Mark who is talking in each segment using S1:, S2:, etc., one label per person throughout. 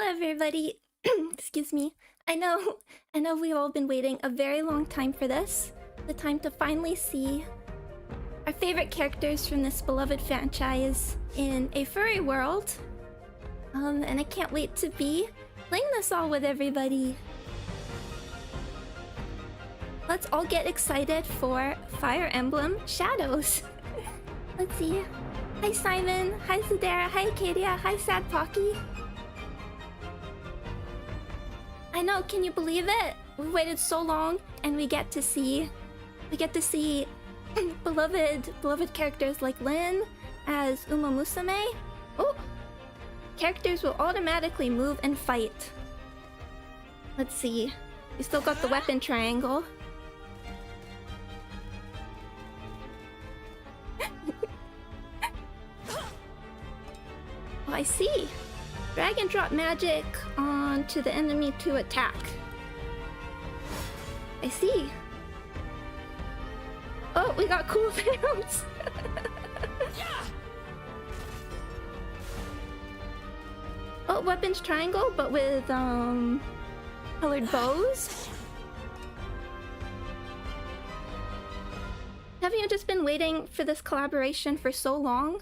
S1: Hello everybody. Excuse me. I know we've all been waiting a very long time for this. The time to finally see our favorite characters from this beloved franchise in a furry world. And I can't wait to be playing this all with everybody. Let's all get excited for Fire Emblem Shadows. Let's see. Hi Simon, hi Zadara, hi Acadia, hi Sad Pocky. I know, can you believe it? We waited so long and we get to see beloved characters like Lyn as Uma Musume. Oh, characters will automatically move and fight. Let's see. We still got the weapon triangle. Oh, I see. Drag and drop magic onto the enemy to attack. I see. Oh, we got cooldowns. Oh, weapons triangle, but with colored bows. Haven't you just been waiting for this collaboration for so long?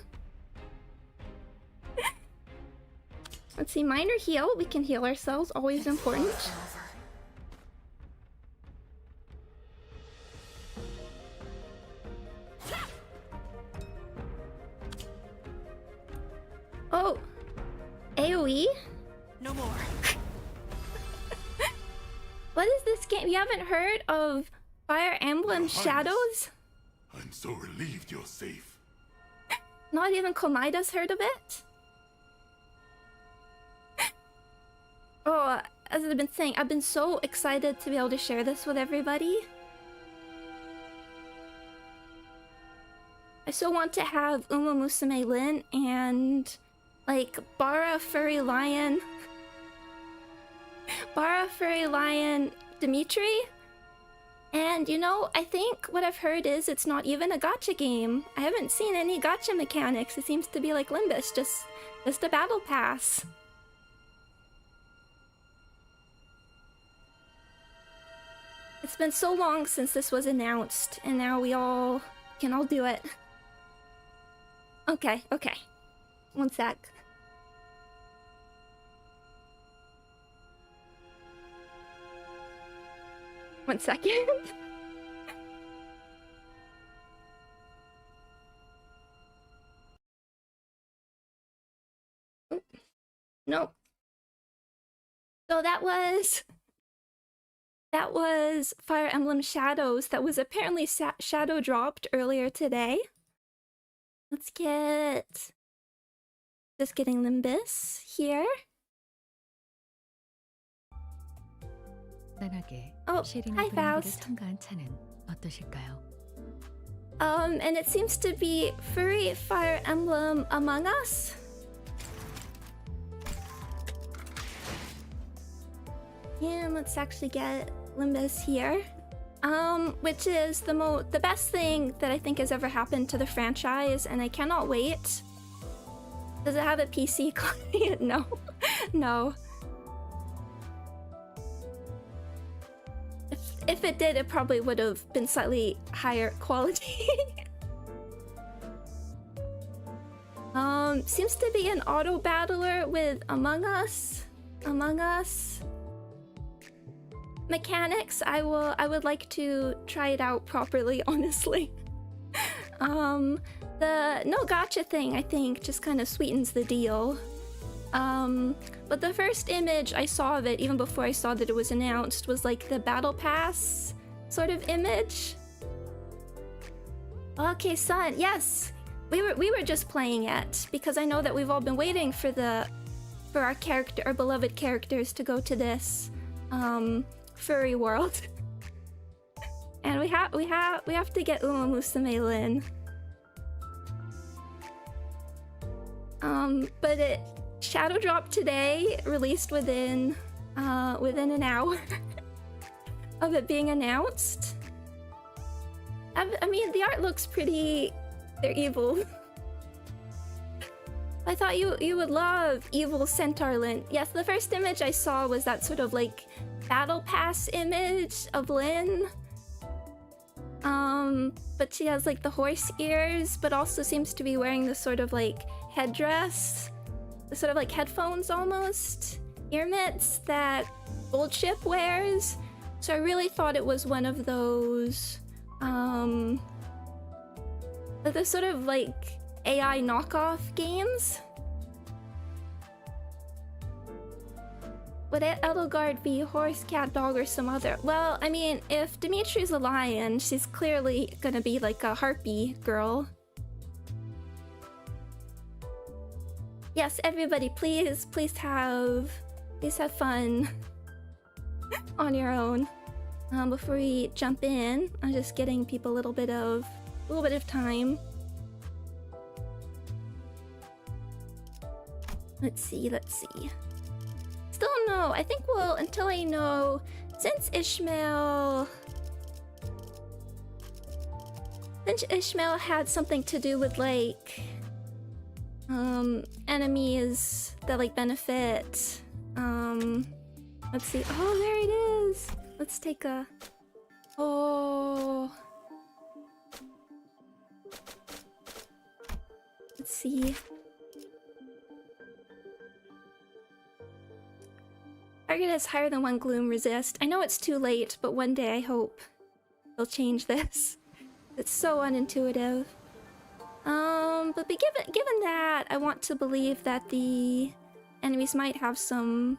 S1: Let's see, minor heal. We can heal ourselves, always important. Oh, AoE?
S2: No more.
S1: What is this game? You haven't heard of Fire Emblem Shadows?
S3: I'm so relieved you're safe.
S1: Not even Komaida's heard of it? Oh, as I've been saying, I've been so excited to be able to share this with everybody. I so want to have Uma Musume Lyn and like Barro Furry Lion Dimitri. And you know, I think what I've heard is it's not even a gacha game. I haven't seen any gacha mechanics. It seems to be like Limbus, just a battle pass. It's been so long since this was announced, and now we all can all do it. Okay. One sec. One second. Oh, no. So that was Fire Emblem Shadows that was apparently shadow dropped earlier today. Let's get... Just getting Limbus here. Oh, hi Faust. And it seems to be Furry Fire Emblem Among Us. And let's actually get Limbus here. Which is the best thing that I think has ever happened to the franchise, and I cannot wait. Does it have a PC client? No. No. If it did, it probably would have been slightly higher quality. Seems to be an auto battler with Among Us mechanics. I would like to try it out properly, honestly. The no gacha thing, I think, just kind of sweetens the deal. But the first image I saw of it, even before I saw that it was announced, was like the battle pass sort of image. Okay, son, yes, we were just playing it because I know that we've all been waiting for our beloved characters to go to this furry world. And we have to get Uma Musume Lyn. But it shadow dropped today, released within an hour of it being announced. I mean, the art looks pretty... They're evil. I thought you would love Evil Centaur Lyn. Yes, the first image I saw was that sort of like battle pass image of Lyn. But she has like the horse ears, but also seems to be wearing this sort of like headdress, the sort of like headphones almost, ear mitts that Gold Ship wears. So I really thought it was one of those, the sort of like AI knockoff games. Would Edelgard be horse, cat, dog, or some other? Well, I mean, if Dimitri's a lion, she's clearly gonna be like a harpy girl. Yes, everybody, please have fun on your own. Before we jump in, I'm just getting people a little bit of time. Let's see. Still no. I think we'll, until I know, since Ishmael had something to do with like enemies that like benefit. Let's see. Oh, there it is. Let's take a. Oh. Let's see. Target has higher than 1 gloom resist. I know it's too late, but one day I hope they'll change this. It's so unintuitive. But given that, I want to believe that the enemies might have some.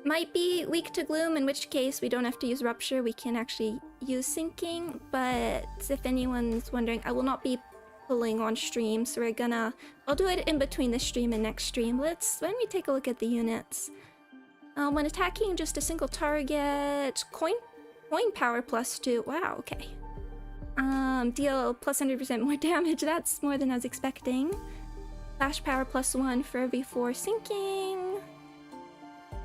S1: Might be weak to gloom, in which case we don't have to use rupture, we can actually use sinking. But if anyone's wondering, I will not be pulling on stream, so I'll do it in between this stream and next stream. Why don't we take a look at the units. When attacking just a single target, coin power +2. Wow, okay. Deal +100% more damage. That's more than I was expecting. Flash power +1 for every 4 sinking.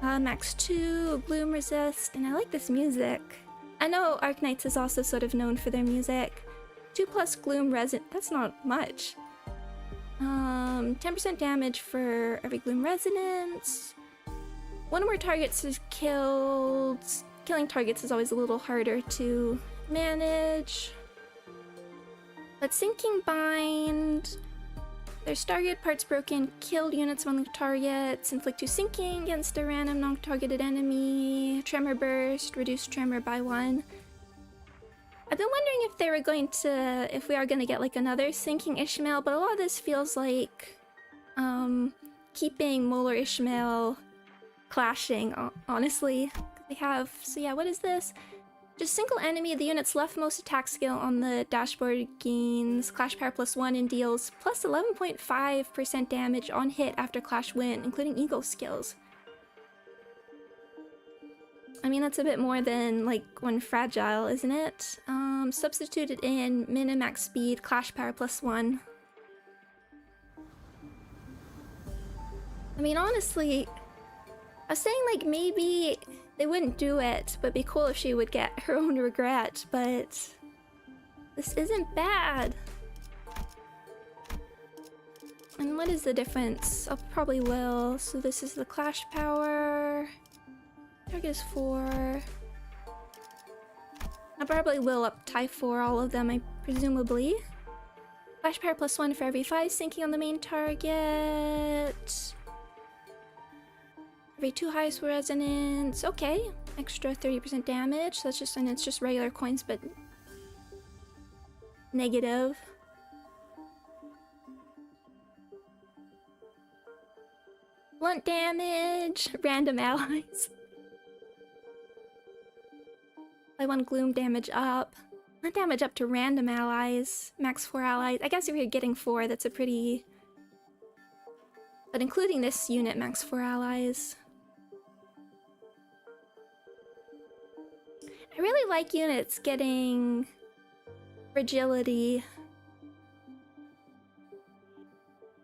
S1: Max 2, gloom resist, and I like this music. I know Arknights is also sort of known for their music. 2+ gloom resin. That's not much. 10% damage for every gloom resonance. One or more targets is killed. Killing targets is always a little harder to manage. But sinking bind. There's target parts broken. Killed units among the targets. Inflict 2 sinking against a random non-targeted enemy. Tremor burst. Reduce tremor by 1. I've been wondering if they were going to, if we are going to get like another sinking Ishmael, but a lot of this feels like keeping Molar Ishmael clashing, honestly. They have, so yeah, what is this? Just single enemy, the unit's leftmost attack skill on the dashboard gains clash power +1 and deals plus 11.5% damage on hit after clash win, including eagle skills. I mean, that's a bit more than, like, when fragile, isn't it? Substituted in min and max speed, clash power +1. I mean, honestly, I was saying, like, maybe they wouldn't do it, but it'd be cool if she would get her own regret, but this isn't bad. And what is the difference? I probably will. So this is the clash power. Target is 4. I probably will up tie 4 all of them, presumably. Flash power +1 for every 5 sinking on the main target. Every 2 highest resonance. Okay, extra 30% damage. That's just, and it's just regular coins, but negative. Blunt damage. Random allies. By 1 gloom damage up. Not damage up to random allies. Max 4 allies. I guess if you're getting 4, that's a pretty... But including this unit, max 4 allies. I really like units getting fragility.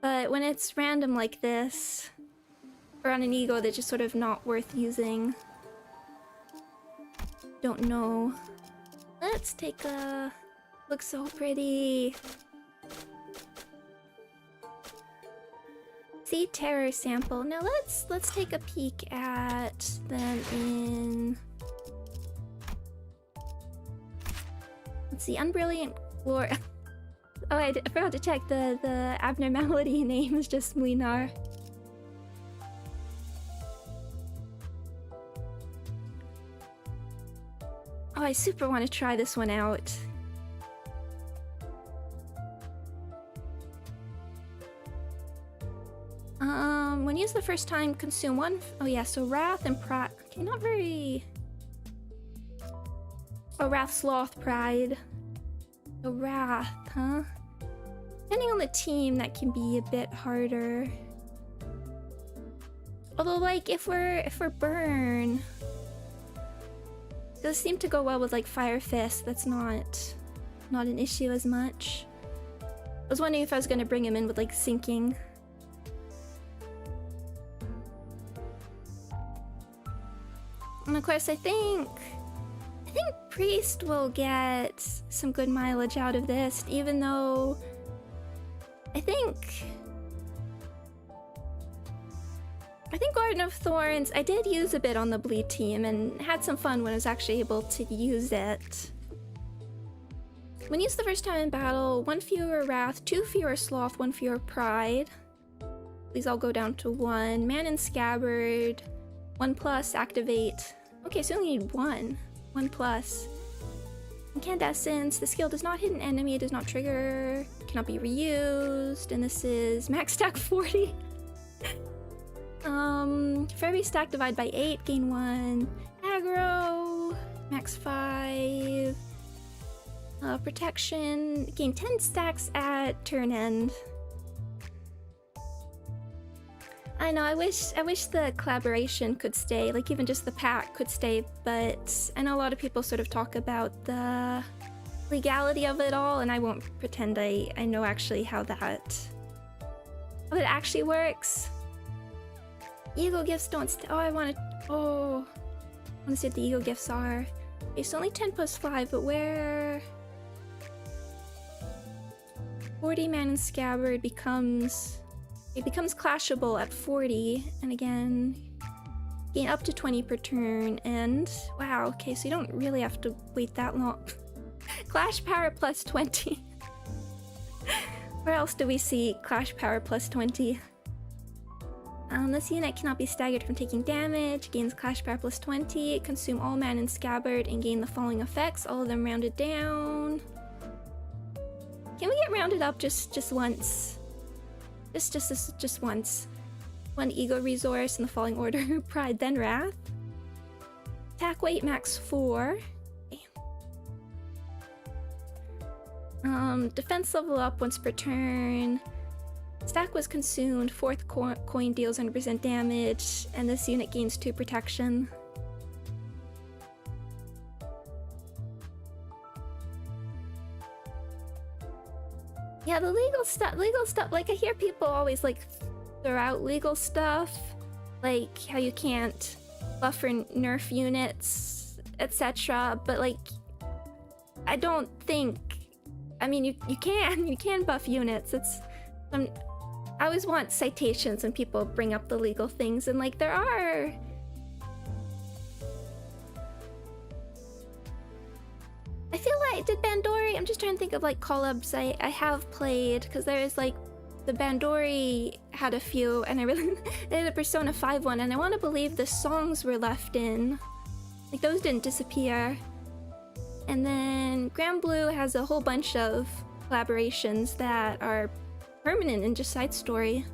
S1: But when it's random like this, or on an ego that's just sort of not worth using. Don't know. Let's take a Looks so pretty. See, terror sample. Now let's take a peek at them in. Let's see, Unbrilliant Glory. Oh, I forgot to check the abnormality name is just Muinar. Oh, I super want to try this one out. When used the first time, consume one. Oh yeah, so Wrath and Pride. Okay, not very. Oh, Wrath, Sloth, Pride. So Wrath, huh? Depending on the team, that can be a bit harder. Although, like, if we're Burn, it does seem to go well with like Fire Fist. That's not an issue as much. I was wondering if I was gonna bring him in with like Sinking. And of course, I think Priest will get some good mileage out of this, even though I think Garden of Thorns, I did use a bit on the bleed team and had some fun when I was actually able to use it. When used the first time in battle, 1 fewer Wrath, 2 fewer Sloth, 1 fewer Pride. These all go down to 1. Man in Scabbard, 1+, activate. Okay, so we only need 1. 1+. Incandescence, the skill does not hit an enemy, does not trigger, cannot be reused, and this is max stack 40. For every stack divide by 8, gain 1. Aggro, max 5. Protection, gain 10 stacks at turn end. I know, I wish the collaboration could stay, like even just the pack could stay, but I know a lot of people sort of talk about the legality of it all, and I won't pretend I know actually how it actually works. Ego gifts don't I want to see what the ego gifts are. It's only 10 plus 5, but where 40 Man in Scabbard becomes clashable at 40, and again gain up to 20 per turn, and wow, okay, so you don't really have to wait that long. Clash power plus 20. Where else do we see clash power plus 20? This unit cannot be staggered from taking damage, gains clash power plus 20, consume all Man in Scabbard, and gain the following effects, all of them rounded down. Can we get rounded up just once? Just once. 1 ego resource in the following order: Pride, then Wrath. Attack weight max 4. Okay. Defense level up once per turn. Stack was consumed. 4th coin deals 100% damage, and this unit gains 2 protection. Yeah, the legal stuff, like I hear people always like throw out legal stuff, like how you can't buff or nerf units, etc. But like, I don't think, I mean, you can buff units. I always want citations when people bring up the legal things, and like there are. I feel like, did Bandori, I'm just trying to think of like collabs I have played, because there's like, the Bandori had a few, and I really, they had a Persona 5 one, and I want to believe the songs were left in. Like those didn't disappear. And then Grand Blue has a whole bunch of collaborations that are permanent and just side story.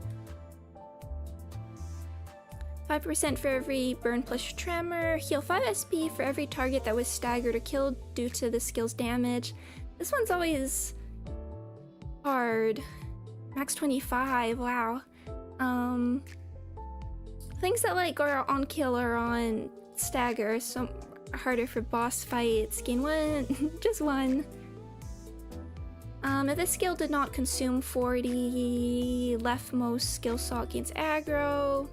S1: 5% for every burn plus tremor. Heal 5 SP for every target that was staggered or killed due to the skill's damage. This one's always hard. Max 25, wow. Things that like are on kill or on stagger, so harder for boss fights. Gain 1, just 1. If this skill did not consume 40, leftmost skill slot gains aggro.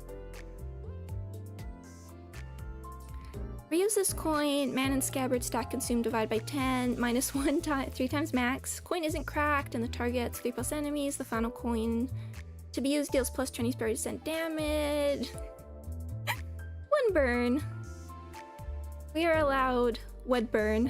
S1: Reuse this coin. Man and scabbard stack consumed divide by 10. Minus 1 time, 3 times max. Coin isn't cracked and the target's 3 plus enemies. The final coin to be used deals plus 20% damage. 1 burn. We are allowed 1 burn.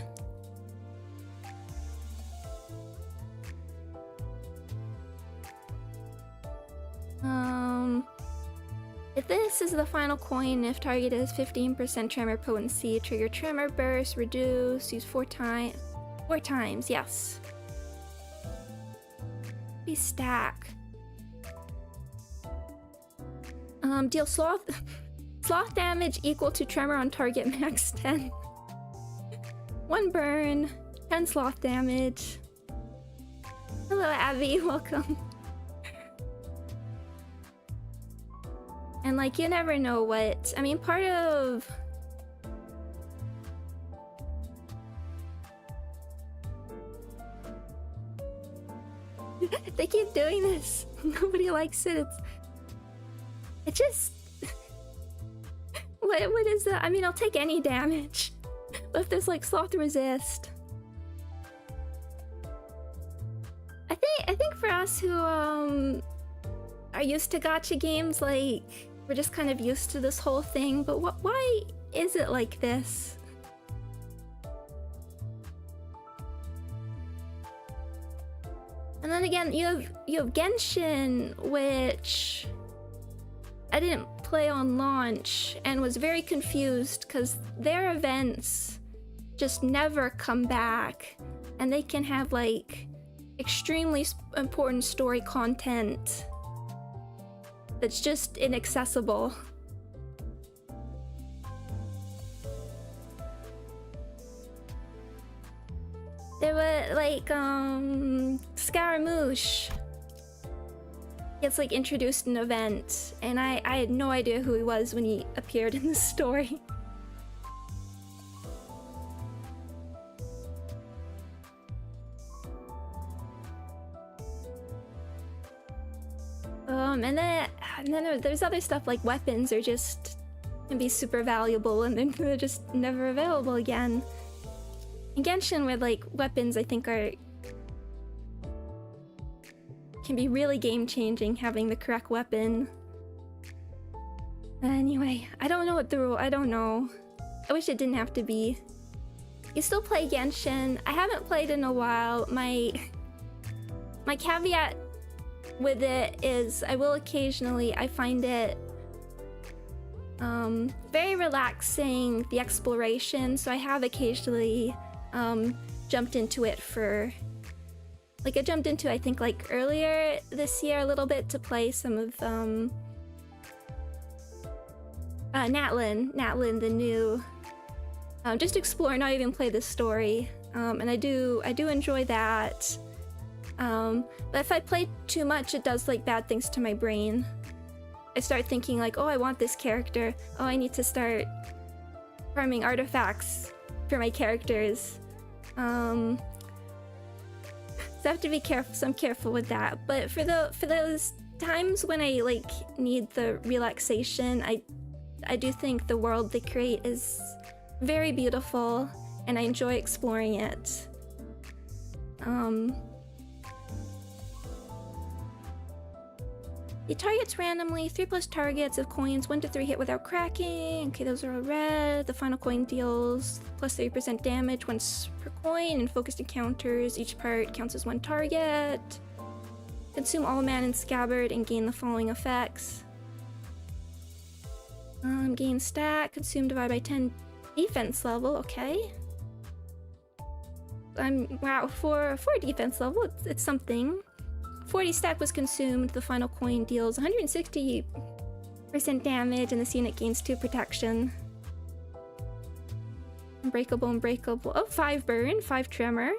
S1: If this is the final coin, if target is 15% tremor potency, trigger tremor burst, reduce, use 4 times. 4 times, yes. Be stack. Deal sloth damage equal to tremor on target max 10. 1 burn, 10 sloth damage. Hello Abby, welcome. And like, you never know what, I mean, part of... They keep doing this. Nobody likes it. It just... What is that? I mean, I'll take any damage. But if there's like sloth resist... I think for us who are used to gacha games, like, we're just kind of used to this whole thing, but why is it like this? And then again, you have Genshin, which I didn't play on launch and was very confused because their events just never come back, and they can have like extremely important story content that's just inaccessible. There were like Scaramouche gets like introduced in an event, and I had no idea who he was when he appeared in the story. And then there's other stuff like weapons are just can be super valuable, and then they're just never available again. In Genshin, with like weapons, I think can be really game changing, having the correct weapon. Anyway, I don't know what the rule. I don't know. I wish it didn't have to be. You still play Genshin? I haven't played in a while. My caveat with it is I will occasionally, I find it very relaxing, the exploration, so I have occasionally jumped into it for, like I jumped into I think like earlier this year a little bit to play some of Natlin, the new, just explore, not even play the story, and I do enjoy that. But if I play too much, it does like bad things to my brain. I start thinking like, oh, I want this character. Oh, I need to start farming artifacts for my characters. So I have to be careful. So I'm careful with that. But for those times when I like need the relaxation, I do think the world they create is very beautiful, and I enjoy exploring it. It targets randomly, 3 plus targets of coins, 1 to 3 hit without cracking. Okay, those are all red. The final coin deals plus 30% damage once per coin in focused encounters. Each part counts as 1 target. Consume all man and scabbard and gain the following effects. Gain stat, consume divide by 10 defense level, okay. Wow, for defense level, it's something. 40 stat was consumed, the final coin deals 160% damage, and this unit gains 2 protection. Unbreakable. Oh, 5 burn, 5 tremor.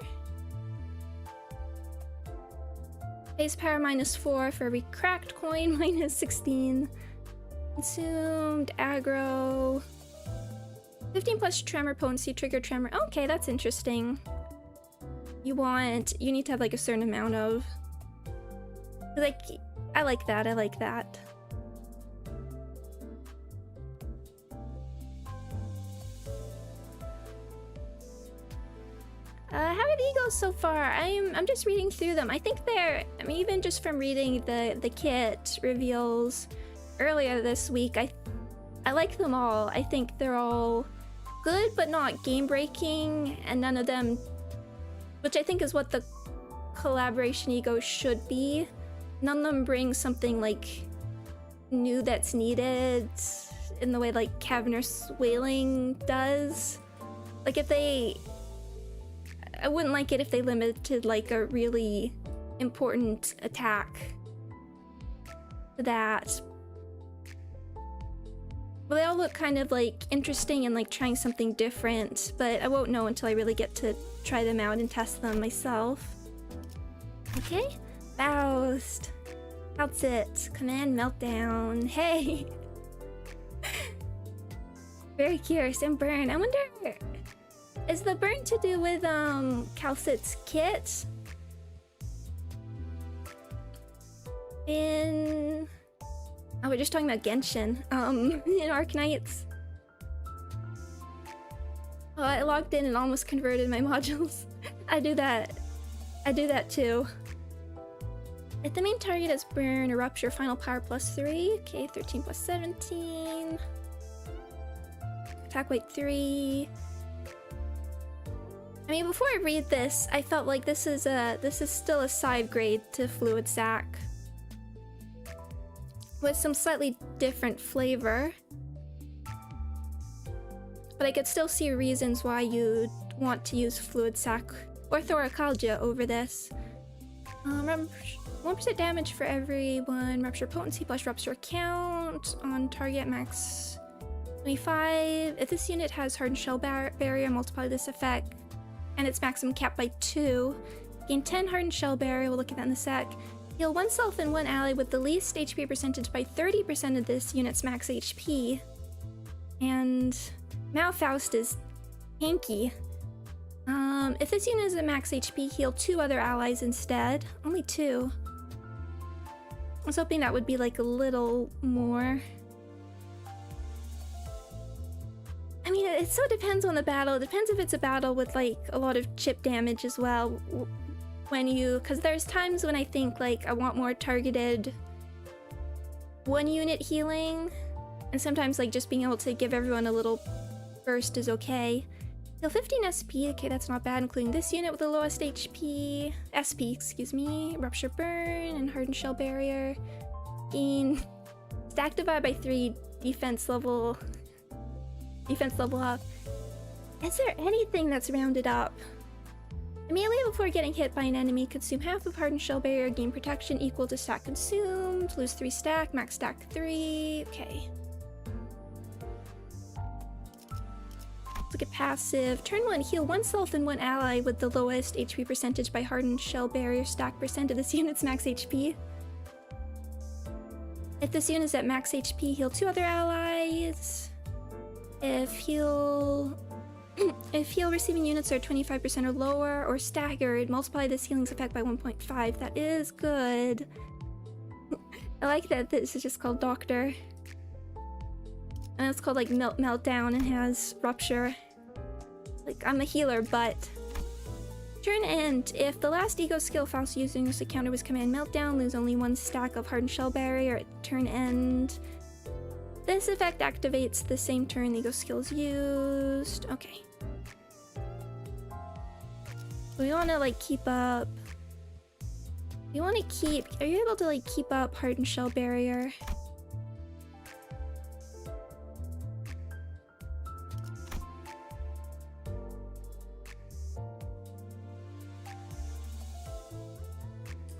S1: Base power -4 for every cracked coin, -16. Consumed, aggro. 15 plus tremor potency, trigger tremor. Okay, that's interesting. You need to have like a certain amount of. Like, I like that. How are the Eagles so far? I'm just reading through them. I think they're, I mean, even just from reading the kit reveals earlier this week, I like them all. I think they're all good, but not game-breaking, and none of them, which I think is what the collaboration ego should be. None of them bring something like new that's needed in the way like Cavernous Wailing does. Like if they, I wouldn't like it if they limited like a really important attack to that. But they all look kind of like interesting and like trying something different, but I won't know until I really get to try them out and test them myself. Okay, Faust. That's it. Command Meltdown. Hey! Very curious. And Burn. I wonder, is the Burn to do with Calcit's kit? In... Oh, we're just talking about Genshin. In Arknights. Oh, I logged in and almost converted my modules. I do that. I do that too. If the main target is Burn or Rupture, final power +3. Okay, 13 + 17. Attack weight 3. I mean, before I read this, I felt like this is still a side grade to Fluid Sac, with some slightly different flavor. But I could still see reasons why you'd want to use Fluid Sac or Thoracalgia over this. 1% damage for everyone. Rupture potency plus rupture count on target max 25. If this unit has hardened shell barrier, multiply this effect and its maximum cap by 2. Gain 10 hardened shell barrier. We'll look at that in a sec. Heal oneself and one ally with the least HP percentage by 30% of this unit's max HP. And Malfaust is tanky. If this unit is at max HP, heal 2 other allies instead. Only 2. I was hoping that would be like a little more. I mean, it so depends on the battle. It depends if it's a battle with like a lot of chip damage as well. When you, because there's times when I think like I want more targeted one unit healing, and sometimes like just being able to give everyone a little burst is okay. Heal 15 SP, okay, that's not bad, including this unit with the lowest HP, SP, excuse me, Rupture Burn and Hardened Shell Barrier. Gain stack divide by 3 defense level up. Is there anything that's rounded up? Immediately before getting hit by an enemy, consume half of Hardened Shell Barrier, gain protection equal to stack consumed, lose 3 stack, max stack 3, okay. Look at passive. Turn 1, heal oneself and one ally with the lowest HP percentage by Hardened Shell Barrier stack percent of this unit's max HP. If this unit is at max HP, heal 2 other allies. If heal receiving units are 25% or lower or staggered, multiply this healing's effect by 1.5. That is good. I like that this is just called Doctor. And it's called like Meltdown and has Rupture. Like, I'm a healer, but... Turn end. If the last ego skill Faust using this counter was Command Meltdown, lose only 1 stack of Hardened Shell Barrier at turn end. This effect activates the same turn the ego skill is used. Okay. We want to like keep up... You want to keep... Are you able to like keep up Hardened Shell Barrier?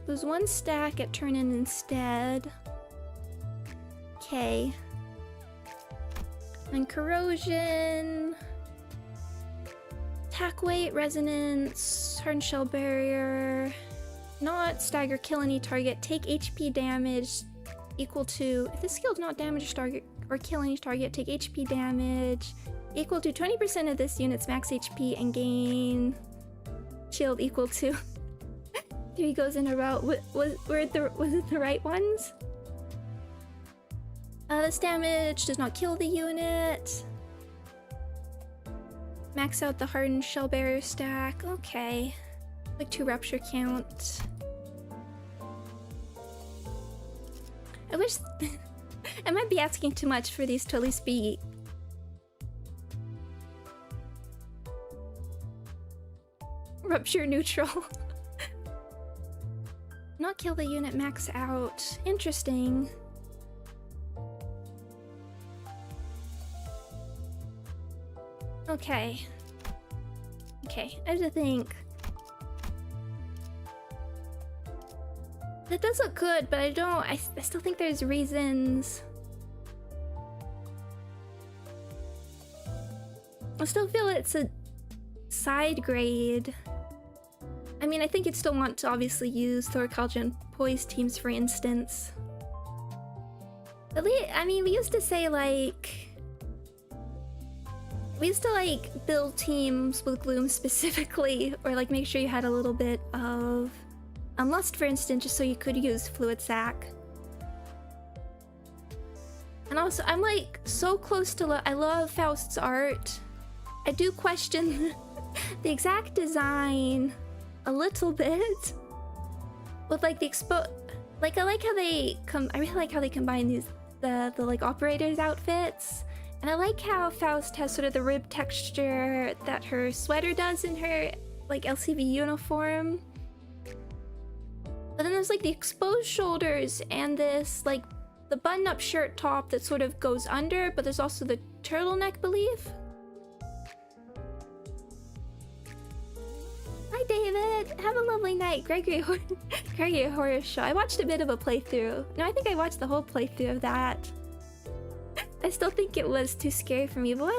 S1: Lose 1 stack at turn in instead. Okay. And corrosion. Attack weight, resonance, hardened shell barrier. Not stagger, kill any target. Take HP damage equal to. If this skill does not damage target or kill any target, take HP damage equal to 20% of this unit's max HP and gain shield equal to 3 goes in a row. Was it the right ones? This damage does not kill the unit. Max out the hardened shell barrier stack. Okay. Like 2 rupture count. I wish... I might be asking too much for these to at least be... rupture neutral. Not kill the unit, max out. Interesting. Okay. Okay, I have to think. That does look good, but I still think there's reasons. I still feel it's a side grade. I mean, I think you'd still want to obviously use Thorcalgia and Poise teams, for instance. At least, I mean, we used to say, like... We used to, like, build teams with Gloom specifically, or, like, make sure you had a little bit of... Lust, for instance, just so you could use Fluid Sac. And also, I'm, like, so close to... I love Faust's art. I do question the exact design a little bit. With, like, the Like, I like how they I really like how they combine these... The like, operators' outfits. And I like how Faust has sort of the rib texture that her sweater does in her, like, LCV uniform. But then there's, like, the exposed shoulders and this, like, the button-up shirt top that sort of goes under, but there's also the turtleneck, believe. Hi, David. Have a lovely night. Gregory Horror Show. I watched a bit of a playthrough. No, I think I watched the whole playthrough of that. I still think it was too scary for me, but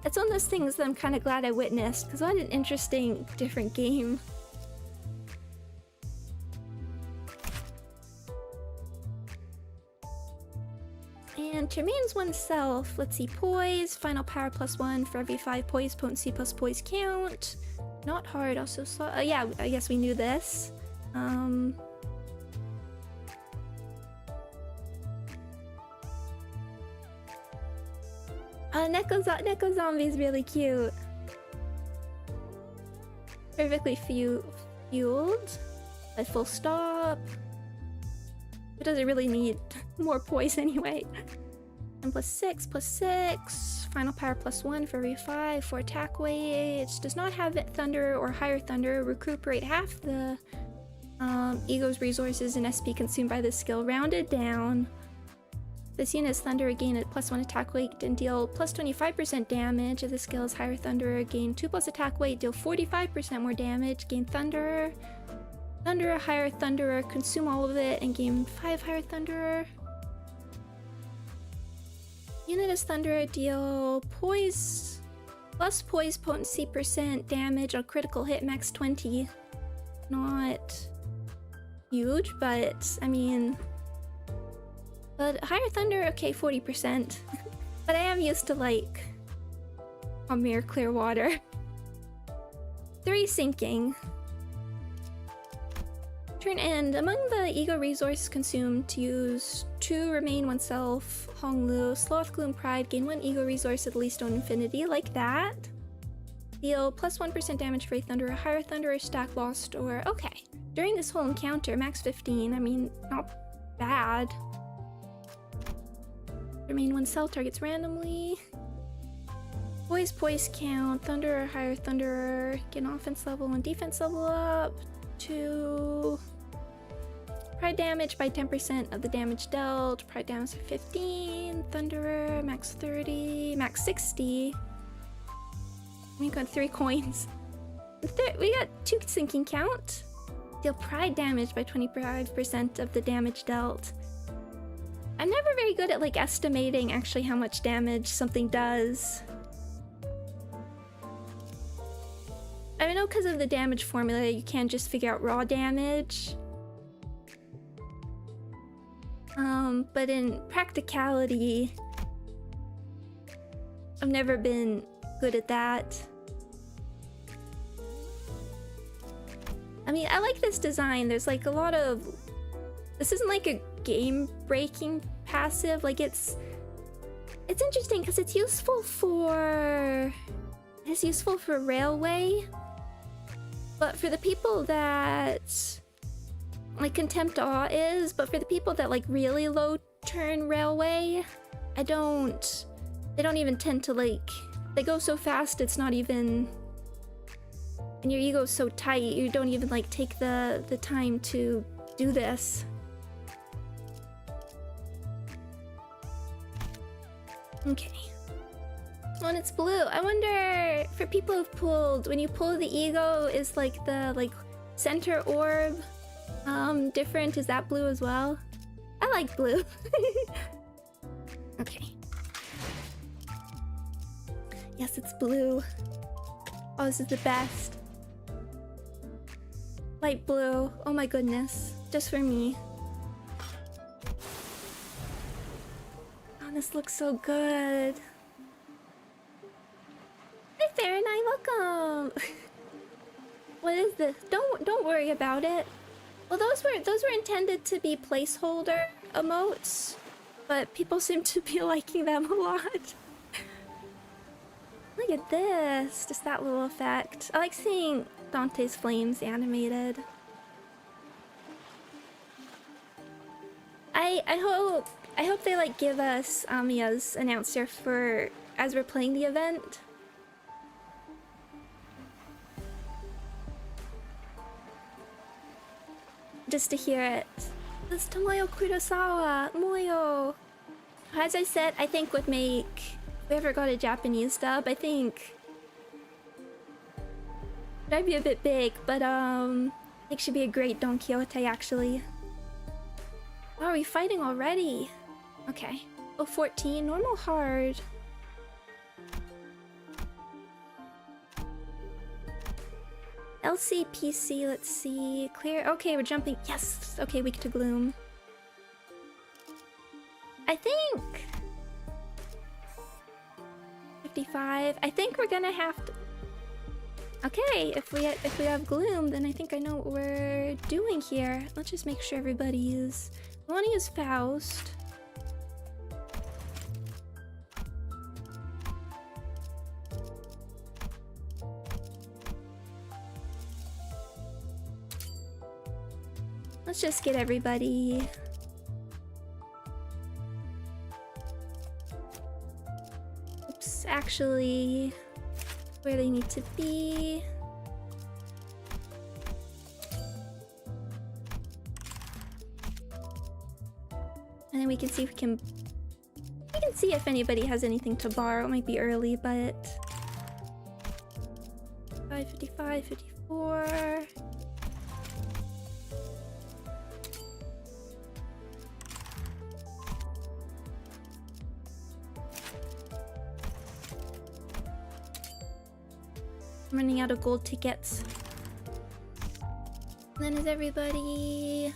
S1: it's one of those things that I'm kind of glad I witnessed, because what an interesting, different game. And Termane's oneself. Let's see, Poise, final power +1 for every 5 Poise, potency plus Poise count. Not hard, also slow. Yeah, I guess we knew this. Neko Zombie is really cute. Perfectly fueled. At full stop. It doesn't really need more poise anyway. And +6. Final power +1 for every 5 for attack weight. Does not have thunder or higher thunder. Recuperate half the ego's resources and SP consumed by this skill. Rounded down. This unit's thunder gain at +1 attack weight and deal +25% damage. If the skill is higher thunder, gain 2+ attack weight, deal 45% more damage. Gain thunder. Thunderer, higher thunderer, consume all of it and gain 5 higher thunderer. Unit as thunderer, deal poise plus poise potency % damage on critical hit, max 20. Not huge, but I mean, but higher thunder, okay, 40%. But I am used to like Amir Clearwater. 3 sinking. Turn end. Among the ego resources consumed to use 2 remain oneself. Honglu, Sloth, Gloom, Pride. Gain 1 ego resource at least on infinity. Like that. Deal +1% damage for a Thunderer, higher Thunderer, stack lost, or... Okay. During this whole encounter, max 15. I mean, not bad. Remain oneself, targets randomly. Poise count. Thunderer, higher Thunderer. Get an offense level and defense level up. 2 Pride damage by 10% of the damage dealt. Pride damage for 15. Thunderer, max 30. Max 60. We got 3 coins. We got 2 sinking count. Deal pride damage by 25% of the damage dealt. I'm never very good at like estimating actually how much damage something does. I know because of the damage formula, you can't just figure out raw damage. But in practicality, I've never been good at that. I mean, I like this design. There's like a lot of... This isn't like a game-breaking passive. Like it's interesting because it's useful for... is useful for railway, but for the people that like Contempt Awe is, but for the people that like really low turn railway, they don't even tend to like, they go so fast it's not even, and your ego's so tight you don't even like take the time to do this. Okay. When it's blue, I wonder for people who've pulled, when you pull the ego, is like the like center orb different? Is that blue as well? I like blue. Okay. Yes, it's blue. Oh, this is the best. Light blue. Oh my goodness. Just for me. Oh, this looks so good. Hey, Fahrenheit, welcome. What is this? Don't worry about it. Well, those were intended to be placeholder emotes, but people seem to be liking them a lot. Look at this, just that little effect. I like seeing Dante's flames animated. I hope they like give us Amiya's announcer for as we're playing the event. Just to hear it. This Tomoyo Kurosawa, Moyo. As I said, I think would make, if we ever got a Japanese dub, I think that'd be a bit big, but I think she'd be a great Don Quixote actually. Oh, are we fighting already? Okay. Oh, 14, normal hard. LCPC, let's see. Clear. Okay, we're jumping. Yes! Okay, weak to gloom. I think 55. I think we're gonna have to. Okay, if we have gloom, then I think I know what we're doing here. Let's just make sure everybody is. I want to use Faust. Let's just get everybody. Oops, actually, where they need to be. And then we can see if we can see if anybody has anything to borrow. It might be early, but 55, 54. I'm running out of gold tickets. And then is everybody...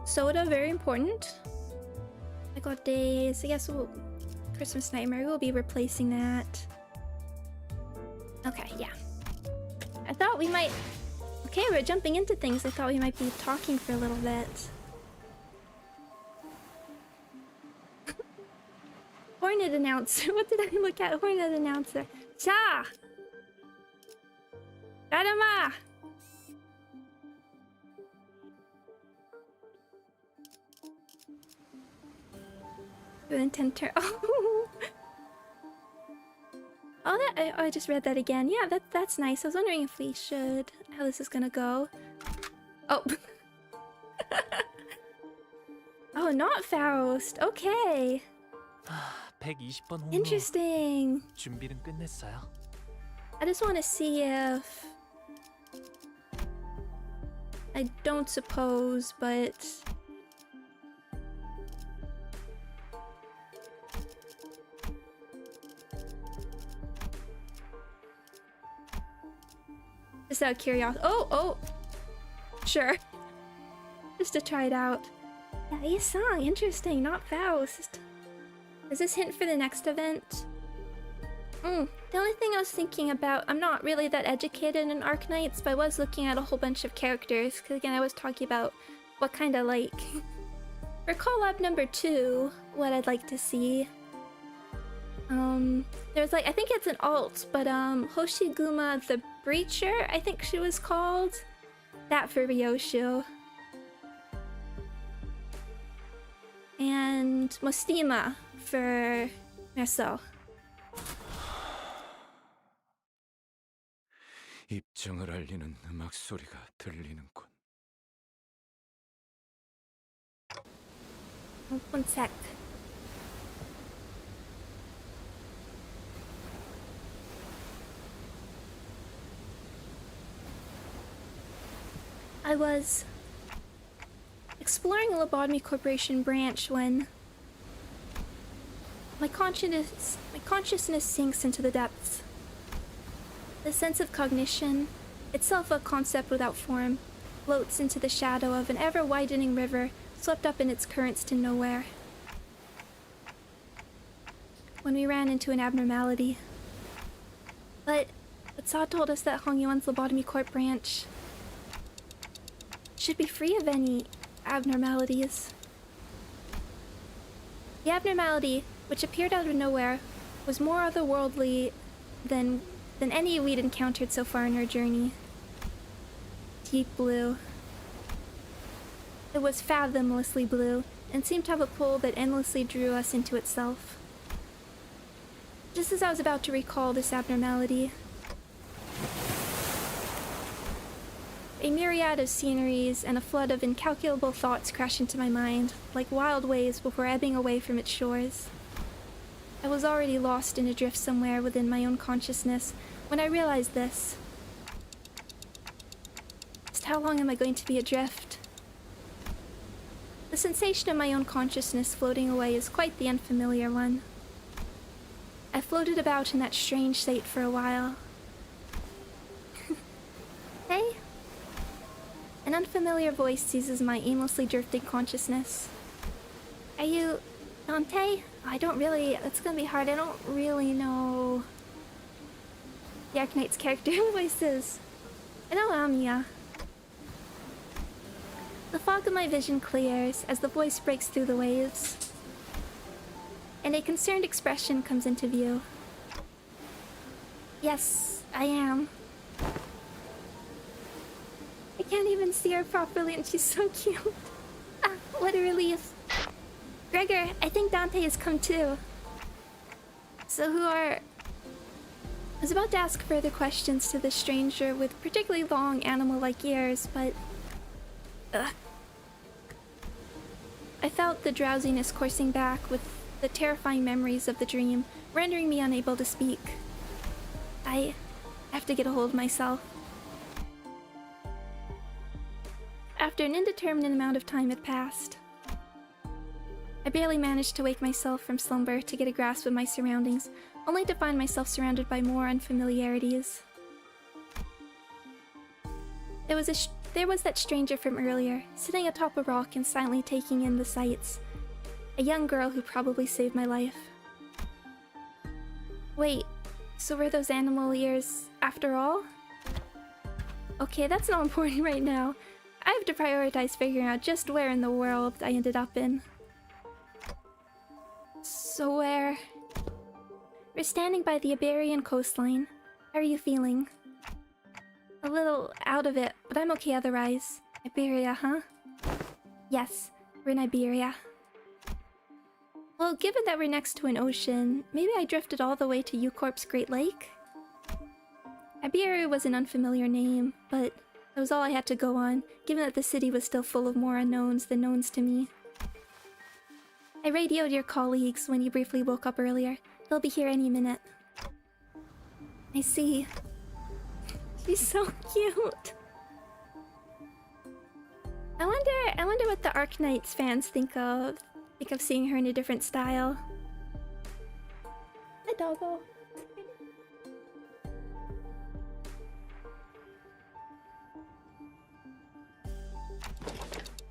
S1: Soda, very important. I got days. I guess we'll... Christmas Nightmare, we'll be replacing that. Okay, yeah. I thought we might... Okay, we're jumping into things. I thought we might be talking for a little bit. Hornet announcer. What did I look at? Hornet announcer. Cha! Garama! With intent turn. Oh! Oh, that I just read that again. Yeah, that's nice. I was wondering if we should... how this is gonna go. Oh! Oh, not Faust. Okay.
S2: 120번 홈로
S1: Interesting.
S2: 준비는 끝냈어요.
S1: I just want to see if... I don't suppose, but... Just out of curiosity. Oh! Sure. Just to try it out. Yeah, Isang, interesting, not Faust. Is this hint for the next event? The only thing I was thinking about, I'm not really that educated in Arknights, but I was looking at a whole bunch of characters, because again I was talking about what kind of like... For collab number 2, what I'd like to see. There's like, I think it's an alt, but Hoshiguma the Breacher, I think she was called. That for Ryoshu. And Mostima for Meso.
S3: 입장을 알리는 음악 소리가 들리는군.
S1: One sec. I was exploring a Lobotomy Corporation branch when my consciousness sinks into the depths. The sense of cognition, itself a concept without form, floats into the shadow of an ever-widening river swept up in its currents to nowhere. When we ran into an abnormality. But Saw told us that Hongyuan's Lobotomy Corp branch should be free of any abnormalities. The abnormality, which appeared out of nowhere, was more otherworldly than any we'd encountered so far in our journey. Deep blue. It was fathomlessly blue, and seemed to have a pull that endlessly drew us into itself. Just as I was about to recall this abnormality, a myriad of sceneries and a flood of incalculable thoughts crashed into my mind, like wild waves before ebbing away from its shores. I was already lost in a drift somewhere within my own consciousness when I realized this. Just how long am I going to be adrift? The sensation of my own consciousness floating away is quite the unfamiliar one. I floated about in that strange state for a while. Hey? An unfamiliar voice seizes my aimlessly drifting consciousness. Are you Dante? That's gonna be hard. I don't really know the Arknights character voices. I know Amiya. The fog of my vision clears as the voice breaks through the waves, and a concerned expression comes into view. Yes, I am. I can't even see her properly and she's so cute. Ah, what a relief. Gregor, I think Dante has come too. So I was about to ask further questions to this stranger with particularly long animal-like ears, but... I felt the drowsiness coursing back with the terrifying memories of the dream, rendering me unable to speak. I have to get a hold of myself. After an indeterminate amount of time had passed, I barely managed to wake myself from slumber to get a grasp of my surroundings, only to find myself surrounded by more unfamiliarities. There was that stranger from earlier, sitting atop a rock and silently taking in the sights. A young girl who probably saved my life. Wait, so were those animal ears after all? Okay, that's not important right now. I have to prioritize figuring out just where in the world I ended up in. So we're standing by the Iberian coastline. How are you feeling? A little out of it, but I'm okay otherwise. Iberia, huh? Yes, we're in Iberia. Well, given that we're next to an ocean, maybe I drifted all the way to U-Corp's Great Lake? Iberia was an unfamiliar name, but that was all I had to go on, given that the city was still full of more unknowns than knowns to me. I radioed your colleagues when you briefly woke up earlier. They'll be here any minute. I see. She's so cute. I wonder what the Arknights fans think of seeing her in a different style. Hi, doggo.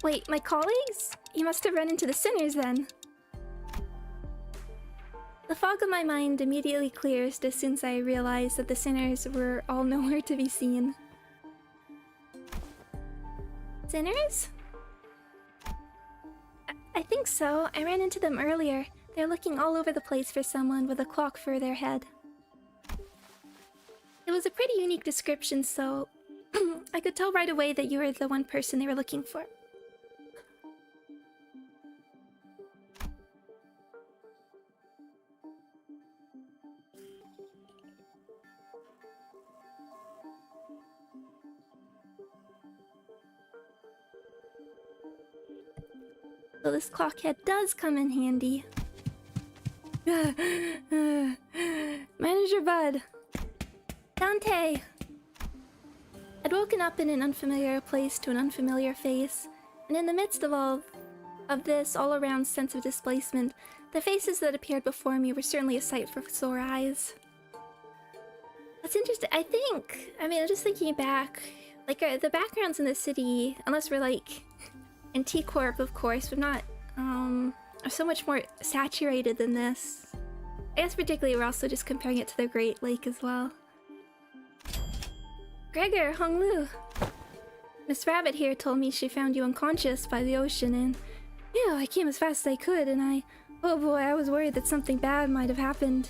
S1: Wait, my colleagues? You must have run into the sinners then. The fog of my mind immediately clears as soon as I realize that the sinners were all nowhere to be seen. Sinners? I think so. I ran into them earlier. They're looking all over the place for someone with a clock for their head. It was a pretty unique description, so I could tell right away that you were the one person they were looking for. So this clock head does come in handy. Manager Bud. Dante! I'd woken up in an unfamiliar place to an unfamiliar face, and in the midst of all of this all-around sense of displacement, the faces that appeared before me were certainly a sight for sore eyes. That's interesting. I mean, I'm just thinking back, like, the backgrounds in the city, unless we're like in T-Corp, of course, but not, are so much more saturated than this. I guess particularly we're also just comparing it to the Great Lake as well. Gregor, Honglu! Miss Rabbit here told me she found you unconscious by the ocean, and I came as fast as I could, and oh boy, I was worried that something bad might have happened.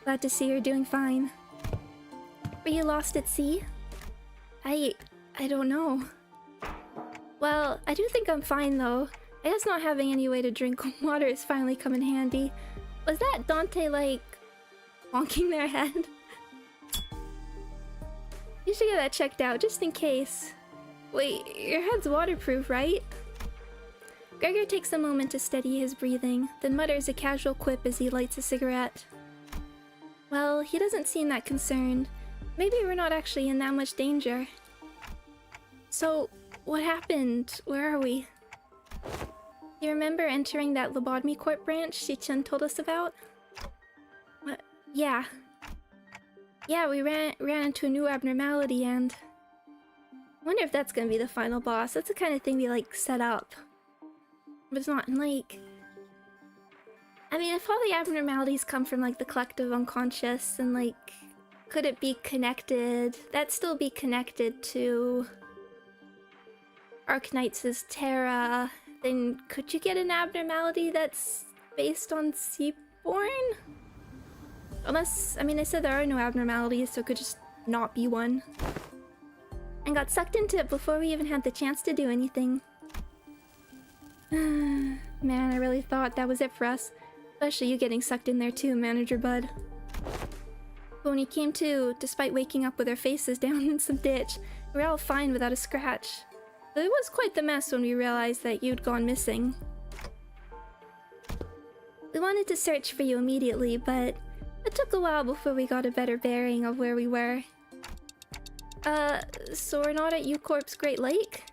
S1: Glad to see you're doing fine. Were you lost at sea? I don't know. Well, I do think I'm fine though. I guess not having any way to drink water has finally come in handy. Was that Dante, like, bonking their head? You should get that checked out, just in case. Wait, your head's waterproof, right? Gregor takes a moment to steady his breathing, then mutters a casual quip as he lights a cigarette. Well, he doesn't seem that concerned. Maybe we're not actually in that much danger. So, what happened? Where are we? You remember entering that Lobotomy Corp branch Shi-chan told us about? Yeah. Yeah, we ran into a new abnormality, and I wonder if that's gonna be the final boss. That's the kind of thing we, like, set up. But it's not, like... I mean, if all the abnormalities come from, like, the collective unconscious, and, like, could it be connected? That'd still be connected to Arknights' Terra. Then could you get an abnormality that's based on Seaborn? Unless, I mean, I said there are no abnormalities, so it could just not be one. And got sucked into it before we even had the chance to do anything. Man, I really thought that was it for us. Especially you getting sucked in there too, Manager Bud. But when he came to, despite waking up with our faces down in some ditch, we were all fine without a scratch. But it was quite the mess when we realized that you'd gone missing. We wanted to search for you immediately, but it took a while before we got a better bearing of where we were. So we're not at U-Corp's Great Lake?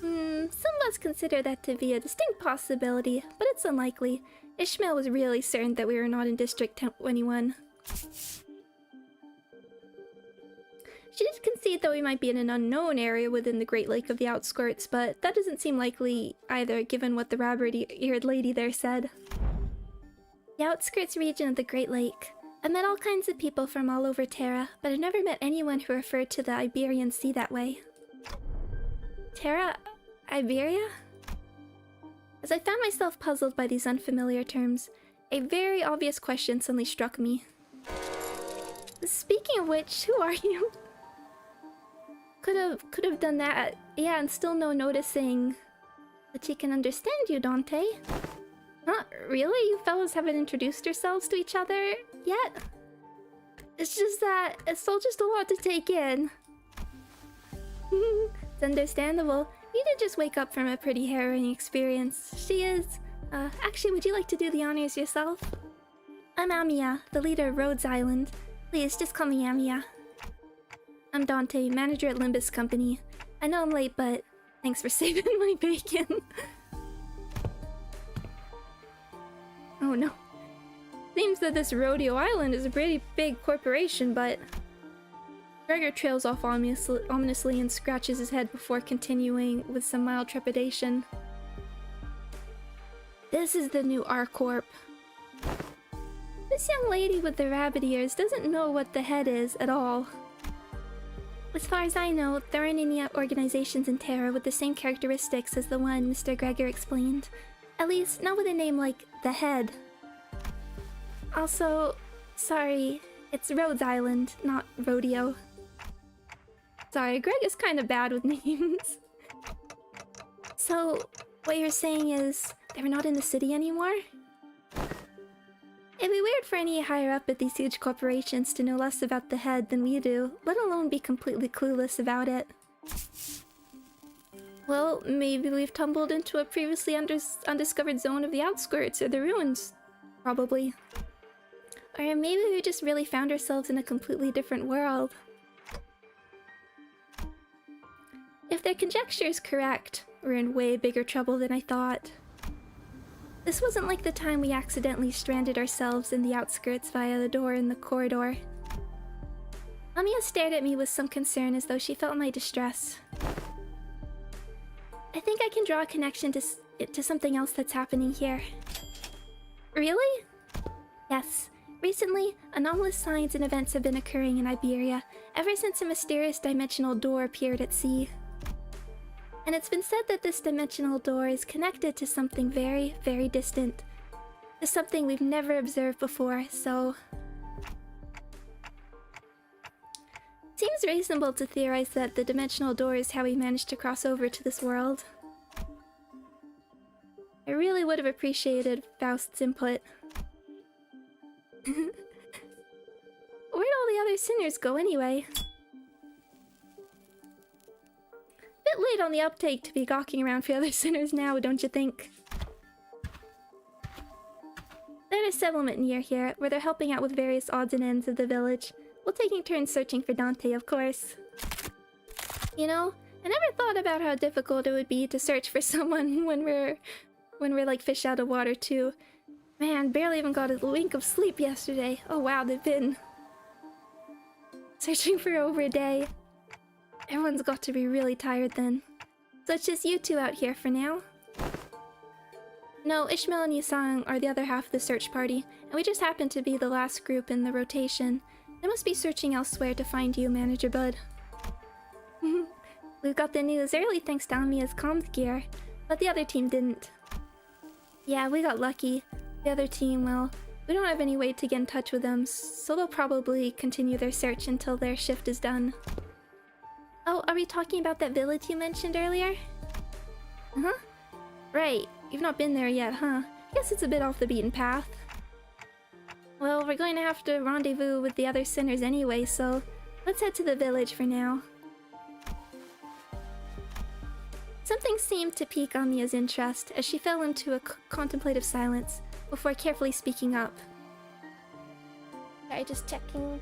S1: Some of us consider that to be a distinct possibility, but it's unlikely. Ishmael was really certain that we were not in District 21. She did concede that we might be in an unknown area within the Great Lake of the outskirts, but that doesn't seem likely either, given what the rabbit-eared lady there said. The outskirts region of the Great Lake. I've met all kinds of people from all over Terra, but I've never met anyone who referred to the Iberian Sea that way. Terra? Iberia? As I found myself puzzled by these unfamiliar terms, a very obvious question suddenly struck me. Speaking of which, who are you? Could have done that, yeah, and still no noticing that she can understand you, Dante. Not really? You fellas haven't introduced yourselves to each other yet? It's just that it's still just a lot to take in. It's understandable. You did just wake up from a pretty harrowing experience. She is. Actually, would you like to do the honors yourself? I'm Amiya, the leader of Rhodes Island. Please, just call me Amiya. I'm Dante, manager at Limbus Company. I know I'm late, but thanks for saving my bacon. Oh no. Seems that this Rodeo Island is a pretty big corporation, but... Gregor trails off ominously and scratches his head before continuing with some mild trepidation. This is the new R-Corp. This young lady with the rabbit ears doesn't know what the head is at all. As far as I know, there aren't any organizations in Terra with the same characteristics as the one Mr. Gregor explained. At least, not with a name like the head. Also, sorry, it's Rhodes Island, not Rodeo. Sorry, Greg is kind of bad with names. So, what you're saying is they were not in the city anymore? It'd be weird for any higher up at these huge corporations to know less about the head than we do, let alone be completely clueless about it. Well, maybe we've tumbled into a previously undiscovered zone of the outskirts or the ruins. Probably. Or maybe we just really found ourselves in a completely different world. If their conjecture is correct, we're in way bigger trouble than I thought. This wasn't like the time we accidentally stranded ourselves in the outskirts via the door in the corridor. Amiya stared at me with some concern as though she felt my distress. I think I can draw a connection to something else that's happening here. Really? Yes. Recently, anomalous signs and events have been occurring in Iberia ever since a mysterious dimensional door appeared at sea. And it's been said that this dimensional door is connected to something very, very distant. To something we've never observed before, so... Seems reasonable to theorize that the dimensional door is how we managed to cross over to this world. I really would have appreciated Faust's input. Where'd all the other sinners go anyway? Bit late on the uptake to be gawking around for other sinners now, don't you think? There's a settlement near here, where they're helping out with various odds and ends of the village. We'll taking turns searching for Dante, of course. You know, I never thought about how difficult it would be to search for someone when we're like fish out of water too. Man, barely even got a wink of sleep yesterday. Oh wow, they've been searching for over a day. Everyone's got to be really tired then. So it's just you two out here for now. No, Ishmael and Yusang are the other half of the search party, and we just happen to be the last group in the rotation. They must be searching elsewhere to find you, Manager Bud. We've got the news early thanks to Amiya's comms gear, but the other team didn't. Yeah, we got lucky. The other team, well, we don't have any way to get in touch with them, so they'll probably continue their search until their shift is done. Oh, are we talking about that village you mentioned earlier? Uh-huh. Right, you've not been there yet, huh? Guess it's a bit off the beaten path. Well, we're going to have to rendezvous with the other sinners anyway, so let's head to the village for now. Something seemed to pique Amiya's interest as she fell into a contemplative silence before carefully speaking up. Sorry, just checking.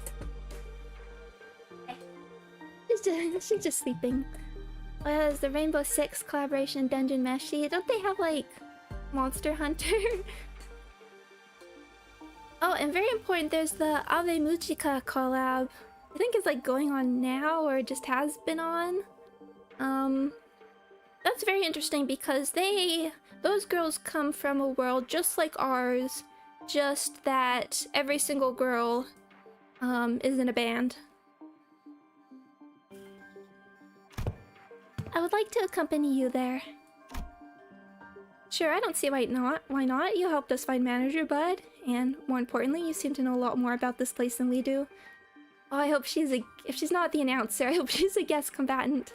S1: She's just sleeping. Whereas the Rainbow Six collaboration Dungeon Meshi, don't they have like Monster Hunter? Oh, and very important, there's the Ave Mujica collab. I think it's like going on now or just has been on. That's very interesting because those girls come from a world just like ours, just that every single girl is in a band. I would like to accompany you there. Sure, I don't see why not. Why not? You helped us find Manager Bud, and more importantly, you seem to know a lot more about this place than we do. Oh, I hope if she's not the announcer, I hope she's a guest combatant.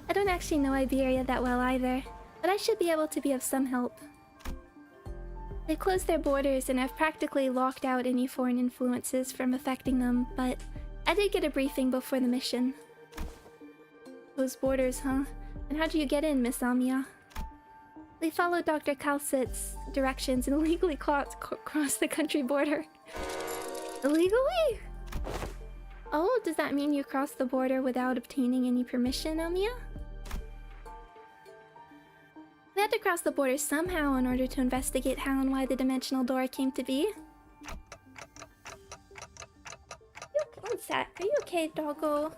S1: I don't actually know Iberia that well either, but I should be able to be of some help. They've closed their borders and have practically locked out any foreign influences from affecting them, but I did get a briefing before the mission. Those borders, huh? And how do you get in, Miss Amiya? We followed Dr. Calcit's directions and illegally crossed the country border. Illegally? Oh, does that mean you crossed the border without obtaining any permission, Amiya? We had to cross the border somehow in order to investigate how and why the dimensional door came to be. One sec. Are you okay, doggo?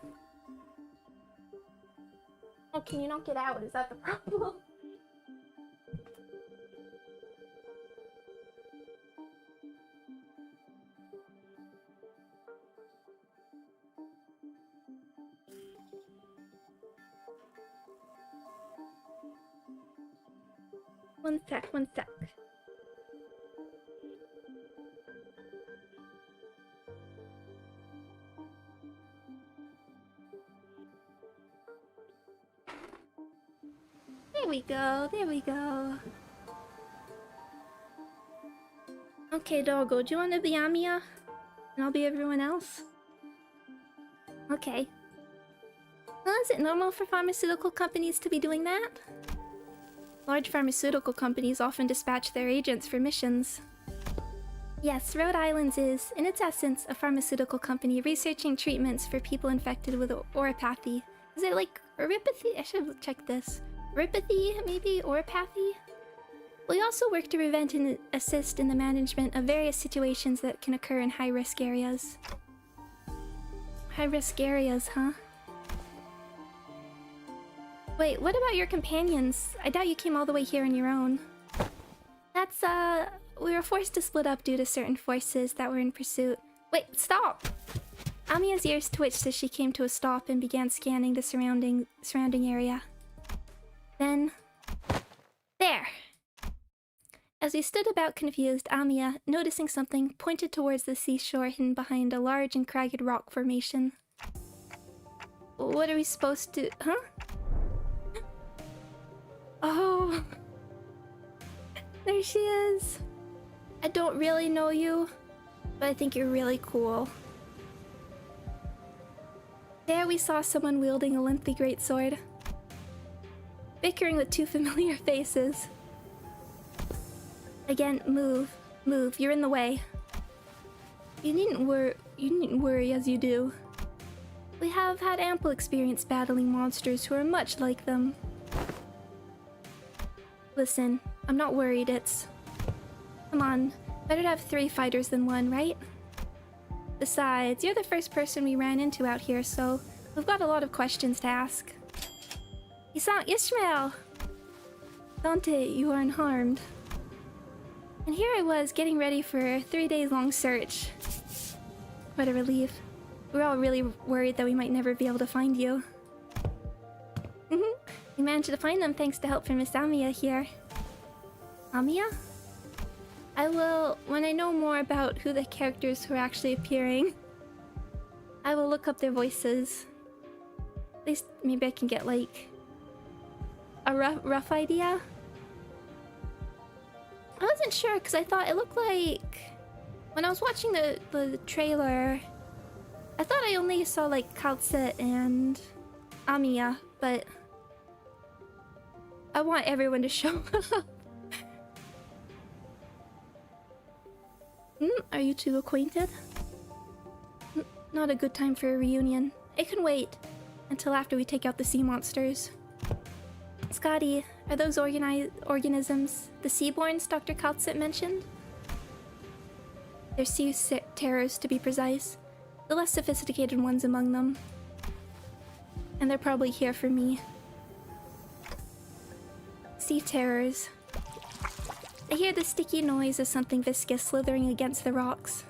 S1: Oh, can you not get out? Is that the problem? One sec, one sec. There we go, there we go. Okay, Doggo, do you want to be Amiya? And I'll be everyone else? Okay. Well, is it normal for pharmaceutical companies to be doing that? Large pharmaceutical companies often dispatch their agents for missions. Yes, Rhode Island's is, in its essence, a pharmaceutical company researching treatments for people infected with oropathy. Is it like oropathy? I should have checked this. Oropathy, maybe? Oropathy? We also work to prevent and assist in the management of various situations that can occur in high-risk areas. High-risk areas, huh? Wait, what about your companions? I doubt you came all the way here on your own. That's, we were forced to split up due to certain forces that were in pursuit. Wait, stop! Amiya's ears twitched as she came to a stop and began scanning the surrounding area. Then... there! As we stood about confused, Amiya, noticing something, pointed towards the seashore hidden behind a large and cragged rock formation. What are we supposed to... huh? Oh... there she is! I don't really know you, but I think you're really cool. There we saw someone wielding a lengthy greatsword, bickering with two familiar faces. Again, move. Move, you're in the way. You needn't worry as you do. We have had ample experience battling monsters who are much like them. Listen, I'm not worried, it's... Come on, better to have 3 fighters than 1, right? Besides, you're the first person we ran into out here, so we've got a lot of questions to ask. Isang Ishmael! Dante, you are unharmed. And here I was, getting ready for a 3-day-long search. What a relief. We were all really worried that we might never be able to find you. We managed to find them thanks to help from Miss Amiya here. Amiya? I will, when I know more about who the characters who are actually appearing, I will look up their voices. At least maybe I can get like a rough idea. I wasn't sure because I thought it looked like when I was watching the trailer, I thought I only saw like Kaltset and Amiya, but I want everyone to show up. Are you two acquainted? Not a good time for a reunion. It can wait until after we take out the sea monsters. Skadi, are those organisms the seaborns Dr. Kaltsit mentioned? They're sea terrors, to be precise. The less sophisticated ones among them. And they're probably here for me. Sea terrors. I hear the sticky noise of something viscous slithering against the rocks.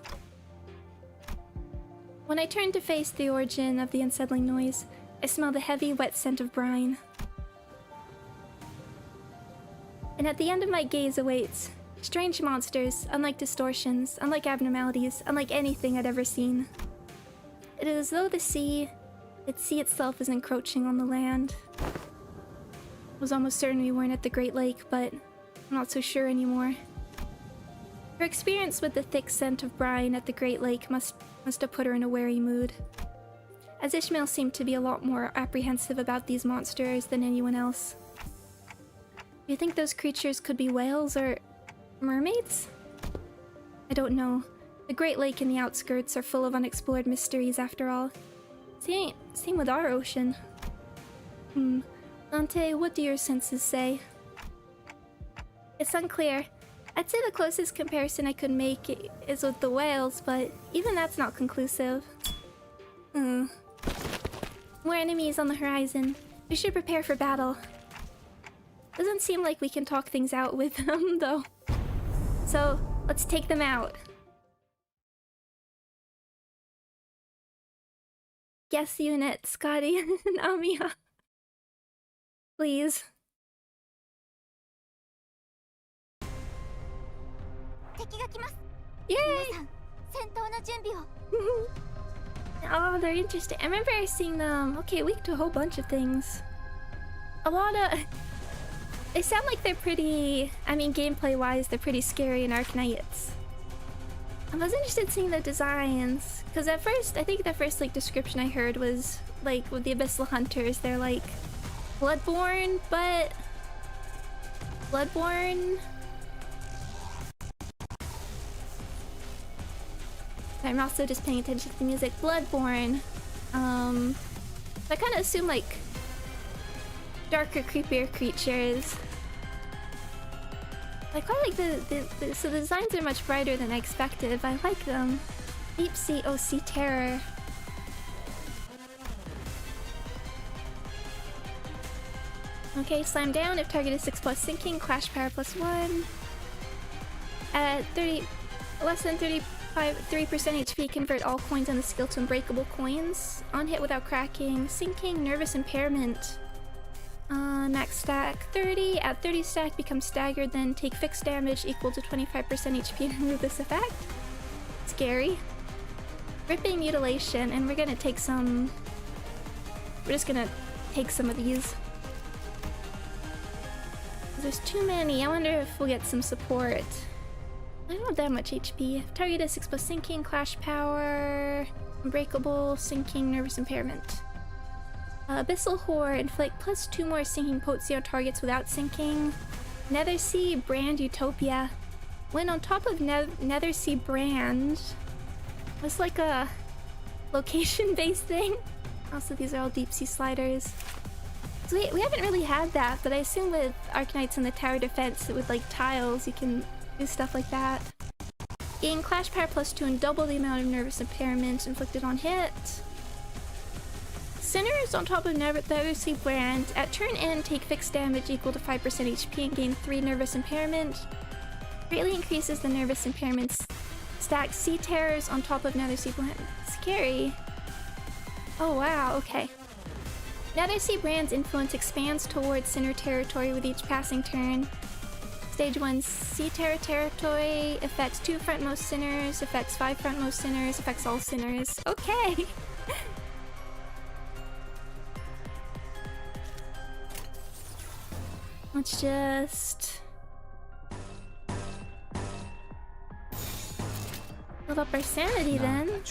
S1: When I turn to face the origin of the unsettling noise, I smell the heavy, wet scent of brine. And at the end of my gaze awaits strange monsters, unlike distortions, unlike abnormalities, unlike anything I'd ever seen. It is as though the sea itself is encroaching on the land. I was almost certain we weren't at the Great Lake, but I'm not so sure anymore. Her experience with the thick scent of brine at the Great Lake must have put her in a wary mood, as Ishmael seemed to be a lot more apprehensive about these monsters than anyone else. Do you think those creatures could be whales or mermaids? I don't know. The Great Lake and the outskirts are full of unexplored mysteries after all. Same with our ocean. Dante, what do your senses say? It's unclear. I'd say the closest comparison I could make is with the whales, but even that's not conclusive. More enemies on the horizon. We should prepare for battle. Doesn't seem like we can talk things out with them, though. So, let's take them out. Guess unit, Skadi and Amiya. Please. Yay! Oh, they're interesting. I remember seeing them. Okay, linked to a whole bunch of things. A lot of... They sound like they're pretty... I mean, gameplay-wise, they're pretty scary in Arknights. I was interested in seeing the designs. Because at first, I think the first, like, description I heard was, like, with the Abyssal Hunters, they're, like, Bloodborne, but... Bloodborne... I'm also just paying attention to the music. Bloodborne. I kind of assume like darker, creepier creatures. I quite like so the designs are much brighter than I expected, but I like them. Deep Sea OC Terror. Okay, slam down if target is 6+ sinking, clash power +1. At 30, less than 3% HP, convert all coins on the skill to unbreakable coins. On hit without cracking, sinking, nervous impairment. Max stack 30. At 30 stack, become staggered, then take fixed damage equal to 25% HP and remove this effect. Scary. Ripping mutilation, and we're gonna take some. We're just gonna take some of these. There's too many. I wonder if we'll get some support. I don't have that much HP. Target is 6+ sinking, clash power, unbreakable, sinking, nervous impairment. Abyssal Whore, inflict +2 more sinking potency on targets without sinking. Nethersea Brand Utopia. When on top of Nethersea Brand, it's like a location-based thing. Also, these are all deep sea sliders. So we haven't really had that, but I assume with Arknights and the tower defense, with like tiles, you can do stuff like that. Gain clash power +2 and double the amount of nervous impairment inflicted on hit. Sinners on top of Nethersea Brand. At turn end, take fixed damage equal to 5% HP and gain 3 nervous impairment. Greatly increases the nervous impairments. Stack Sea Terrors on top of Nethersea Brand. Scary. Oh wow, okay. Nethersea Brand's influence expands towards Sinner territory with each passing turn. Stage 1 Sea Terror territory affects 2 frontmost sinners, affects 5 frontmost sinners, affects all sinners. Okay! Let's just build up our sanity then.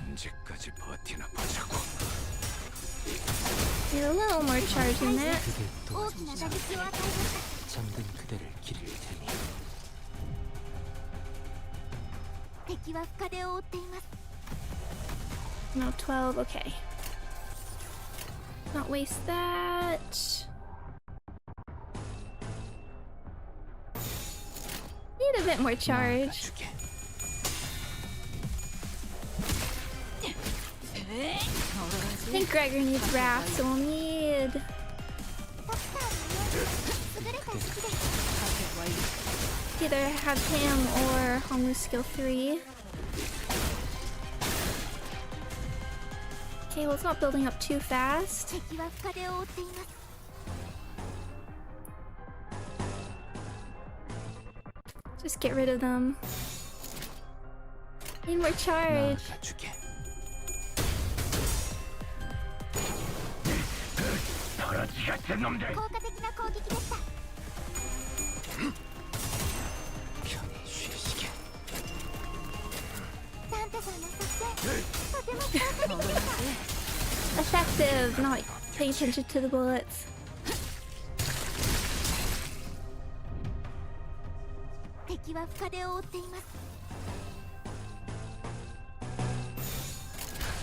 S3: 언제까지 버티나 보자고.
S1: Need a little more charge in that.
S2: 잠든 그대를 기릴 테니.
S1: No, 12, okay. Not waste that. Need a bit more charge. I think Gregor needs Wrath, so we'll need... either have him or Homu skill 3. Okay, well it's not building up too fast. Just get rid of them. Need more charge. Effective, not paying attention to the bullets.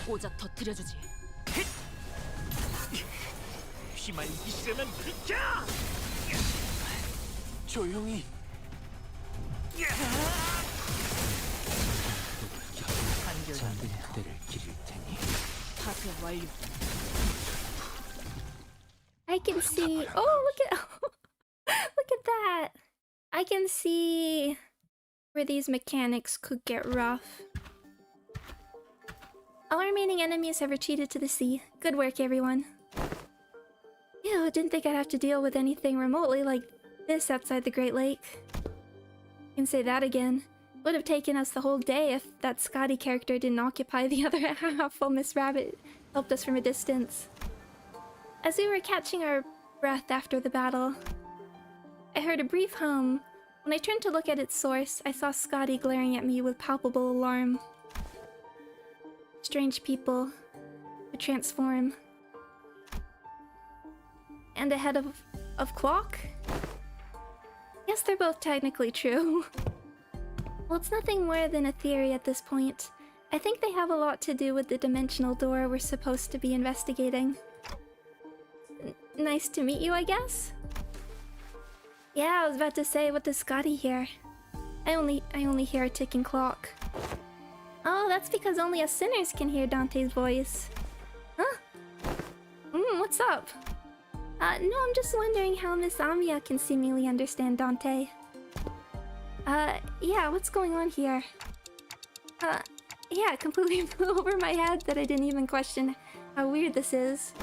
S4: 오작 터뜨려주지.
S2: 휘말리기 싫으면 비켜! 조용히. 잠든 그대를 기릴 테니.
S4: 파괴 완료.
S1: I can see. Oh, look at look at that. I can see where these mechanics could get rough. All remaining enemies have retreated to the sea. Good work, everyone. Ew, didn't think I'd have to deal with anything remotely like this outside the Great Lake. Can say that again. Would have taken us the whole day if that Skadi character didn't occupy the other half while Miss Rabbit helped us from a distance. As we were catching our breath after the battle, I heard a brief hum. When I turned to look at its source, I saw Skadi glaring at me with palpable alarm. Strange people who transform. And a head of clock? Yes, they're both technically true. Well, it's nothing more than a theory at this point. I think they have a lot to do with the dimensional door we're supposed to be investigating. Nice to meet you, I guess? Yeah, I was about to say, what does Skadi hear? I only hear a ticking clock. Oh, that's because only us sinners can hear Dante's voice. Huh? What's up? No, I'm just wondering how Miss Amiya can seemingly understand Dante. Yeah, what's going on here? Yeah, it completely flew over my head that I didn't even question how weird this is.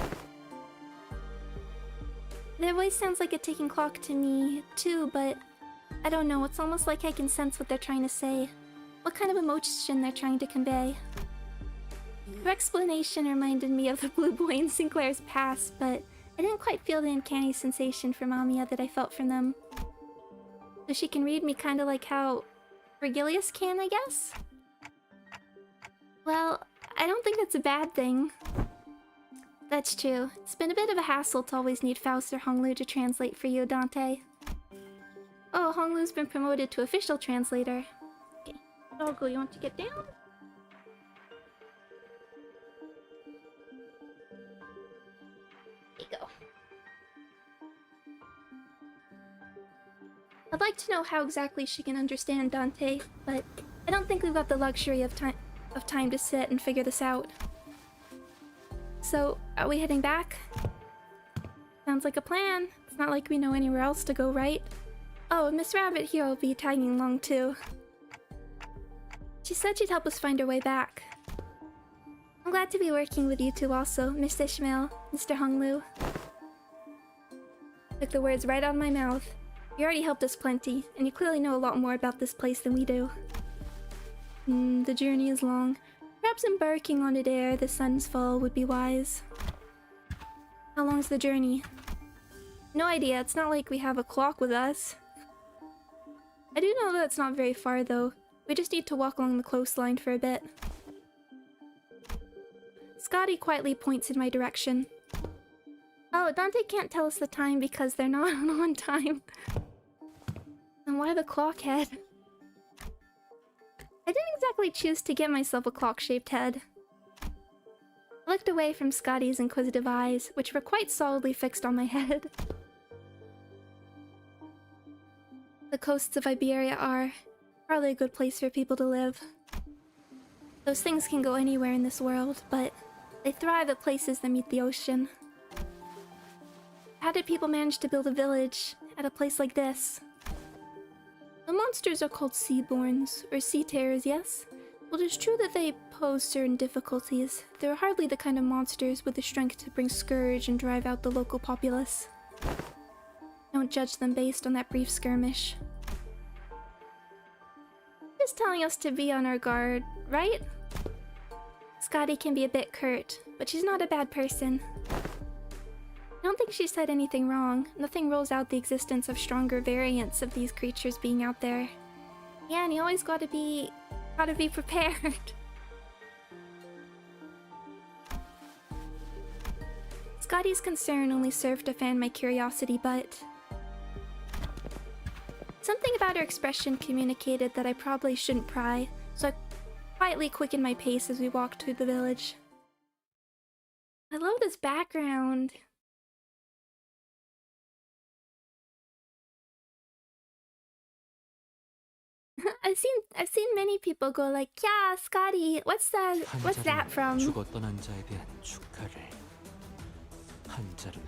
S1: Their voice sounds like a ticking clock to me, too, but I don't know, it's almost like I can sense what they're trying to say. What kind of emotion they're trying to convey. Her explanation reminded me of the blue boy in Sinclair's past, but I didn't quite feel the uncanny sensation from Amiya that I felt from them. So she can read me kinda like how Vergilius can, I guess? Well, I don't think that's a bad thing. That's true. It's been a bit of a hassle to always need Faust or Honglu to translate for you, Dante. Oh, Honglu's been promoted to official translator. Okay, Doggo, you want to get down? There you go. I'd like to know how exactly she can understand Dante, but I don't think we've got the luxury of time to sit and figure this out. So, are we heading back? Sounds like a plan. It's not like we know anywhere else to go, right? Oh, Miss Rabbit here will be tagging along too. She said she'd help us find our way back. I'm glad to be working with you two also, Miss Ishmael, Mr. Honglu. Took the words right out of my mouth. You already helped us plenty, and you clearly know a lot more about this place than we do. The journey is long. Perhaps embarking on it ere the sun's fall would be wise. How long's the journey? No idea, it's not like we have a clock with us. I do know that it's not very far though. We just need to walk along the coastline for a bit. Skadi quietly points in my direction. Oh, Dante can't tell us the time because they're not on time. And why the clock head? I didn't exactly choose to get myself a clock-shaped head. I looked away from Skadi's inquisitive eyes, which were quite solidly fixed on my head. The coasts of Iberia are probably a good place for people to live. Those things can go anywhere in this world, but they thrive at places that meet the ocean. How did people manage to build a village at a place like this? The monsters are called seaborns, or sea terrors, yes? Well, it's true that they pose certain difficulties. They're hardly the kind of monsters with the strength to bring scourge and drive out the local populace. Don't judge them based on that brief skirmish. Just telling us to be on our guard, right? Skadi can be a bit curt, but she's not a bad person. I don't think she said anything wrong. Nothing rules out the existence of stronger variants of these creatures being out there. Yeah, and you always gotta be prepared. Skadi's concern only served to fan my curiosity, but something about her expression communicated that I probably shouldn't pry, so I quietly quickened my pace as we walked through the village. I love this background. I've seen many people go like, yeah, Skadi, what's that from?
S2: 죽어 떠난 자에 대한 축하를. 한자르는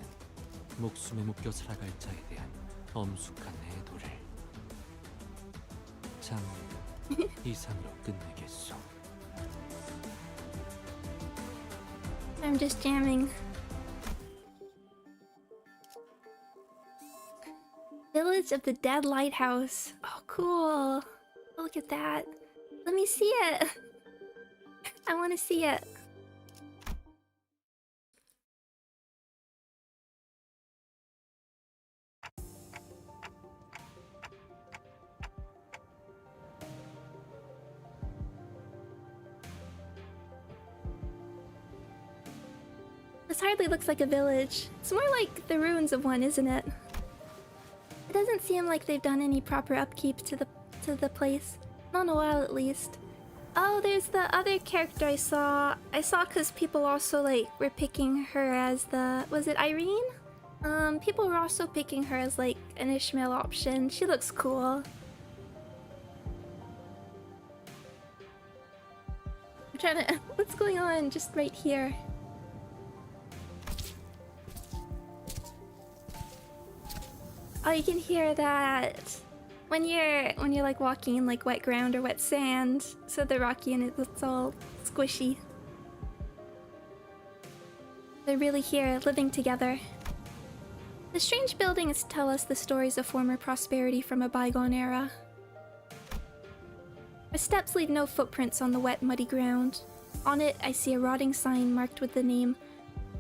S2: 목숨에 묶여 살아갈 자에 대한 엄숙한 애도를 장르 이상으로 끝내겠소.
S1: I'm just jamming. Village of the Dead Lighthouse. Oh, cool. Look at that. Let me see it. I want to see it. This hardly looks like a village. It's more like the ruins of one, isn't it? It doesn't seem like they've done any proper upkeep to the place. Not in a while, at least. Oh, there's the other character I saw. I saw because people also like were picking her as the... Was it Irene? People were also picking her as like an Ishmael option. She looks cool. I'm trying to... What's going on just right here? Oh, you can hear that when you're like walking in like wet ground or wet sand, so they're rocky and it's all squishy. They're really here, living together. The strange buildings tell us the stories of former prosperity from a bygone era. Our steps leave no footprints on the wet, muddy ground. On it, I see a rotting sign marked with the name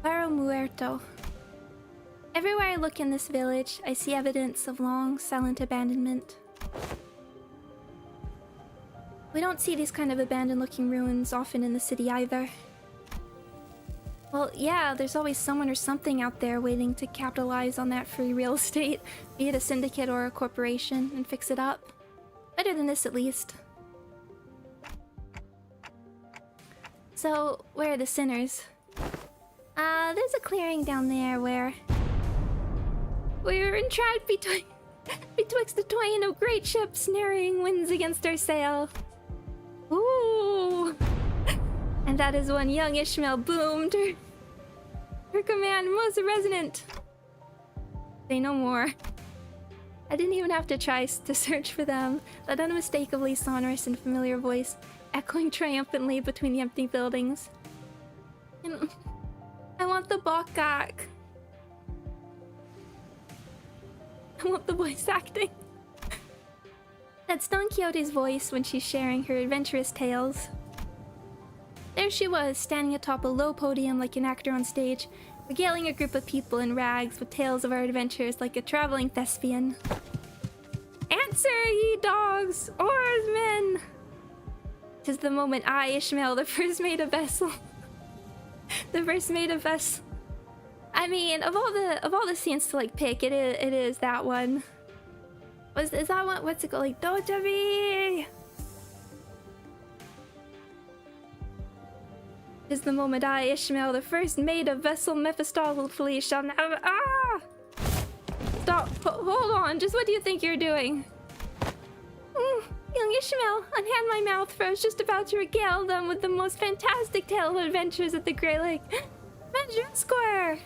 S1: Barro Muerto. Everywhere I look in this village, I see evidence of long, silent abandonment. We don't see these kind of abandoned-looking ruins often in the city either. Well, yeah, there's always someone or something out there waiting to capitalize on that free real estate, be it a syndicate or a corporation, and fix it up. Better than this, at least. So, where are the sinners? There's a clearing down there where... We were entrapped betwixt the twain of great ships, narrowing winds against our sail. Ooh! And that is when young Ishmael boomed. Her command most resonant. Say no more. I didn't even have to try to search for them. That unmistakably sonorous and familiar voice, echoing triumphantly between the empty buildings. And I want the Bokak. I want the voice acting. That's Don Quixote's voice when she's sharing her adventurous tales. There she was, standing atop a low podium like an actor on stage, regaling a group of people in rags with tales of our adventures like a traveling thespian. Answer, ye dogs, oarsmen! 'Tis the moment I, Ishmael, the first mate of vessel. The first mate of vessel. I mean, of all the scenes to like pick, it is that one. Is that one? What's it called? Like Dojavi. Is the moment I, Ishmael, the first mate of vessel Mephistopheles, shall never... Ah! Stop! Hold on. Just what do you think you're doing? Young Ishmael, unhand my mouth, for I was just about to regale them with the most fantastic tale of adventures at the Great Lake. Manager Esquire!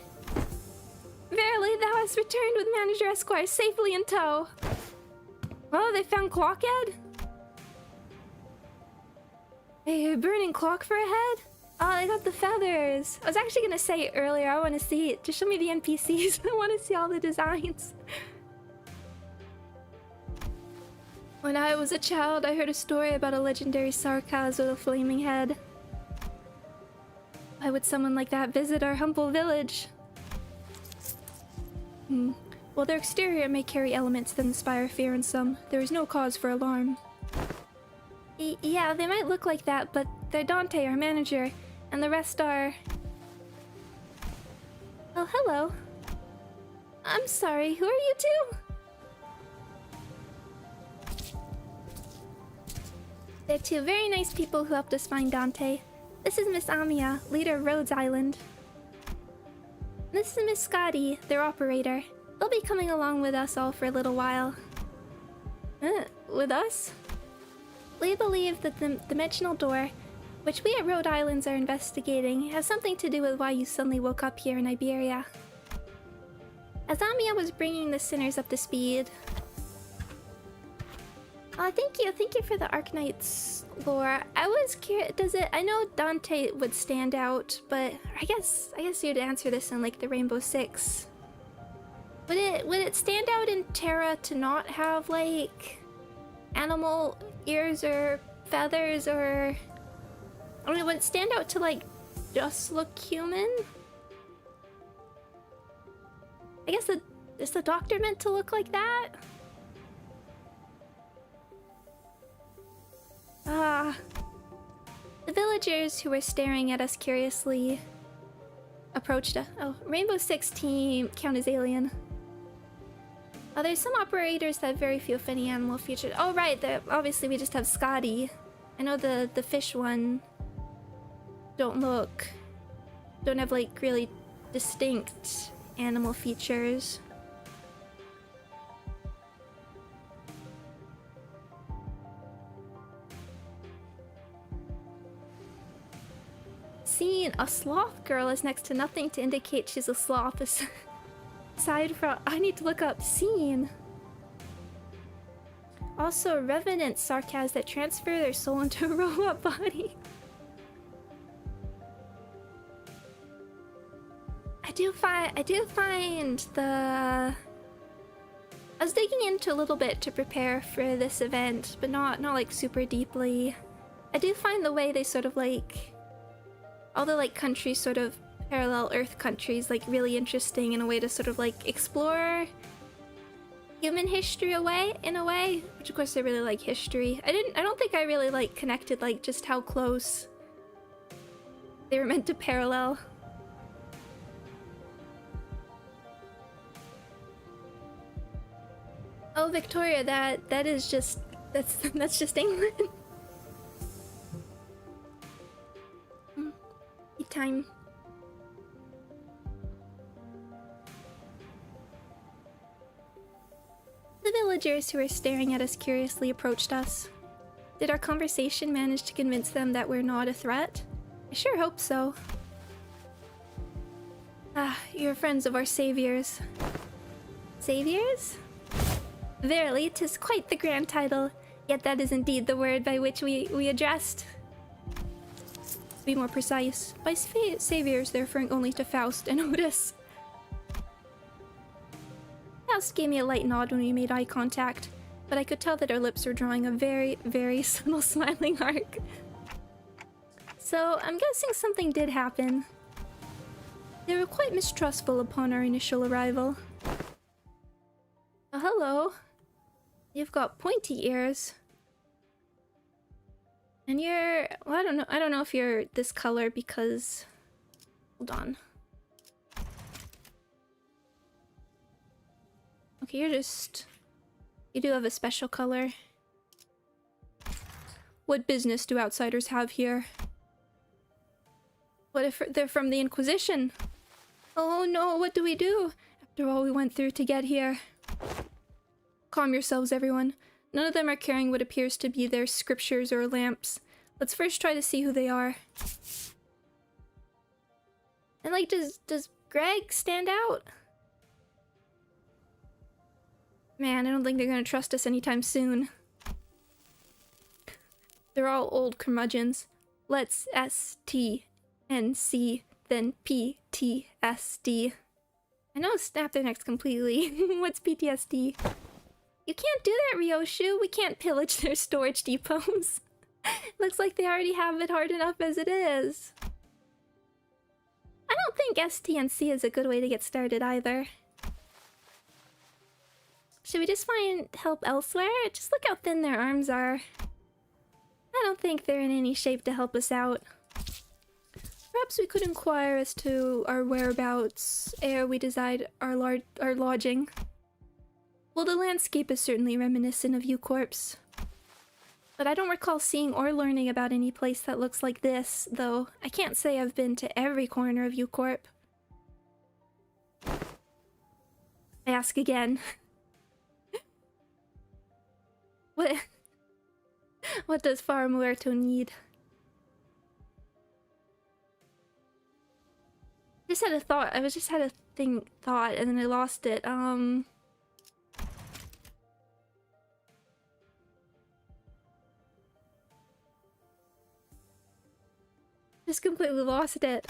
S1: Verily, thou hast returned with Manager Esquire safely in tow. Oh, they found Clockhead? A burning clock for a head? Oh, they got the feathers. I was actually gonna say earlier, I want to see it. Just show me the NPCs. I want to see all the designs. When I was a child, I heard a story about a legendary sarcas with a flaming head. Why would someone like that visit our humble village? While their exterior may carry elements that inspire fear in some, there is no cause for alarm. Yeah, they might look like that, but they're Dante, our manager, and the rest are... Oh, hello. I'm sorry, who are you two? They're two very nice people who helped us find Dante. This is Miss Amiya, leader of Rhodes Island. This is Miss Skadi, their operator. They'll be coming along with us all for a little while. With us? We believe that the dimensional door, which we at Rhode Islands are investigating, has something to do with why you suddenly woke up here in Iberia. As Amiya was bringing the sinners up to speed. Thank you for the Arknights lore. I was curious, I know Dante would stand out, but I guess you'd answer this in like the Rainbow Six. Would it stand out in Terra to not have like animal ears or feathers, or I mean, would it stand out to like just look human? I guess is the doctor meant to look like that? The villagers who were staring at us curiously approached us. Oh, Rainbow Six team count as alien. Oh, there's some operators that have very few if any animal features. Oh, right, obviously we just have Skadi. I know the fish one don't have like really distinct animal features. Seeing a sloth girl is next to nothing to indicate she's a sloth. Aside from, I need to look up scene. Also, revenant sarcas that transfer their soul into a robot body. I do find the. I was digging into a little bit to prepare for this event, but not like super deeply. I do find the way they sort of like all the like countries, sort of parallel Earth countries, like really interesting in a way to sort of like explore human history in a way, which of course I really like history. I don't think I really like connected like just how close they were meant to parallel. Oh, Victoria, that is just that's just England. Time. The villagers who were staring at us curiously approached us. Did our conversation manage to convince them that we're not a threat? I sure hope so. Ah, you're friends of our saviors. Saviors? Verily, 'tis quite the grand title, yet that is indeed the word by which we addressed. To be more precise, by saviors they're referring only to Faust and Otis. Faust gave me a light nod when we made eye contact, but I could tell that our lips were drawing a very, very subtle smiling arc. So I'm guessing something did happen. They were quite mistrustful upon our initial arrival. Oh, hello. You've got pointy ears. And you're... well, I don't know if you're this color because... hold on. Okay, you're just... you do have a special color. What business do outsiders have here? What if they're from the Inquisition? Oh no, what do we do? After all we went through to get here. Calm yourselves, everyone. None of them are carrying what appears to be their scriptures or lamps. Let's first try to see who they are. And like, does Greg stand out? Man, I don't think they're gonna trust us anytime soon. They're all old curmudgeons. Let's STNC, then PTSD. I know snap their necks completely. What's PTSD? You can't do that, Ryoshu. We can't pillage their storage depots. Looks like they already have it hard enough as it is. I don't think STNC is a good way to get started either. Should we just find help elsewhere? Just look how thin their arms are. I don't think they're in any shape to help us out. Perhaps we could inquire as to our whereabouts ere we decide our lodging. Well, the landscape is certainly reminiscent of U-Corp's. But I don't recall seeing or learning about any place that looks like this, though I can't say I've been to every corner of U-Corp. I ask again. What does Farmer Muerto need? just had a thought. I was just had a thought, and then I lost it. Just completely lost it.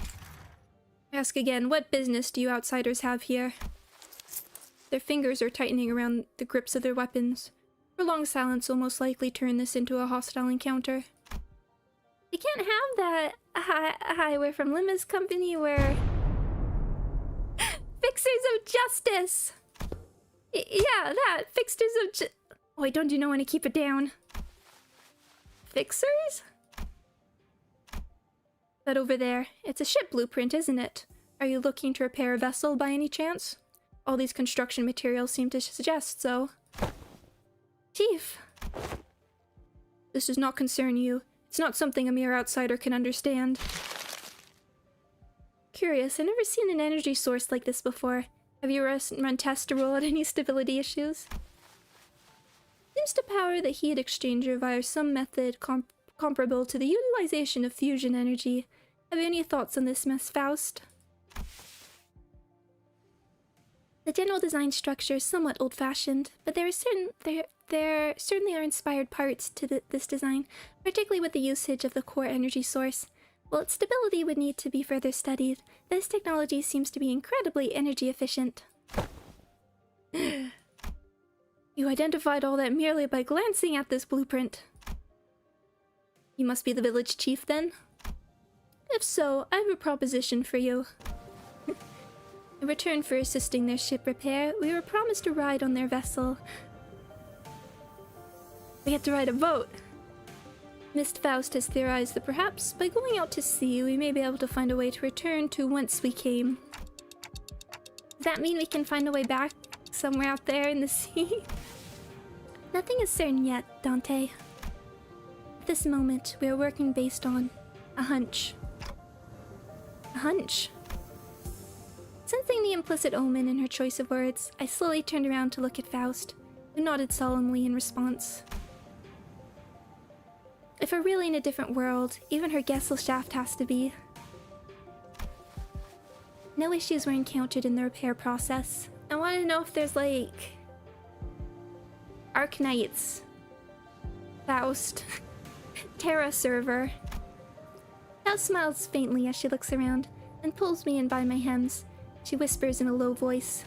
S1: Ask again, what business do you outsiders have here? Their fingers are tightening around the grips of their weapons. Prolonged silence will most likely turn this into a hostile encounter. You can't have that. Hi, we're from Limbus Company, we're fixers of justice. Yeah, that. Fixers of oh, wait, don't you know when to keep it down? Fixers? But over there, it's a ship blueprint, isn't it? Are you looking to repair a vessel by any chance? All these construction materials seem to suggest so. Chief. This does not concern you. It's not something a mere outsider can understand. Curious, I've never seen an energy source like this before. Have you run tests to rule out any stability issues? Seems to power the heat exchanger via some method comparable to the utilization of fusion energy. Have you any thoughts on this, Miss Faust? The general design structure is somewhat old-fashioned, but there certainly are inspired parts to this design, particularly with the usage of the core energy source. While its stability would need to be further studied, this technology seems to be incredibly energy efficient. You identified all that merely by glancing at this blueprint. You must be the village chief, then? If so, I have a proposition for you. In return for assisting their ship repair, we were promised a ride on their vessel. We had to ride a boat. Miss Faust has theorized that perhaps by going out to sea, we may be able to find a way to return to whence we came. Does that mean we can find a way back somewhere out there in the sea? Nothing is certain yet, Dante. At this moment, we are working based on a hunch. A hunch? Sensing the implicit omen in her choice of words, I slowly turned around to look at Faust, who nodded solemnly in response. If we're really in a different world, even her Gesellschaft has to be. No issues were encountered in the repair process. I want to know if there's like Arknights, Faust, Terra server. Faust smiles faintly as she looks around and pulls me in by my hems. She whispers in a low voice.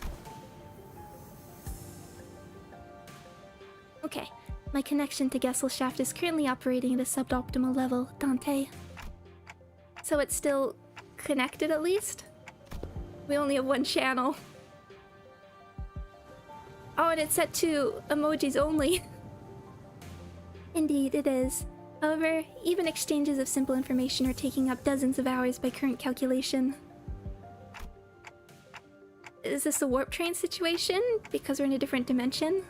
S1: Okay, my connection to Gesellschaft is currently operating at a suboptimal level, Dante. So it's still connected at least? We only have one channel. Oh, and it's set to emojis only. Indeed, it is. However, even exchanges of simple information are taking up dozens of hours by current calculation. Is this a warp train situation? Because we're in a different dimension?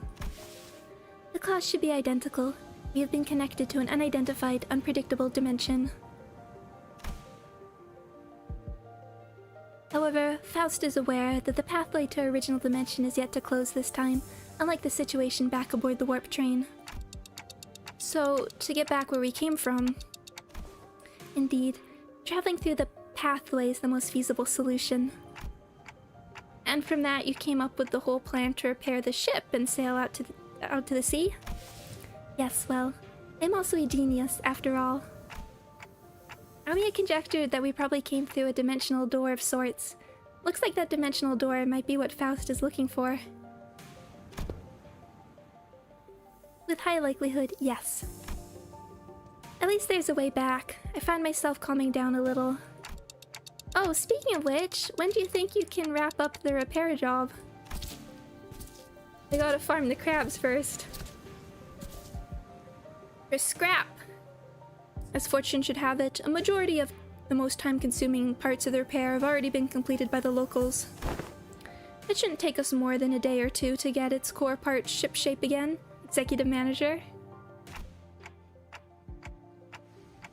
S1: The cost should be identical. We have been connected to an unidentified, unpredictable dimension. However, Faust is aware that the pathway to our original dimension is yet to close this time, unlike the situation back aboard the warp train. So, to get back where we came from... Indeed, traveling through the pathway is the most feasible solution. And from that, you came up with the whole plan to repair the ship and sail out to the sea? Yes, well, I'm also a genius, after all. Amiya conjectured that we probably came through a dimensional door of sorts. Looks like that dimensional door might be what Faust is looking for. With high likelihood, yes. At least there's a way back. I find myself calming down a little. Oh, speaking of which, when do you think you can wrap up the repair job? I gotta farm the crabs first. For scrap! As fortune should have it, a majority of the most time-consuming parts of the repair have already been completed by the locals. It shouldn't take us more than a day or two to get its core parts shipshape again, Executive Manager.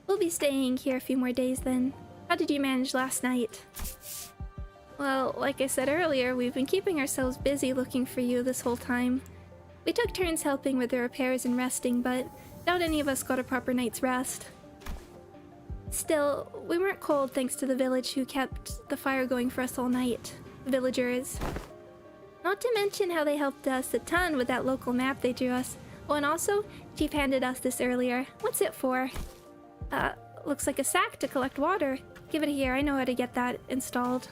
S1: We'll be staying here a few more days then. How did you manage last night? Well, like I said earlier, we've been keeping ourselves busy looking for you this whole time. We took turns helping with the repairs and resting, but doubt any of us got a proper night's rest. Still, we weren't cold thanks to the village who kept the fire going for us all night. The villagers. Not to mention how they helped us a ton with that local map they drew us. Oh, and also, Chief handed us this earlier. What's it for? Looks like a sack to collect water. Give it here, I know how to get that installed.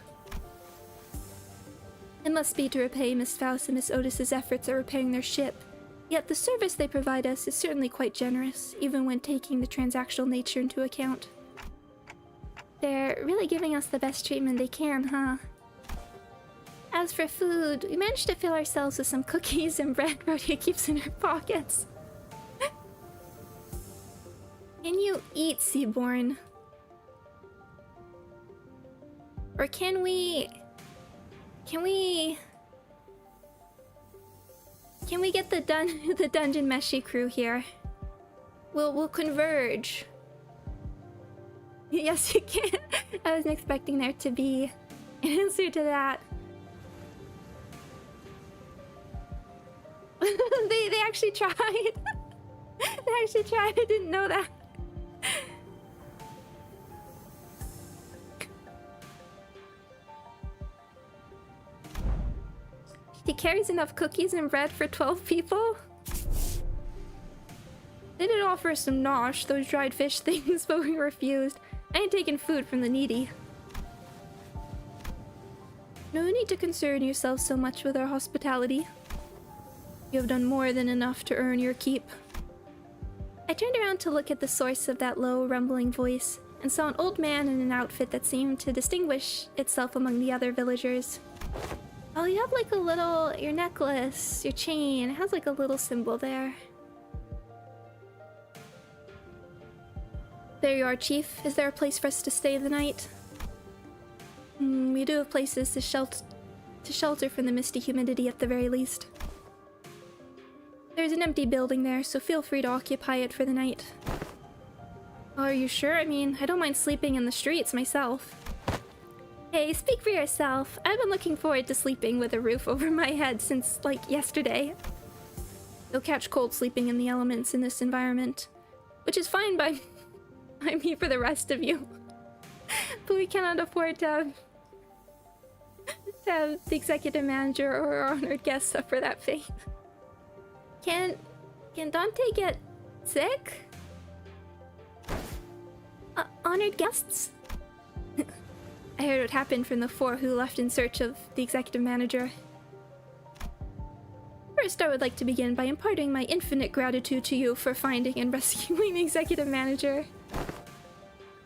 S1: It must be to repay Miss Faust and Miss Otis's efforts at repairing their ship. Yet the service they provide us is certainly quite generous, even when taking the transactional nature into account. They're really giving us the best treatment they can, huh? As for food, we managed to fill ourselves with some cookies and bread Rhodia keeps in her pockets. Can you eat, Seaborn? Or can we get the dungeon meshy crew here? We'll converge. Yes, you can. I wasn't expecting there to be an answer to that. they actually tried. They actually tried. I didn't know that. He carries enough cookies and bread for 12 people? They did offer us some nosh, those dried fish things, but we refused. I ain't taking food from the needy. No need to concern yourself so much with our hospitality. You have done more than enough to earn your keep. I turned around to look at the source of that low, rumbling voice, and saw an old man in an outfit that seemed to distinguish itself among the other villagers. Oh, you have like a little... your necklace, your chain, it has like a little symbol there. There you are, Chief. Is there a place for us to stay the night? We do have places to shelter from the misty humidity at the very least. There's an empty building there, so feel free to occupy it for the night. Oh, are you sure? I mean, I don't mind sleeping in the streets myself. Hey, speak for yourself. I've been looking forward to sleeping with a roof over my head since, like, yesterday. You'll catch cold sleeping in the elements in this environment, which is fine by me for the rest of you. But we cannot afford to have the executive manager or our honored guests suffer that fate. Can Dante get sick? Honored guests? I heard what happened from the 4 who left in search of the executive manager. First, I would like to begin by imparting my infinite gratitude to you for finding and rescuing the executive manager.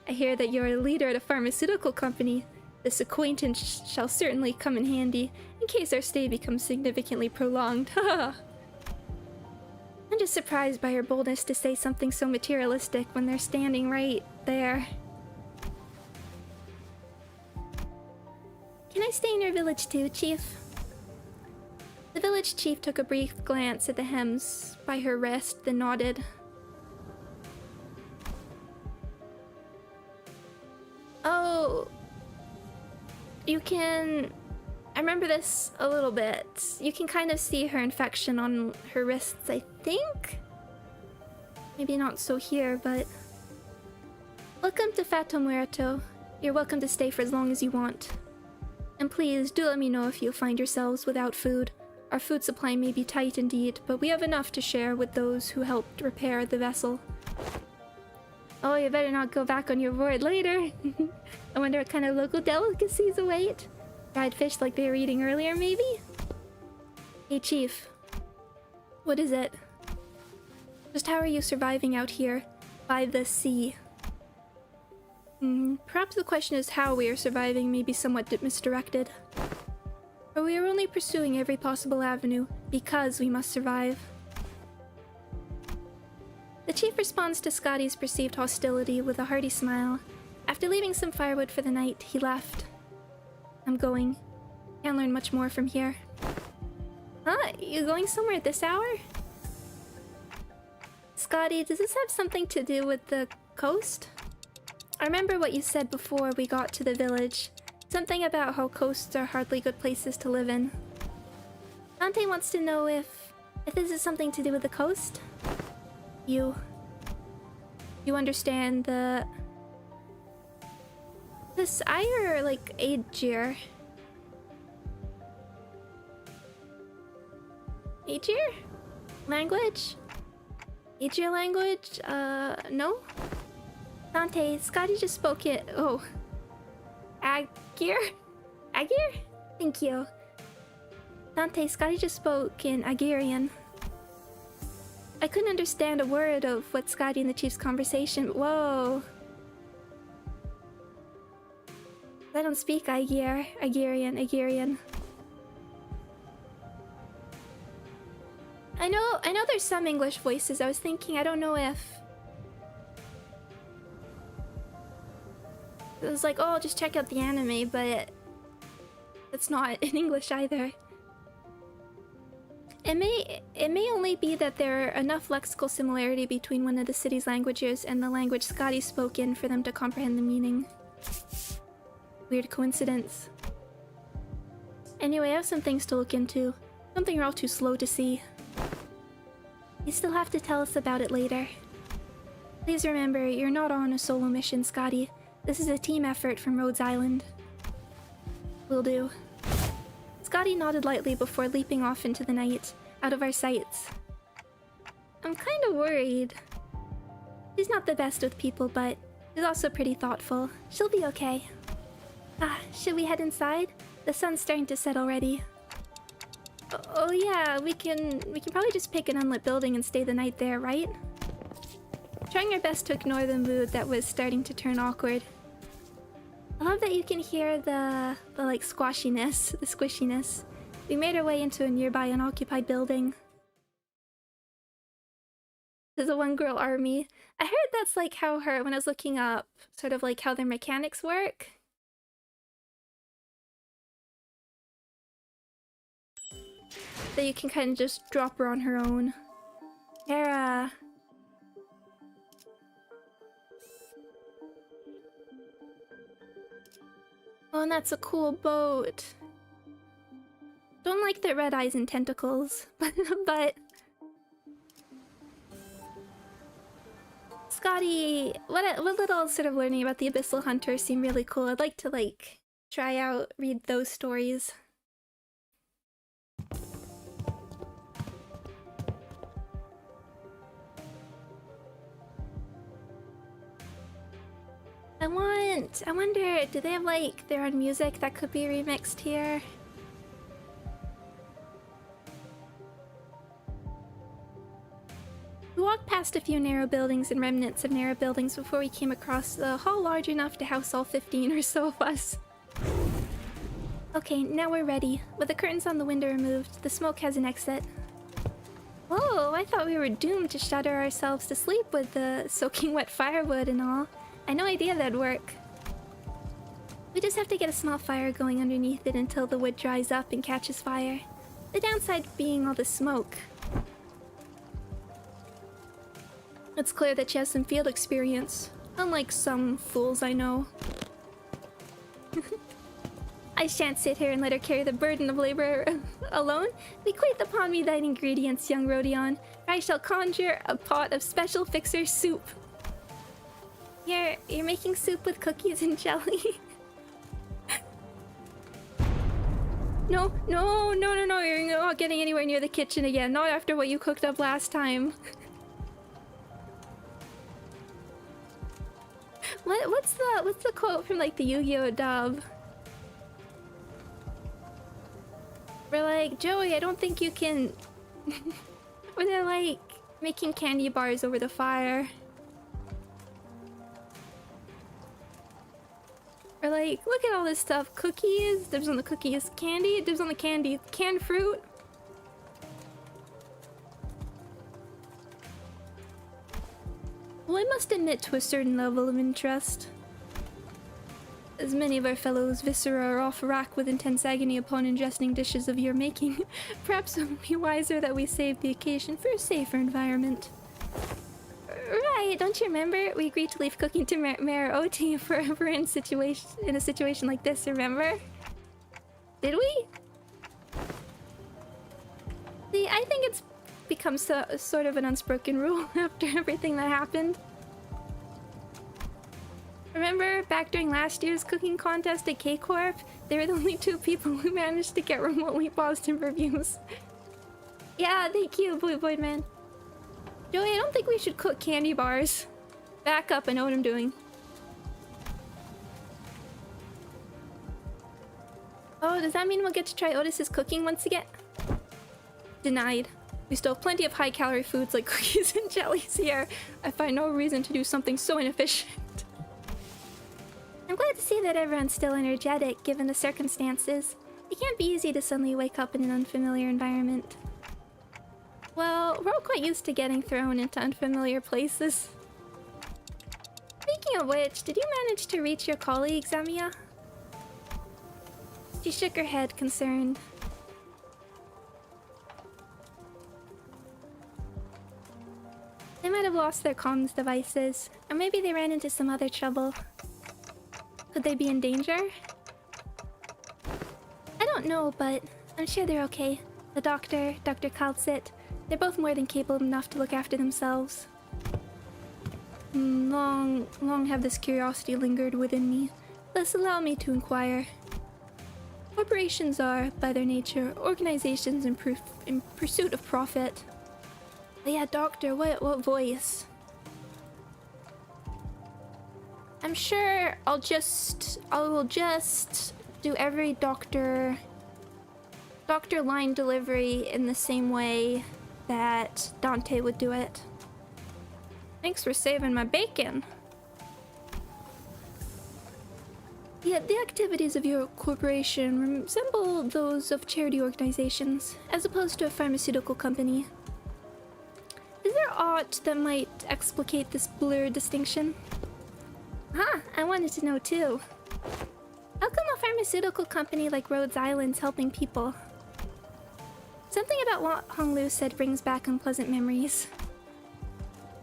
S1: I hear that you're a leader at a pharmaceutical company. This acquaintance shall certainly come in handy in case our stay becomes significantly prolonged. Haha. I'm just surprised by your boldness to say something so materialistic when they're standing right there. Can I stay in your village too, Chief? The village chief took a brief glance at the hems by her wrist, then nodded. Oh, you can... I remember this a little bit. You can kind of see her infection on her wrists, I think? Maybe not so here, but... Welcome to Fato Muerto. You're welcome to stay for as long as you want. And please, do let me know if you find yourselves without food. Our food supply may be tight indeed, but we have enough to share with those who helped repair the vessel. Oh, you better not go back on your word later. I wonder what kind of local delicacies await. Dried fish like they were eating earlier, maybe? Hey, Chief. What is it? Just how are you surviving out here by the sea? Perhaps the question is how we are surviving may be somewhat misdirected. For we are only pursuing every possible avenue because we must survive. The chief responds to Skadi's perceived hostility with a hearty smile. After leaving some firewood for the night, he left. I'm going. Can't learn much more from here. Huh? You going somewhere at this hour? Skadi, does this have something to do with the coast? I remember what you said before we got to the village. Something about how coasts are hardly good places to live in. Dante wants to know if this is something to do with the coast? You understand the this Ayer or like Aegir? Aegir? Language? Aegir language? No? Dante, Skadi just spoke it. Oh. Agir? Agir? Thank you. Dante, Skadi just spoke in Agirian. I couldn't understand a word of what Skadi and the Chief's conversation. Whoa. I don't speak Agirian. I know there's some English voices. I was thinking, I don't know if it was like, oh, just check out the anime, but it's not in English either. It may only be that there are enough lexical similarity between one of the city's languages and the language Skadi spoke in for them to comprehend the meaning. Weird coincidence. Anyway, I have some things to look into. Something you're all too slow to see. You still have to tell us about it later. Please remember, you're not on a solo mission, Skadi. This is a team effort from Rhodes Island. Will do. Skadi nodded lightly before leaping off into the night, out of our sights. I'm kind of worried. She's not the best with people, but she's also pretty thoughtful. She'll be okay. Should we head inside? The sun's starting to set already. Oh yeah, we can probably just pick an unlit building and stay the night there, right? Trying our best to ignore the mood that was starting to turn awkward. I love that you can hear the like squashiness, the squishiness. We made our way into a nearby unoccupied building. There's a one-girl army. I heard that's like how when I was looking up, sort of like how their mechanics work. That you can kind of just drop her on her own. Hera. Oh, and that's a cool boat. Don't like the red eyes and tentacles, but Skadi, what little sort of learning about the Abyssal Hunter seemed really cool. I'd like to like try out, read those stories. I wonder, do they have like their own music that could be remixed here? We walked past a few narrow buildings and remnants of narrow buildings before we came across the hall large enough to house all 15 or so of us. Okay, now we're ready. With the curtains on the window removed, the smoke has an exit. Whoa, I thought we were doomed to shudder ourselves to sleep with the soaking wet firewood and all. I had no idea that'd work. We just have to get a small fire going underneath it until the wood dries up and catches fire. The downside being all the smoke. It's clear that she has some field experience, unlike some fools I know. I shan't sit here and let her carry the burden of labor alone. Bequeath upon me thine ingredients, young Rodion. I shall conjure a pot of special fixer soup. You're making soup with cookies and jelly? No, you're not getting anywhere near the kitchen again. Not after what you cooked up last time. What's the quote from like the Yu-Gi-Oh dub? We're like, Joey, I don't think you can... Or they're like making candy bars over the fire. Or like, look at all this stuff. Cookies, dibs on the cookies. Candy, dibs on the candy. Canned fruit. Well, I must admit to a certain level of interest. As many of our fellows viscera are off rack with intense agony upon ingesting dishes of your making, perhaps it would be wiser that we save the occasion for a safer environment. Right, don't you remember? We agreed to leave cooking to Mayor Oti if we're in a situation like this, remember? Did we? See, I think it's become sort of an unspoken rule after everything that happened. Remember back during last year's cooking contest at K-Corp? They were the only 2 people who managed to get remotely positive reviews. Yeah, thank you, Blue Boy Man. Joey, I don't think we should cook candy bars. Back up, I know what I'm doing. Oh, does that mean we'll get to try Otis's cooking once again? Denied. We still have plenty of high-calorie foods like cookies and jellies here. I find no reason to do something so inefficient. I'm glad to see that everyone's still energetic, given the circumstances. It can't be easy to suddenly wake up in an unfamiliar environment. Well, we're all quite used to getting thrown into unfamiliar places. Speaking of which, did you manage to reach your colleagues, Amiya? She shook her head, concerned. They might have lost their comms devices, or maybe they ran into some other trouble. Could they be in danger? I don't know, but I'm sure they're okay. The doctor, Dr. Kaltsit, they're both more than capable enough to look after themselves. Long have this curiosity lingered within me. Thus allow me to inquire. Corporations are, by their nature, organizations in pursuit of profit. But yeah, doctor, what voice? I'm sure I will just do every doctor line delivery in the same way that Dante would do it. Thanks for saving my bacon. Yet the activities of your corporation resemble those of charity organizations, as opposed to a pharmaceutical company. Is there aught that might explicate this blurred distinction? I wanted to know too. How come a pharmaceutical company like Rhodes Island's helping people? Something about what Honglu said brings back unpleasant memories.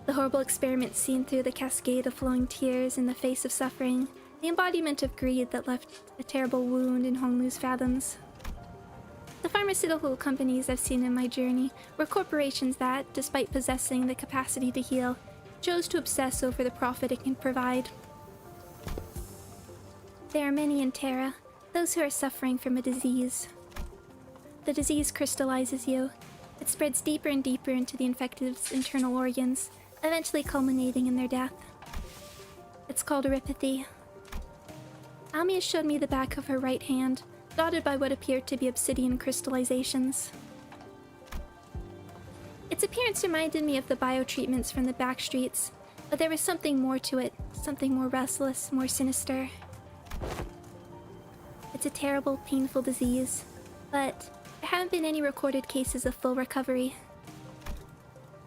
S1: The horrible experiment seen through the cascade of flowing tears in the face of suffering, the embodiment of greed that left a terrible wound in Honglu's fathoms. The pharmaceutical companies I've seen in my journey were corporations that, despite possessing the capacity to heal, chose to obsess over the profit it can provide. There are many in Terra, those who are suffering from a disease. The disease crystallizes you. It spreads deeper and deeper into the infective's internal organs, eventually culminating in their death. It's called erypathy. Amiya showed me the back of her right hand, dotted by what appeared to be obsidian crystallizations. Its appearance reminded me of the biotreatments from the back streets, but there was something more to it, something more restless, more sinister. It's a terrible, painful disease, but there haven't been any recorded cases of full recovery.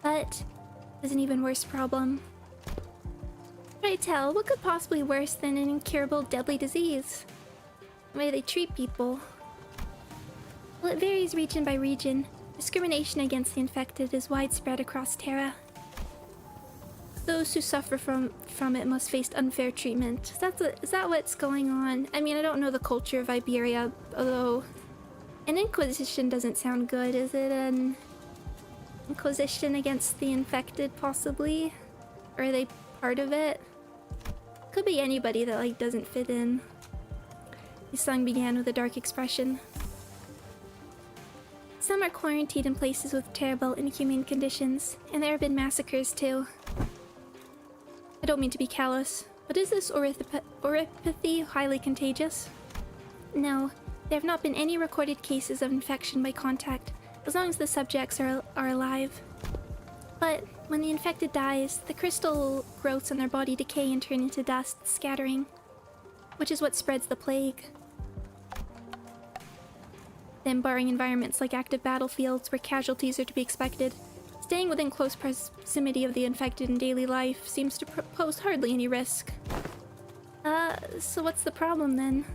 S1: But there's an even worse problem. Pray tell, what could possibly be worse than an incurable, deadly disease? The way they treat people. Well, it varies region by region. Discrimination against the infected is widespread across Terra. Those who suffer from it must face unfair treatment. Is that what's going on? I mean, I don't know the culture of Iberia, although an inquisition doesn't sound good. Is it an inquisition against the infected, possibly? Or are they part of it? Could be anybody that, like, doesn't fit in. His song began with a dark expression. Some are quarantined in places with terrible, inhumane conditions, and there have been massacres too. I don't mean to be callous, but is this erypathy highly contagious? No, there have not been any recorded cases of infection by contact, as long as the subjects are alive. But when the infected dies, the crystal growths on their body decay and turn into dust, scattering, which is what spreads the plague. Then, barring environments like active battlefields where casualties are to be expected, staying within close proximity of the infected in daily life seems to pose hardly any risk. So what's the problem then?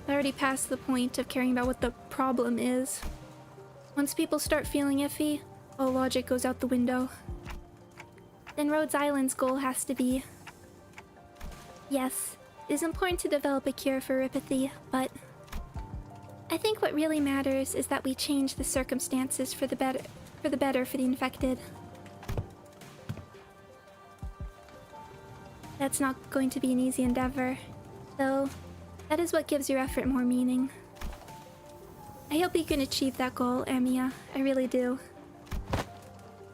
S1: I already passed the point of caring about what the problem is. Once people start feeling iffy, all logic goes out the window. Then Rhodes Island's goal has to be... Yes, it is important to develop a cure for erypathy, but... I think what really matters is that we change the circumstances for the better for the infected. That's not going to be an easy endeavor, though that is what gives your effort more meaning. I hope you can achieve that goal, Amiya. I really do.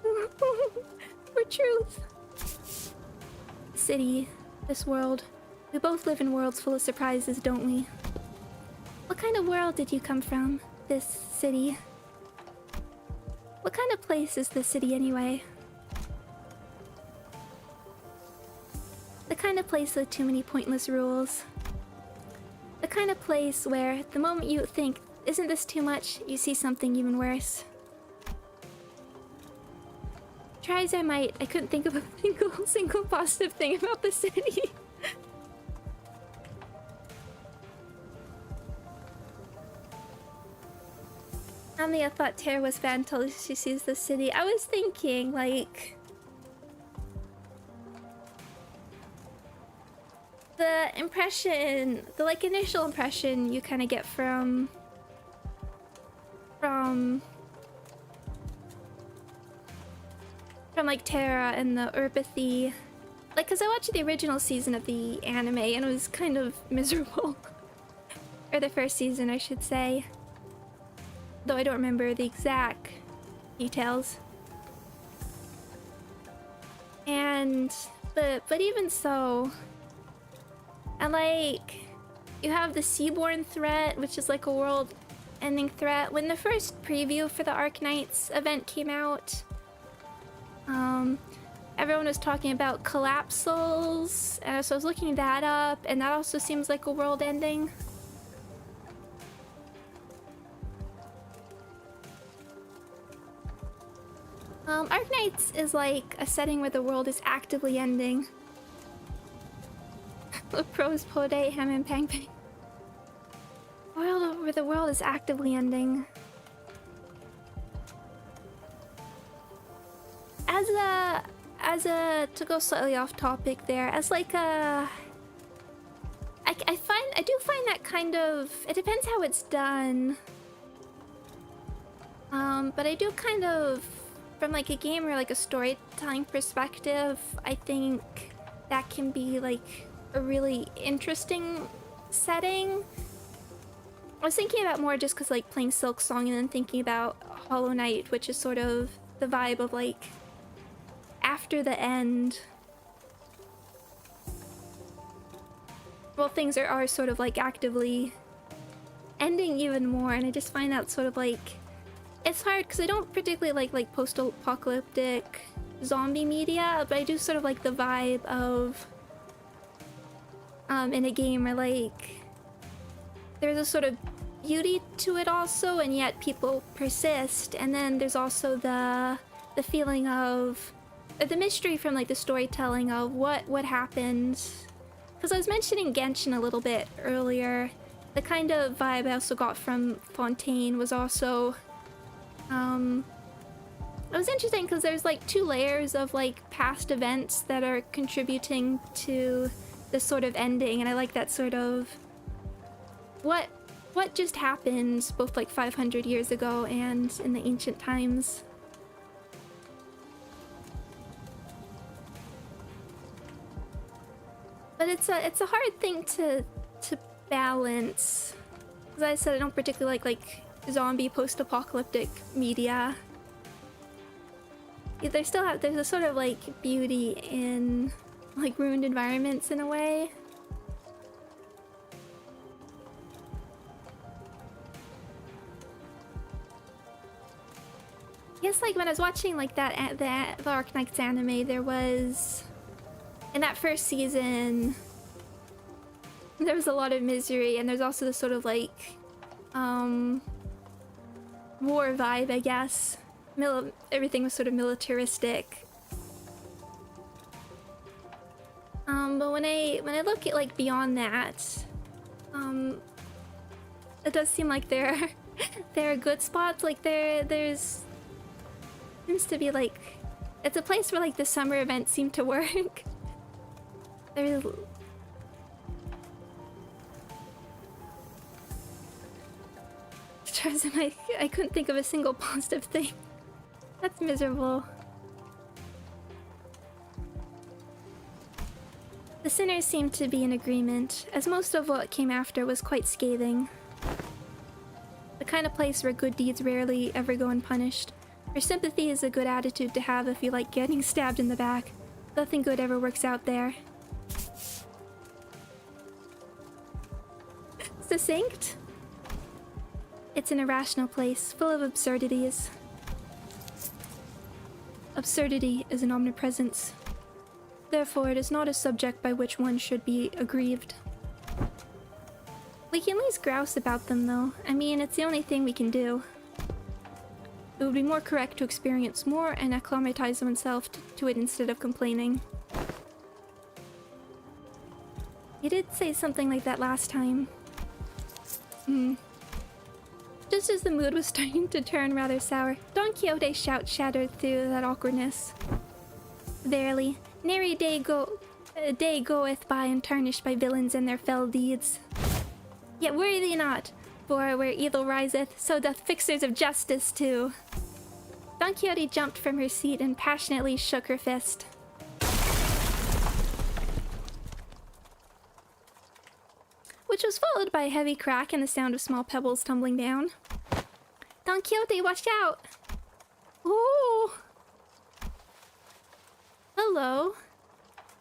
S1: For truth. City, this world. We both live in worlds full of surprises, don't we? What kind of world did you come from? This city? What kind of place is this city anyway? The kind of place with too many pointless rules. The kind of place where the moment you think, isn't this too much, you see something even worse. Try as I might, I couldn't think of a single positive thing about the city. Amiya thought Tara was bad until she sees the city. I was thinking, like... the impression, the like initial impression you kind of get from like Terra and the Urbithy, like, because I watched the original season of the anime and it was kind of miserable. Or the first season, I should say, though I don't remember the exact details. And but even so, and like, you have the Seaborn threat, which is like a world-ending threat. When the first preview for the Arknights event came out, everyone was talking about collapsals, so I was looking that up, and that also seems like a world-ending. Arknights is like a setting where the world is actively ending. The pros pode ham and pang pang. World where the world is actively ending. As a to go slightly off topic there, as like a I do find that kind of, it depends how it's done. But I do kind of, from like a game or like a storytelling perspective, I think that can be like a really interesting setting. I was thinking about more just because like playing Silk Song and then thinking about Hollow Knight, which is sort of the vibe of like after the end. Well, things are sort of like actively ending even more, and I just find that sort of like, it's hard because I don't particularly like post-apocalyptic zombie media, but I do sort of like the vibe of in a game where like there's a sort of beauty to it also, and yet people persist, and then there's also the feeling of the mystery from like the storytelling of what happened. Because I was mentioning Genshin a little bit earlier, the kind of vibe I also got from Fontaine was also it was interesting because there's like two layers of like past events that are contributing to this sort of ending, and I like that sort of what just happened both like 500 years ago and in the ancient times. But it's a hard thing to balance. As I said, I don't particularly like zombie post-apocalyptic media. There's a sort of like beauty in like ruined environments in a way. I guess like when I was watching like the Arknights anime, there was, in that first season, there was a lot of misery, and there's also this sort of like war vibe, I guess. Everything was sort of militaristic. But when I look at like beyond that, it does seem like there are good spots. Like there's seems to be like, it's a place where like the summer events seem to work. There's I couldn't think of a single positive thing. That's miserable. The sinners seemed to be in agreement, as most of what came after was quite scathing. The kind of place where good deeds rarely ever go unpunished. Where sympathy is a good attitude to have if you like getting stabbed in the back. Nothing good ever works out there. Succinct? It's an irrational place, full of absurdities. Absurdity is an omnipresence. Therefore, it is not a subject by which one should be aggrieved. We can at least grouse about them, though. I mean, it's the only thing we can do. It would be more correct to experience more and acclimatize oneself to it instead of complaining. You did say something like that last time. Just as the mood was starting to turn rather sour, Don Quixote's shout shattered through that awkwardness. Verily, nary day goeth by untarnished by villains and their fell deeds. Yet worry thee not, for where evil riseth, so doth fixers of justice too. Don Quixote jumped from her seat and passionately shook her fist. Which was followed by a heavy crack and the sound of small pebbles tumbling down. Don Quixote, watch out! Ooh! Hello?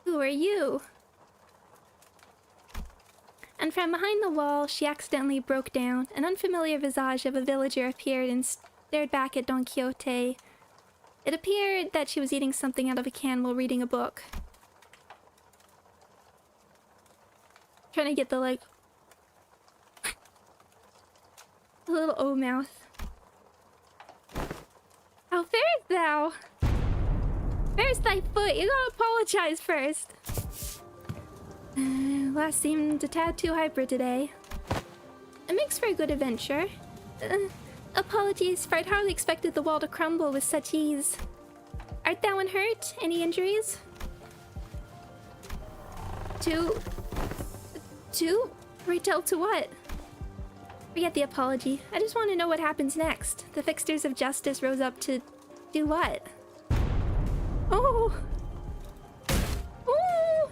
S1: Who are you? And from behind the wall, she accidentally broke down. An unfamiliar visage of a villager appeared and stared back at Don Quixote. It appeared that she was eating something out of a can while reading a book. Trying to get the, like... a little O-mouth. How farest thou? Where's thy foot? You gotta apologize first. Last seemed a tad too hyper today. It makes for a good adventure. Apologies, for I'd hardly expected the wall to crumble with such ease. Art thou unhurt? Any injuries? To? Retell to what? Forget the apology. I just want to know what happens next. The fixers of justice rose up to do what? Oh! Oh!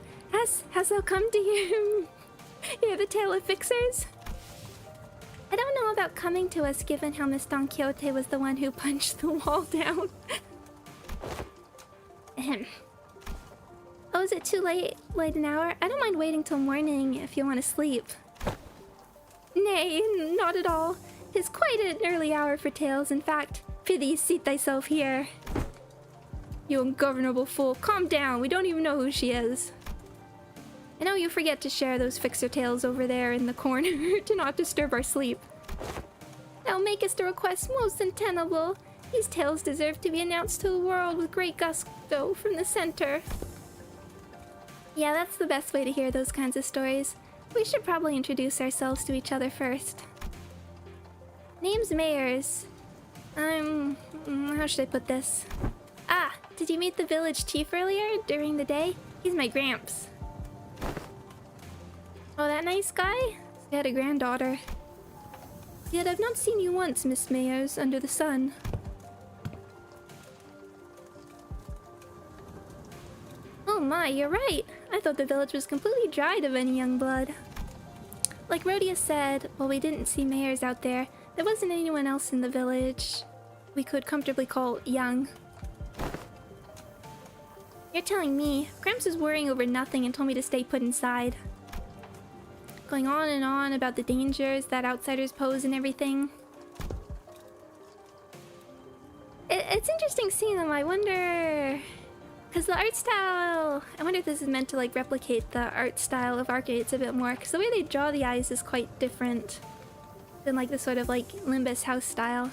S1: Has thou come to hear the tale of fixers? I don't know about coming to us, given how Miss Don Quixote was the one who punched the wall down. Ahem. Oh, is it too late an hour? I don't mind waiting till morning if you want to sleep. Nay, not at all. 'Tis quite an early hour for tales. In fact, prithee, seat thyself here. You ungovernable fool, calm down. We don't even know who she is. I know you forget to share those fixer tales over there in the corner to not disturb our sleep. Thou makest a request most untenable. These tales deserve to be announced to the world with great gusto from the center. Yeah, that's the best way to hear those kinds of stories. We should probably introduce ourselves to each other first. Name's Mayers. How should I put this? Ah, did you meet the village chief earlier during the day? He's my gramps. Oh, that nice guy? He had a granddaughter. Yet I've not seen you once, Miss Mayers, under the sun. Oh my, you're right. I thought the village was completely dried of any young blood. Like Rhodia said, while we didn't see Mayers out there, there wasn't anyone else in the village we could comfortably call young. You're telling me. Gramps was worrying over nothing and told me to stay put inside. Going on and on about the dangers that outsiders pose and everything. It's interesting seeing them. I wonder... Because the art style... I wonder if this is meant to like replicate the art style of Arknights a bit more. Because the way they draw the eyes is quite different than like the sort of like Limbus house style.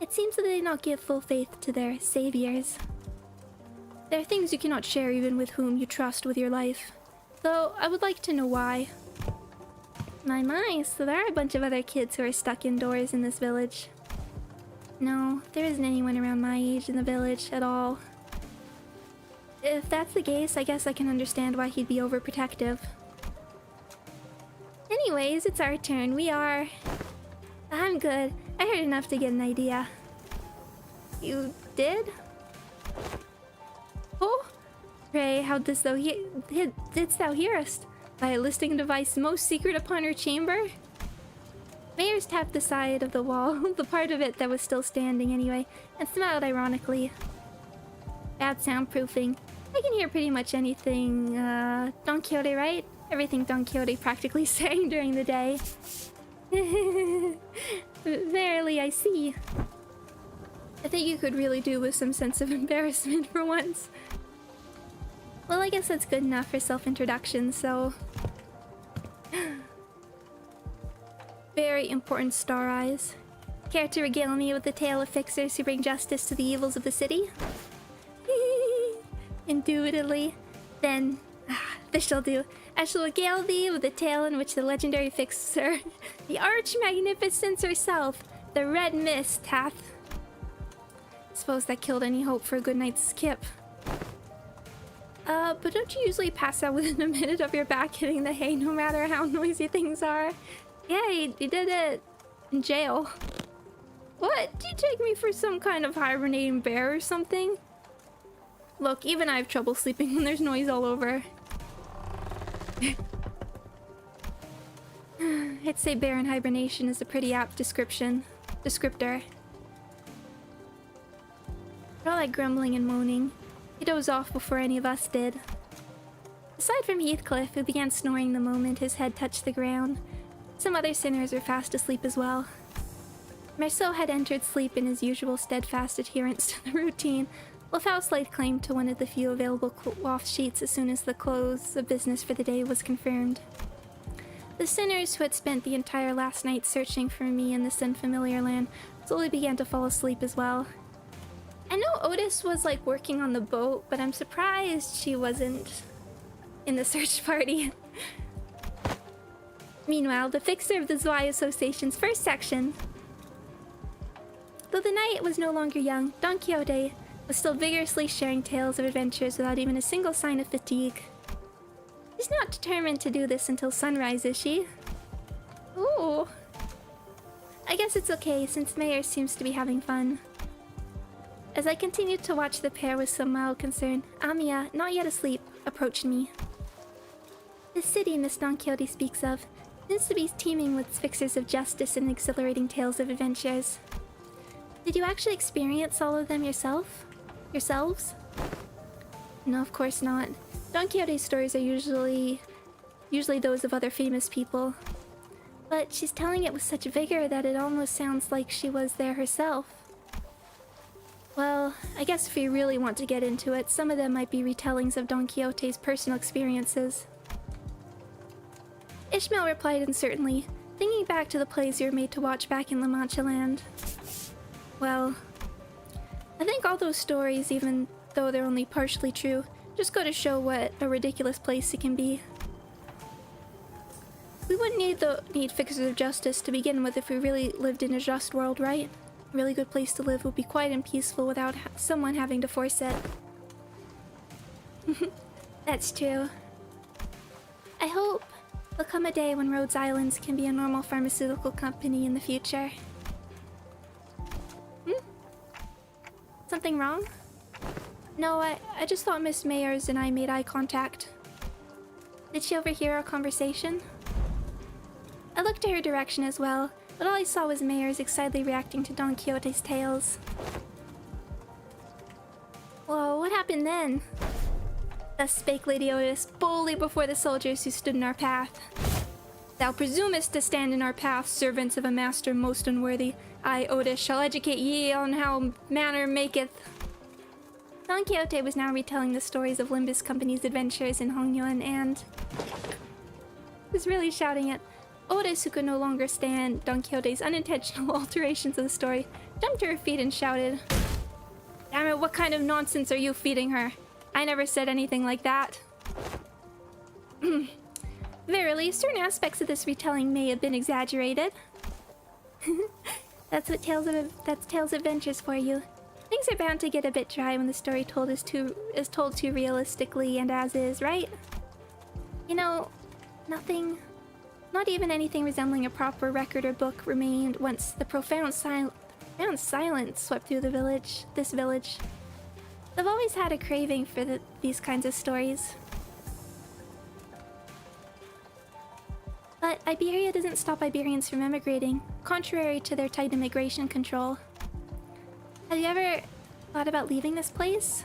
S1: It seems that they not give full faith to their saviors. There are things you cannot share even with whom you trust with your life. Though, I would like to know why. My, so there are a bunch of other kids who are stuck indoors in this village. No, there isn't anyone around my age in the village at all. If that's the case, I guess I can understand why he'd be overprotective. Anyways, it's our turn. I'm good. I heard enough to get an idea. You did? Oh? Pray, how didst thou hear us? By a listing device most secret upon her chamber? Mayors tapped the side of the wall, the part of it that was still standing anyway, and smiled ironically. Bad soundproofing. I can hear pretty much anything, Don Quixote, right? Everything Don Quixote practically sang during the day. Verily, I see. I think you could really do with some sense of embarrassment for once. Well, I guess that's good enough for self-introduction, so... Very important star eyes. Care to regale me with the tale of fixers who bring justice to the evils of the city? Indubitably. Then, this shall do. I shall regale thee with the tale in which the legendary fixer, the arch-magnificence herself, the Red Mist, hath... Suppose that killed any hope for a good night's skip. But don't you usually pass out within a minute of your back hitting the hay no matter how noisy things are? Yeah, he did it in jail. What? Do you take me for some kind of hibernating bear or something? Look, even I have trouble sleeping when there's noise all over. I'd say bear in hibernation is a pretty apt descriptor. For all that grumbling and moaning, he dozed off before any of us did. Aside from Heathcliff, who began snoring the moment his head touched the ground, some other sinners were fast asleep as well. Marceau had entered sleep in his usual steadfast adherence to the routine, while Faust laid claim to one of the few available cloth sheets as soon as the close of business for the day was confirmed. The sinners who had spent the entire last night searching for me in this unfamiliar land slowly began to fall asleep as well. I know Otis was like working on the boat, but I'm surprised she wasn't in the search party. Meanwhile, the fixer of the Zwei Association's first section. Though the knight was no longer young, Don Quixote was still vigorously sharing tales of adventures without even a single sign of fatigue. She's not determined to do this until sunrise, is she? Ooh. I guess it's okay, since Mayor seems to be having fun. As I continued to watch the pair with some mild concern, Amiya, not yet asleep, approached me. The city Miss Don Quixote speaks of seems to be teeming with fixers of justice and exhilarating tales of adventures. Did you actually experience all of them yourselves? No, of course not. Don Quixote's stories are usually those of other famous people. But she's telling it with such vigor that it almost sounds like she was there herself. Well, I guess if you really want to get into it, some of them might be retellings of Don Quixote's personal experiences. Ishmael replied uncertainly, thinking back to the plays you were made to watch back in La Mancha land. Well, I think all those stories, even though they're only partially true, just go to show what a ridiculous place it can be. We wouldn't need fixers of justice to begin with if we really lived in a just world, right? A really good place to live would be quiet and peaceful without someone having to force it. That's true. I hope there'll come a day when Rhodes Islands can be a normal pharmaceutical company in the future. Something wrong? No, I just thought Miss Mayers and I made eye contact. Did she overhear our conversation? I looked to her direction as well, but all I saw was Mayers excitedly reacting to Don Quixote's tales. Whoa, what happened then? Thus spake Lady Otis, boldly before the soldiers who stood in our path. Thou presumest to stand in our path, servants of a master most unworthy. I, Otis, shall educate ye on how manner maketh. Don Quixote was now retelling the stories of Limbus Company's adventures in Hongyuan and... was really shouting it. Otis, who could no longer stand Don Quixote's unintentional alterations of the story, jumped to her feet and shouted, "Damn it, what kind of nonsense are you feeding her? I never said anything like that." Verily, certain aspects of this retelling may have been exaggerated. That's Tales Adventures for you. Things are bound to get a bit dry when the story is told too realistically and as is, right? You know, nothing, not even anything resembling a proper record or book remained once the profound silence swept through this village. I've always had a craving for these kinds of stories. But Iberia doesn't stop Iberians from emigrating, contrary to their tight immigration control. Have you ever thought about leaving this place?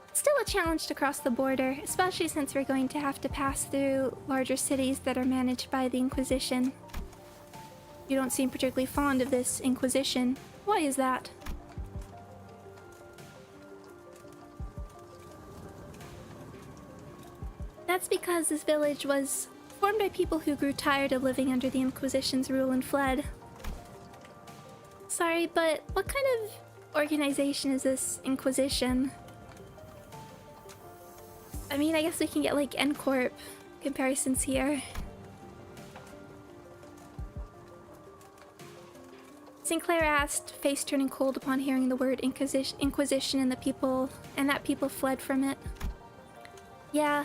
S1: It's still a challenge to cross the border, especially since we're going to have to pass through larger cities that are managed by the Inquisition. You don't seem particularly fond of this Inquisition. Why is that? That's because this village was formed by people who grew tired of living under the Inquisition's rule and fled. Sorry, but what kind of organization is this Inquisition? I mean, I guess we can get like N-Corp comparisons here. Sinclair asked, face turning cold upon hearing the word Inquisition and that people fled from it. Yeah,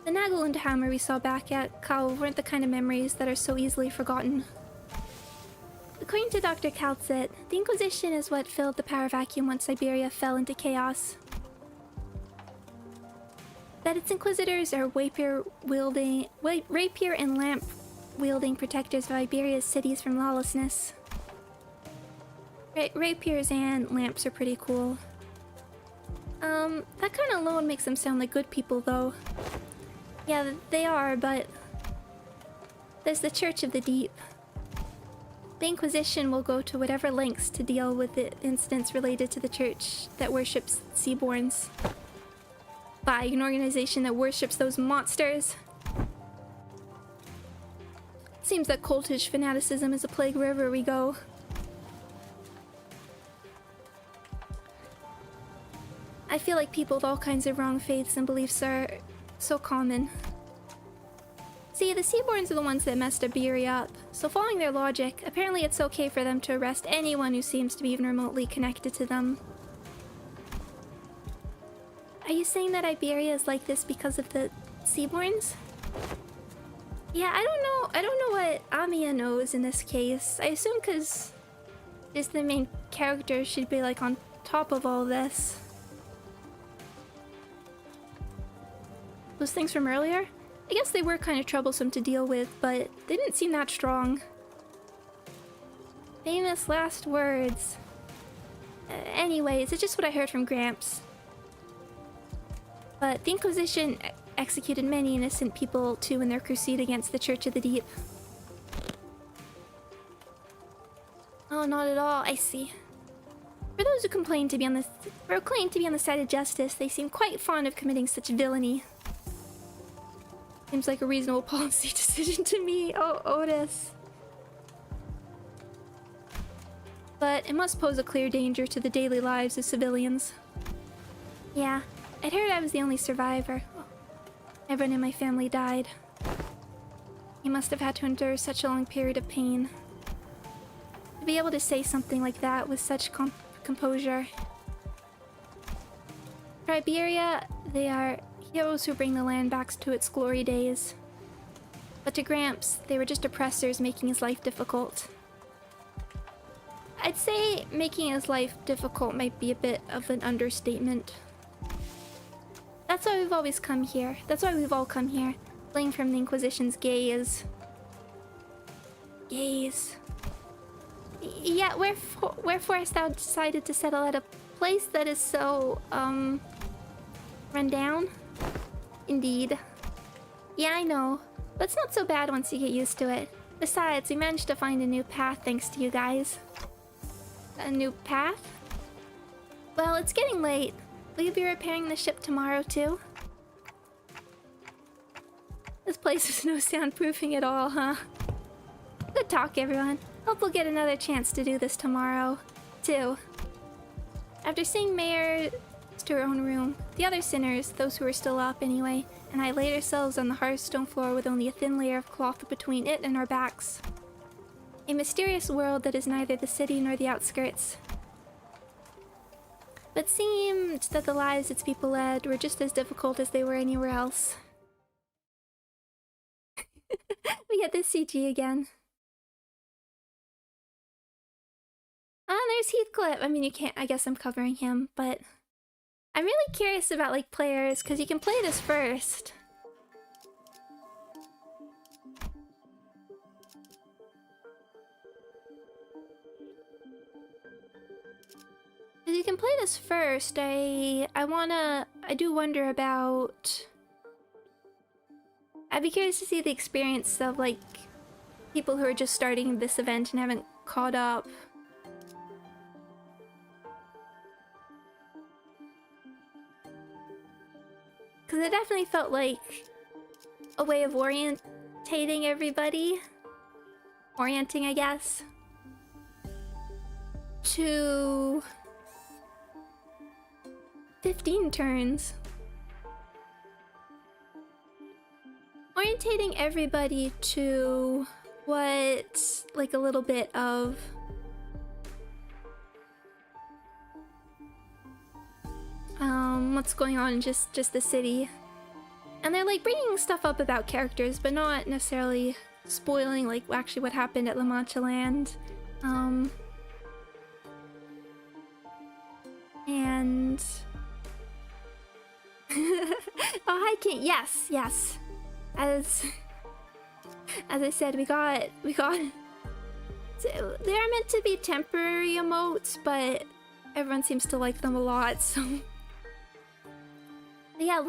S1: the Nagelundhammer we saw back at Kau weren't the kind of memories that are so easily forgotten. According to Dr. Kaltzit, the Inquisition is what filled the power vacuum once Siberia fell into chaos. That its inquisitors are rapier and lamp-wielding protectors of Iberia's cities from lawlessness. Rapiers and lamps are pretty cool. That kind of alone makes them sound like good people, though. Yeah, they are, but there's the Church of the Deep. The Inquisition will go to whatever lengths to deal with the incidents related to the church that worships Seaborns. By an organization that worships those monsters. Seems that cultish fanaticism is a plague wherever we go. I feel like people with all kinds of wrong faiths and beliefs are so common. See, the Seaborns are the ones that messed Iberia up, so following their logic, apparently it's okay for them to arrest anyone who seems to be even remotely connected to them. Are you saying that Iberia is like this because of the Seaborns? Yeah, I don't know what Amiya knows in this case. I assume because just the main character should be like on top of all this. Those things from earlier? I guess they were kind of troublesome to deal with, but they didn't seem that strong. Famous last words. Anyways, it's just what I heard from Gramps. But the Inquisition executed many innocent people too in their crusade against the Church of the Deep. Oh, not at all. I see. For those who claim to be on the side of justice, they seem quite fond of committing such villainy. Seems like a reasonable policy decision to me. Oh, Otis. But it must pose a clear danger to the daily lives of civilians. Yeah, I'd heard I was the only survivor. Everyone in my family died. He must have had to endure such a long period of pain. To be able to say something like that with such composure. For Iberia, they are heroes who bring the land back to its glory days. But to Gramps, they were just oppressors making his life difficult. I'd say making his life difficult might be a bit of an understatement. That's why we've always come here. That's why we've all come here, fleeing from the Inquisition's gaze. Gaze. Yeah, wherefore hast thou decided to settle at a place that is so, run down? Indeed. Yeah, I know. But it's not so bad once you get used to it. Besides, we managed to find a new path thanks to you guys. A new path? Well, it's getting late. Will you be repairing the ship tomorrow, too? This place is no soundproofing at all, huh? Good talk, everyone. Hope we'll get another chance to do this tomorrow, too. After seeing Mayor to her own room, the other sinners, those who were still up anyway, and I laid ourselves on the hearthstone floor with only a thin layer of cloth between it and our backs. A mysterious world that is neither the city nor the outskirts. But seemed that the lives its people led were just as difficult as they were anywhere else. We get this CG again. Ah, there's Heathcliff. I mean, you can't. I guess I'm covering him, but I'm really curious about like players because you can play this first. You can play this first. I do wonder about. I'd be curious to see the experience of like people who are just starting this event and haven't caught up. Because it definitely felt like a way of orientating everybody. Orienting, I guess. To 15 turns. Orientating everybody to what, like a little bit of what's going on in just the city. And they're like bringing stuff up about characters, but not necessarily spoiling like actually what happened at La Mancha Land. And oh, hi King. Yes. As I said, we got they're meant to be temporary emotes, but everyone seems to like them a lot, so yeah,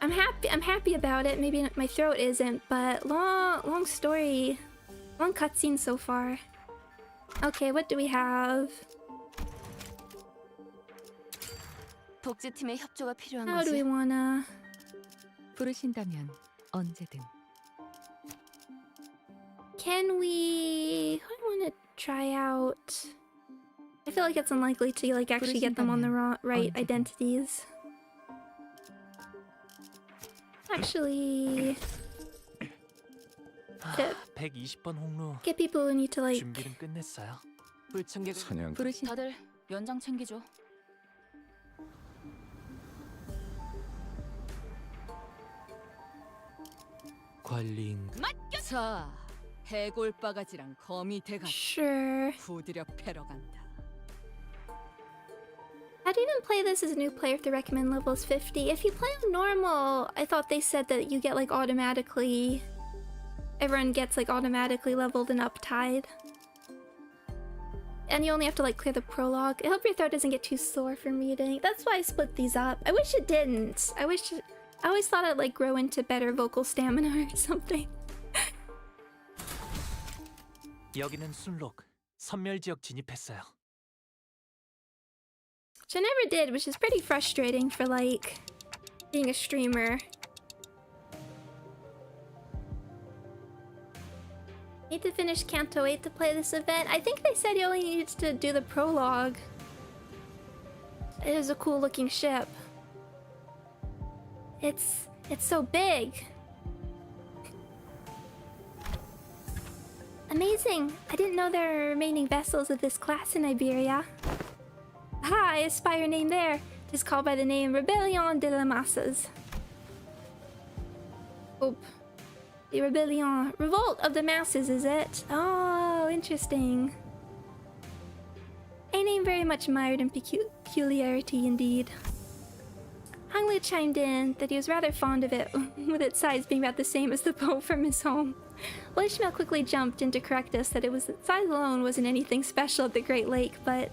S1: I'm happy about it. Maybe my throat isn't, but long story, long cutscene so far. Okay, what do we have?
S4: 복지팀의 협조가 필요한
S1: How do we
S4: 거지.
S1: wanna?
S4: 부르신다면 언제든.
S1: Can we? I wanna try out. I feel like it's unlikely to like actually get them on the right identities. Actually,
S2: 120번 홍로
S1: get people who need to like.
S2: 준비는 끝냈어요.
S4: 불청객
S3: 사냥
S4: 부르신 다들 연장 챙기죠.
S2: 관리인
S4: 자, 해골 바가지랑 거미 대가리
S1: Sure.
S4: 부드려 패러 간다.
S1: I'd even play this as a new player if the recommend level is 50. If you play on normal, I thought they said that you get like automatically. Everyone gets like automatically leveled and uptied. And you only have to like clear the prologue. I hope your throat doesn't get too sore from reading. That's why I split these up. I wish it didn't. I always thought I'd like grow into better vocal stamina or something.
S2: 여기는 순록 선멸 지역 진입했어요.
S1: Which I never did, which is pretty frustrating for like being a streamer. Need to finish Canto 8 to play this event. I think they said you only needed to do the prologue. It is a cool looking ship. It's so big. Amazing! I didn't know there are remaining vessels of this class in Iberia. Ah, I espy your name there. It is called by the name Rebellion de la Massas. Oh, the Rebellion. Revolt of the Masses, is it? Oh, interesting. A name very much mired in peculiarity indeed. Hung Lu chimed in that he was rather fond of it, with its size being about the same as the boat from his home. Well, Ishmael quickly jumped in to correct us that its size alone wasn't anything special at the Great Lake, but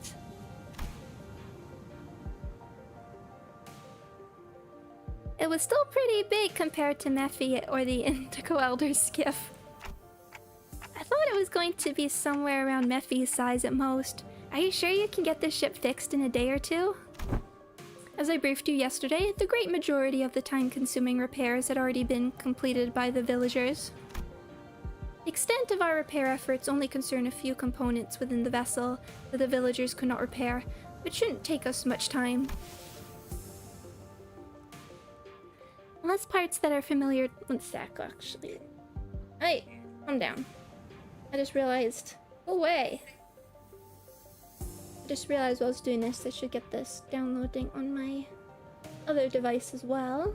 S1: it was still pretty big compared to Mephi or the Indigo Elder's skiff. I thought it was going to be somewhere around Mephi's size at most. Are you sure you can get this ship fixed in a day or two? As I briefed you yesterday, the great majority of the time-consuming repairs had already been completed by the villagers. The extent of our repair efforts only concern a few components within the vessel that the villagers could not repair, which shouldn't take us much time. Unless parts that are familiar. One sec, actually. Hey, calm down. I just realized. Go away! I just realized while I was doing this, I should get this downloading on my other device as well.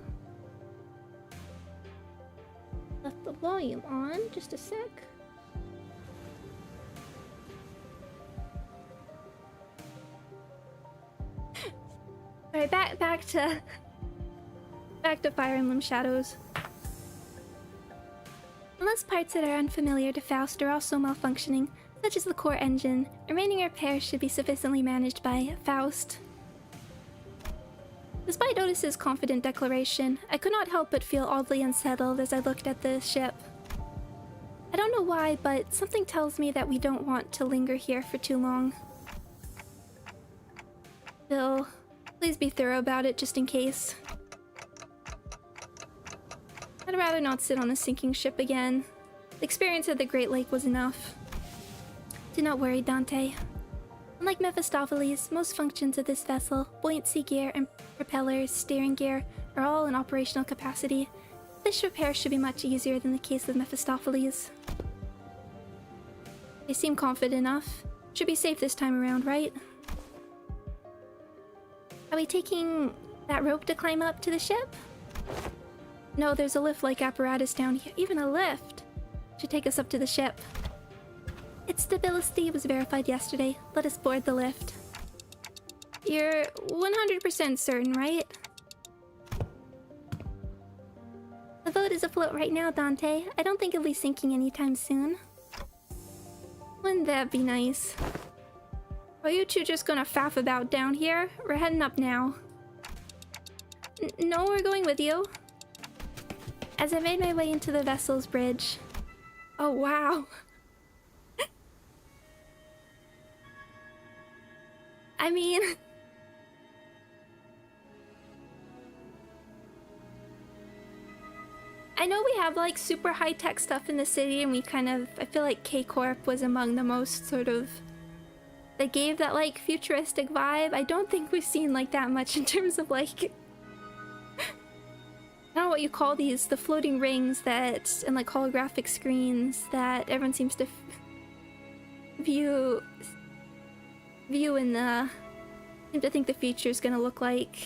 S1: Left the volume on, just a sec. Alright, back to Fire Emblem Shadows. Unless parts that are unfamiliar to Faust are also malfunctioning, such as the core engine, remaining repairs should be sufficiently managed by Faust. Despite Otis's confident declaration, I could not help but feel oddly unsettled as I looked at the ship. I don't know why, but something tells me that we don't want to linger here for too long. Bill, please be thorough about it just in case. I'd rather not sit on a sinking ship again. The experience at the Great Lake was enough. Do not worry, Dante. Unlike Mephistopheles, most functions of this vessel, buoyancy gear and propellers, steering gear, are all in operational capacity. This repair should be much easier than the case of Mephistopheles. They seem confident enough. Should be safe this time around, right? Are we taking that rope to climb up to the ship? No, there's a lift-like apparatus down here. Even a lift! Should take us up to the ship. Its stability was verified yesterday. Let us board the lift. You're 100% certain, right? The boat is afloat right now, Dante. I don't think it'll be sinking anytime soon. Wouldn't that be nice? Are you two just gonna faff about down here? We're heading up now. No, we're going with you. As I made my way into the vessel's bridge. Oh, wow. I mean... I know we have like super high-tech stuff in the city and we kind of... I feel like K-Corp was among the most sort of... They gave that like futuristic vibe. I don't think we've seen like that much in terms of like... I don't know what you call these, the floating rings that... and like holographic screens that everyone seems to view in the... seem to think the future is gonna look like.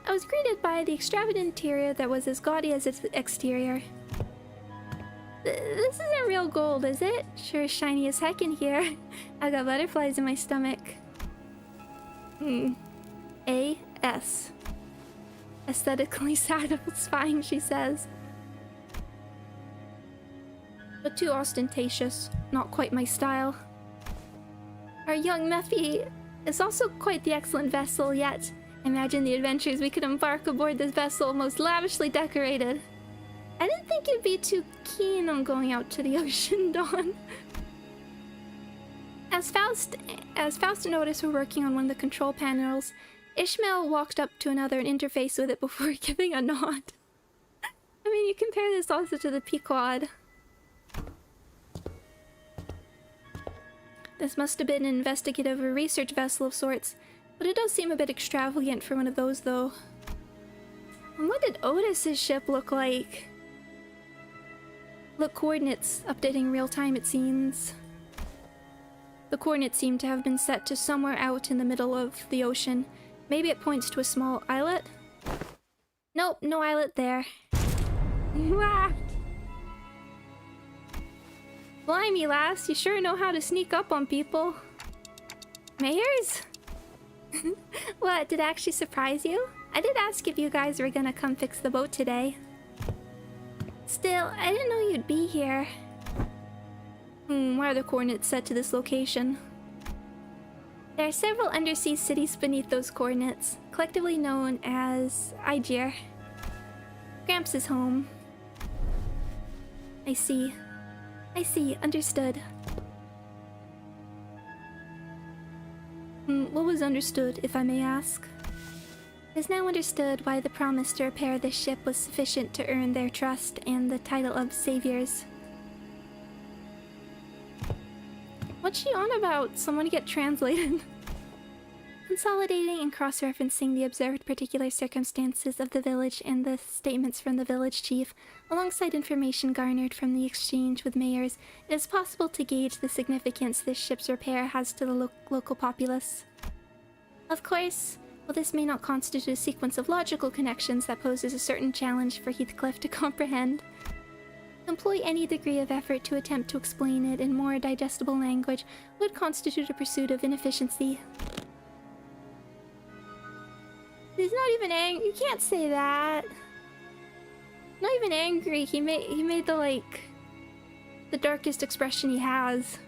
S1: I was greeted by the extravagant interior that was as gaudy as its exterior. This isn't real gold, is it? Sure is shiny as heck in here. I got butterflies in my stomach. A.S. Aesthetically satisfying, she says. But too ostentatious. Not quite my style. Our young Mephi is also quite the excellent vessel, yet imagine the adventures we could embark aboard this vessel, most lavishly decorated. I didn't think you'd be too keen on going out to the ocean, Dawn. As Faust and Otis were working on one of the control panels, Ishmael walked up to another and interfaced with it before giving a nod. I mean, you compare this also to the Pequod. This must have been an investigative or research vessel of sorts, but it does seem a bit extravagant for one of those, though. And what did Otis's ship look like? Look, coordinates updating real time, it seems. The coordinates seem to have been set to somewhere out in the middle of the ocean. Maybe it points to a small islet? Nope, no islet there. Blimey, lass, you sure know how to sneak up on people. Mayors? What, did it actually surprise you? I did ask if you guys were gonna come fix the boat today. Still, I didn't know you'd be here. Why are the coordinates set to this location? There are several undersea cities beneath those coordinates, collectively known as Aegir. Gramps' home. I see. Understood. What was understood, if I may ask? It is now understood why the promise to repair this ship was sufficient to earn their trust and the title of saviors. What's she on about? Someone get translated. Consolidating and cross-referencing the observed particular circumstances of the village and the statements from the village chief, alongside information garnered from the exchange with mayors, it is possible to gauge the significance this ship's repair has to the local populace. Of course, while this may not constitute a sequence of logical connections that poses a certain challenge for Heathcliff to comprehend, to employ any degree of effort to attempt to explain it in more digestible language would constitute a pursuit of inefficiency. He's not even angry. You can't say that. Not even angry. He made the, like, the darkest expression he has.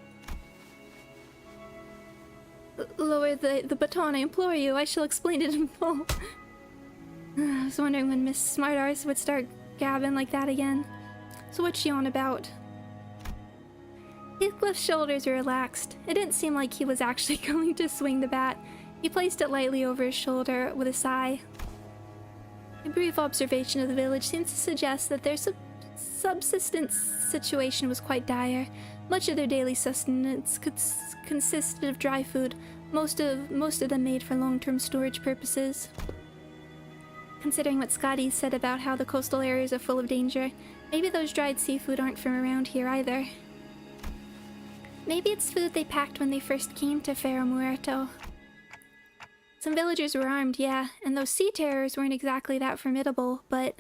S1: Lower the baton, I implore you. I shall explain it in full. I was wondering when Miss Smartarse would start gabbing like that again. So what's she on about? Heathcliff's shoulders were relaxed. It didn't seem like he was actually going to swing the bat. He placed it lightly over his shoulder with a sigh. A brief observation of the village seemed to suggest that their subsistence situation was quite dire. Much of their daily sustenance consisted of dry food, most of them made for long-term storage purposes. Considering what Skadi said about how the coastal areas are full of danger, maybe those dried seafood aren't from around here either. Maybe it's food they packed when they first came to Fair Muerto. Some villagers were armed, yeah, and those sea terrors weren't exactly that formidable, but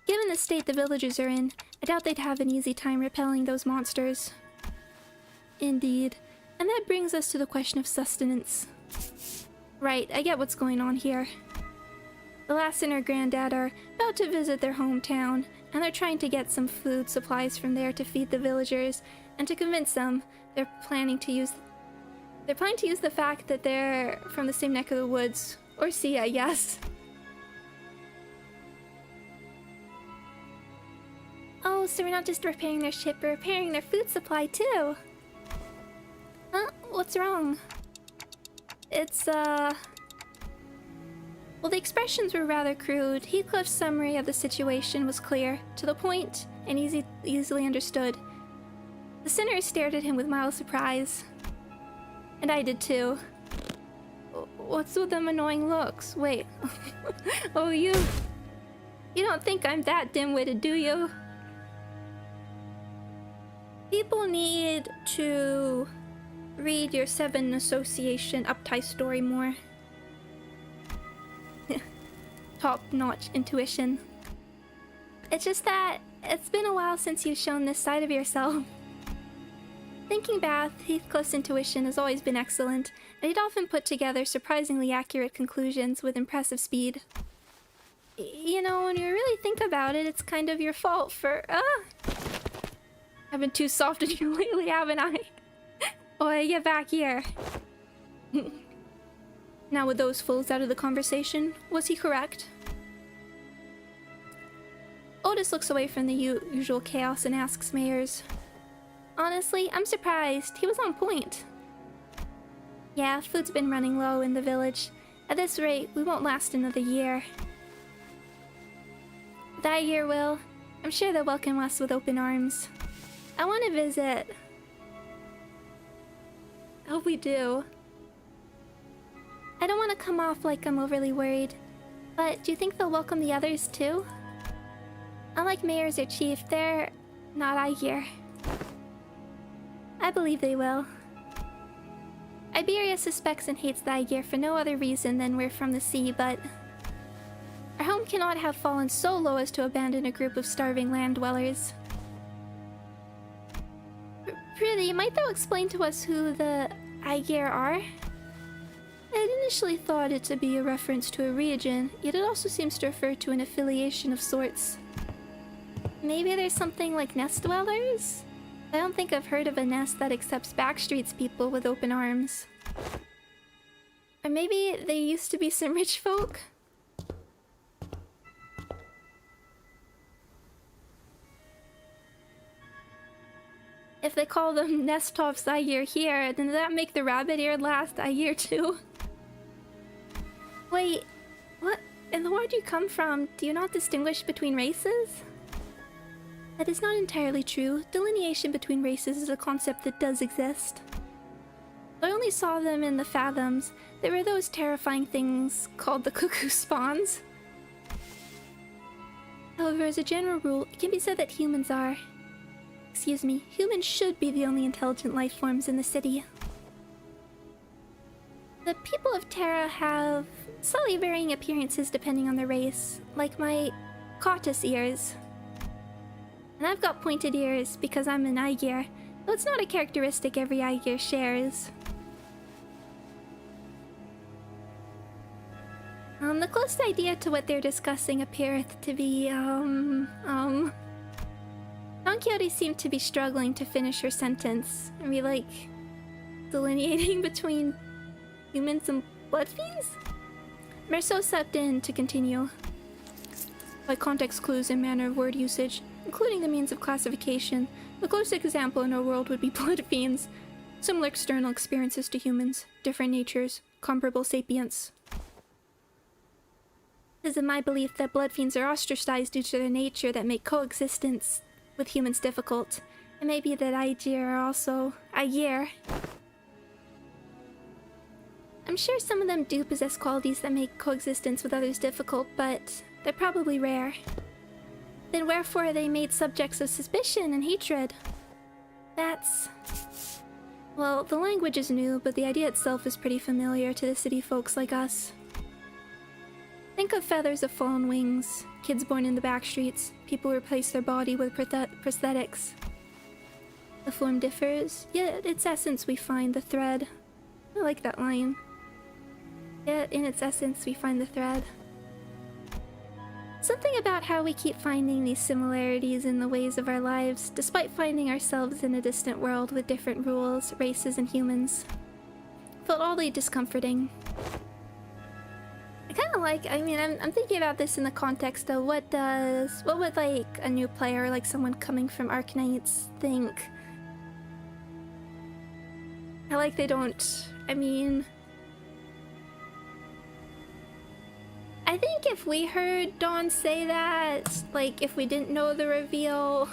S1: given the state the villagers are in, I doubt they'd have an easy time repelling those monsters. Indeed. And that brings us to the question of sustenance. Right, I get what's going on here. The lass and her granddad are about to visit their hometown, and they're trying to get some food supplies from there to feed the villagers, and to convince them, they're planning to use the fact that they're from the same neck of the woods, or sea, I guess. Oh, so we're not just repairing their ship, we're repairing their food supply too. Huh? What's wrong? It's, well, the expressions were rather crude. Heathcliff's summary of the situation was clear, to the point, and easily understood. The sinners stared at him with mild surprise. And I did too. What's with them annoying looks? Wait. Oh, you don't think I'm that dim-witted, do you? People need to read your Seven Association uptie story more. Top-notch intuition. It's just that it's been a while since you've shown this side of yourself. Thinking back, Heathcliff's intuition has always been excellent, and he'd often put together surprisingly accurate conclusions with impressive speed. You know, when you really think about it, it's kind of your fault for, I've been too soft on you lately, haven't I? Oi, get back here. Now with those fools out of the conversation, was he correct? Otis looks away from the usual chaos and asks Mayers. Honestly, I'm surprised. He was on point. Yeah, food's been running low in the village. At this rate, we won't last another year. That year will. I'm sure they'll welcome us with open arms. I want to visit. I hope we do. I don't want to come off like I'm overly worried, but do you think they'll welcome the others too? Unlike Mayers or Chief, they're not Aegir. I believe they will. Iberia suspects and hates the Aegir for no other reason than we're from the sea, but our home cannot have fallen so low as to abandon a group of starving land dwellers. Prithee, might thou explain to us who the Aegir are? I had initially thought it to be a reference to a region, yet it also seems to refer to an affiliation of sorts. Maybe there's something like nest dwellers? I don't think I've heard of a nest that accepts Backstreet's people with open arms. Or maybe they used to be some rich folk? If they call them nest tops Aegir here, then does that make the rabbit-eared last Aegir too? Wait, what? In the world you come from, do you not distinguish between races? That is not entirely true. Delineation between races is a concept that does exist. I only saw them in the Fathoms. There were those terrifying things called the cuckoo spawns. However, as a general rule, it can be said that humans should be the only intelligent life forms in the city. The people of Terra have slightly varying appearances depending on their race, like my cautus ears. And I've got pointed ears because I'm an Aegir, though it's not a characteristic every Aegir shares. The closest idea to what they're discussing appeareth to be, Don Quixote seemed to be struggling to finish her sentence and be like delineating between humans and blood fiends? Merceau stepped in to continue. By context clues and manner of word usage, including the means of classification, the closest example in our world would be blood fiends. Similar external experiences to humans, different natures, comparable sapience. It is in my belief that blood fiends are ostracized due to their nature that make coexistence with humans difficult. It may be that Aegir are also... Aegir. I'm sure some of them do possess qualities that make coexistence with others difficult, but they're probably rare. Then wherefore are they made subjects of suspicion and hatred? That's... Well, the language is new, but the idea itself is pretty familiar to the city folks like us. Think of feathers of fallen wings, kids born in the back streets, people who replace their body with prosthetics. The form differs, yet its essence we find the thread. I like that line. Yet in its essence we find the thread. Something about how we keep finding these similarities in the ways of our lives, despite finding ourselves in a distant world with different rules, races, and humans. Felt oddly discomforting. I kind of like, I mean, I'm thinking about this in the context of what would like a new player, like someone coming from Arknights, think? I like they don't, I mean... I think if we heard Dawn say that, like if we didn't know the reveal,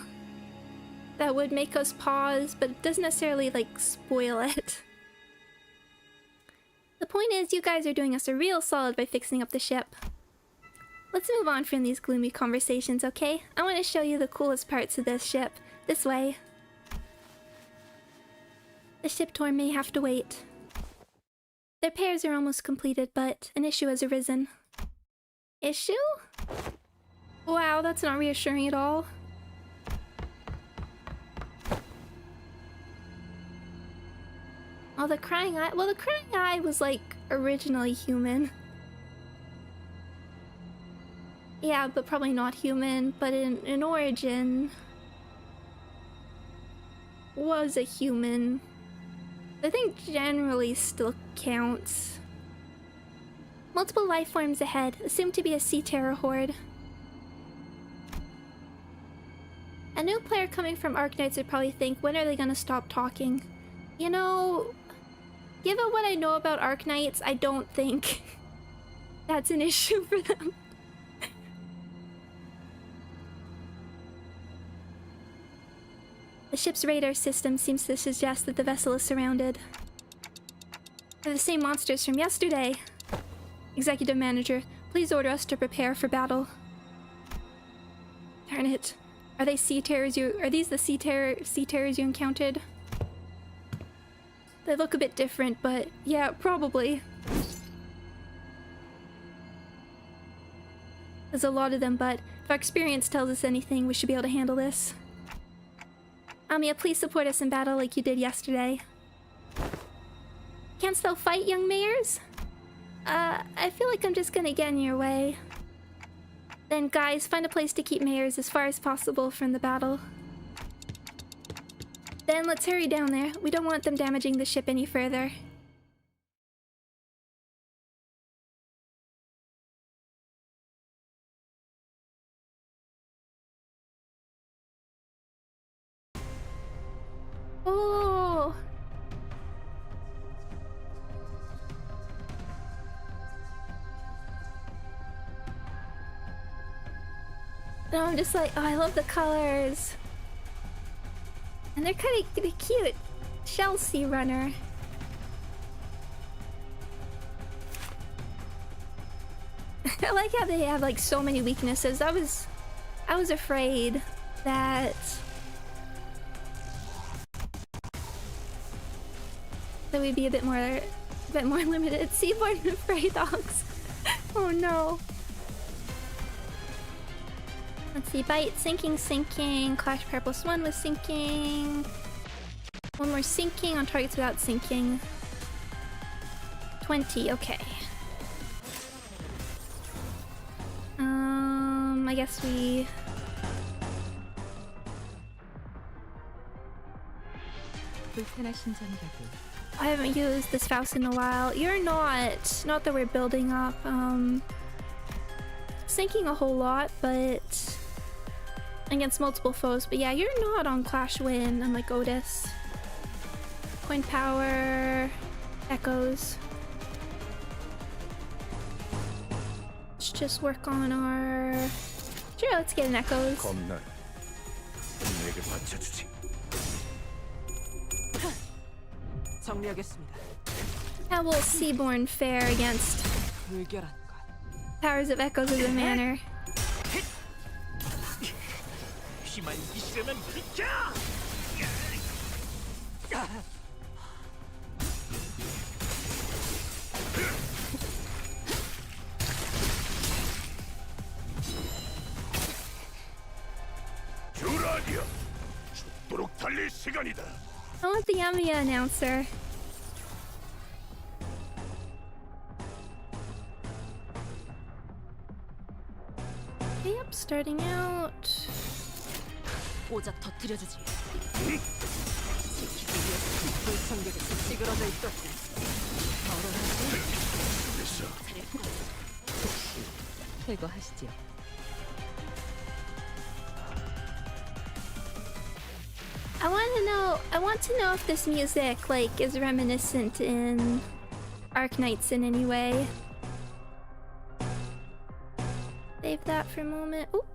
S1: that would make us pause, but it doesn't necessarily like spoil it. The point is, you guys are doing us a real solid by fixing up the ship. Let's move on from these gloomy conversations, okay? I want to show you the coolest parts of this ship. This way. The ship tour may have to wait. Their pairs are almost completed, but an issue has arisen. Issue? Wow, that's not reassuring at all. Oh, the crying eye. Well, the crying eye was like originally human. Yeah, but probably not human, but in origin was a human. I think generally still counts. Multiple life forms ahead, assumed to be a sea terror horde. A new player coming from Arknights would probably think, when are they gonna stop talking? You know, given what I know about Arknights, I don't think that's an issue for them. The ship's radar system seems to suggest that the vessel is surrounded. They're the same monsters from yesterday. Executive Manager, please order us to prepare for battle. Darn it. Are they sea terrors are these the sea terrors you encountered? They look a bit different, but yeah, probably. There's a lot of them, but if our experience tells us anything, we should be able to handle this. Amiya, please support us in battle like you did yesterday. Can't still fight, young mayors? I feel like I'm just gonna get in your way. Then guys, find a place to keep mayors as far as possible from the battle. Then let's hurry down there. We don't want them damaging the ship any further. Oh! No, I'm just like, oh, I love the colors. And they're kind of cute. Chelsea runner. I like how they have like so many weaknesses. I was afraid that we'd be a bit more limited. Seaborn prey dogs. Oh no. Let's see, bite, sinking, clash pair +1 with sinking. One more sinking on targets without sinking. 20, okay. I guess we...
S4: 불편하신 점이라도
S1: I haven't used this Faust in a while. You're not. Not that we're building up. Sinking a whole lot, but against multiple foes. But yeah, you're not on Clash Win, unlike Otis. Coin power, echoes. Let's just work on our. Sure, let's get an echoes.
S3: 겁날 내게 바쳐주지.
S4: 정리하겠습니다.
S1: How will Seaborn fare against
S4: 불결한 것.
S1: Powers of Echoes of the Manor?
S3: 힘만 있으면 비켜. 주라디야, 죽도록 달릴 시간이다.
S1: I want the Amiya announcer. Yep, starting out.
S4: 오작 터뜨려주지. 지키기 위해서 불청객에서 찌그러져 있었지. 제거하시지요.
S1: I want to know if this music, like, is reminiscent in Arknights in any way. Save that for a moment. Oop.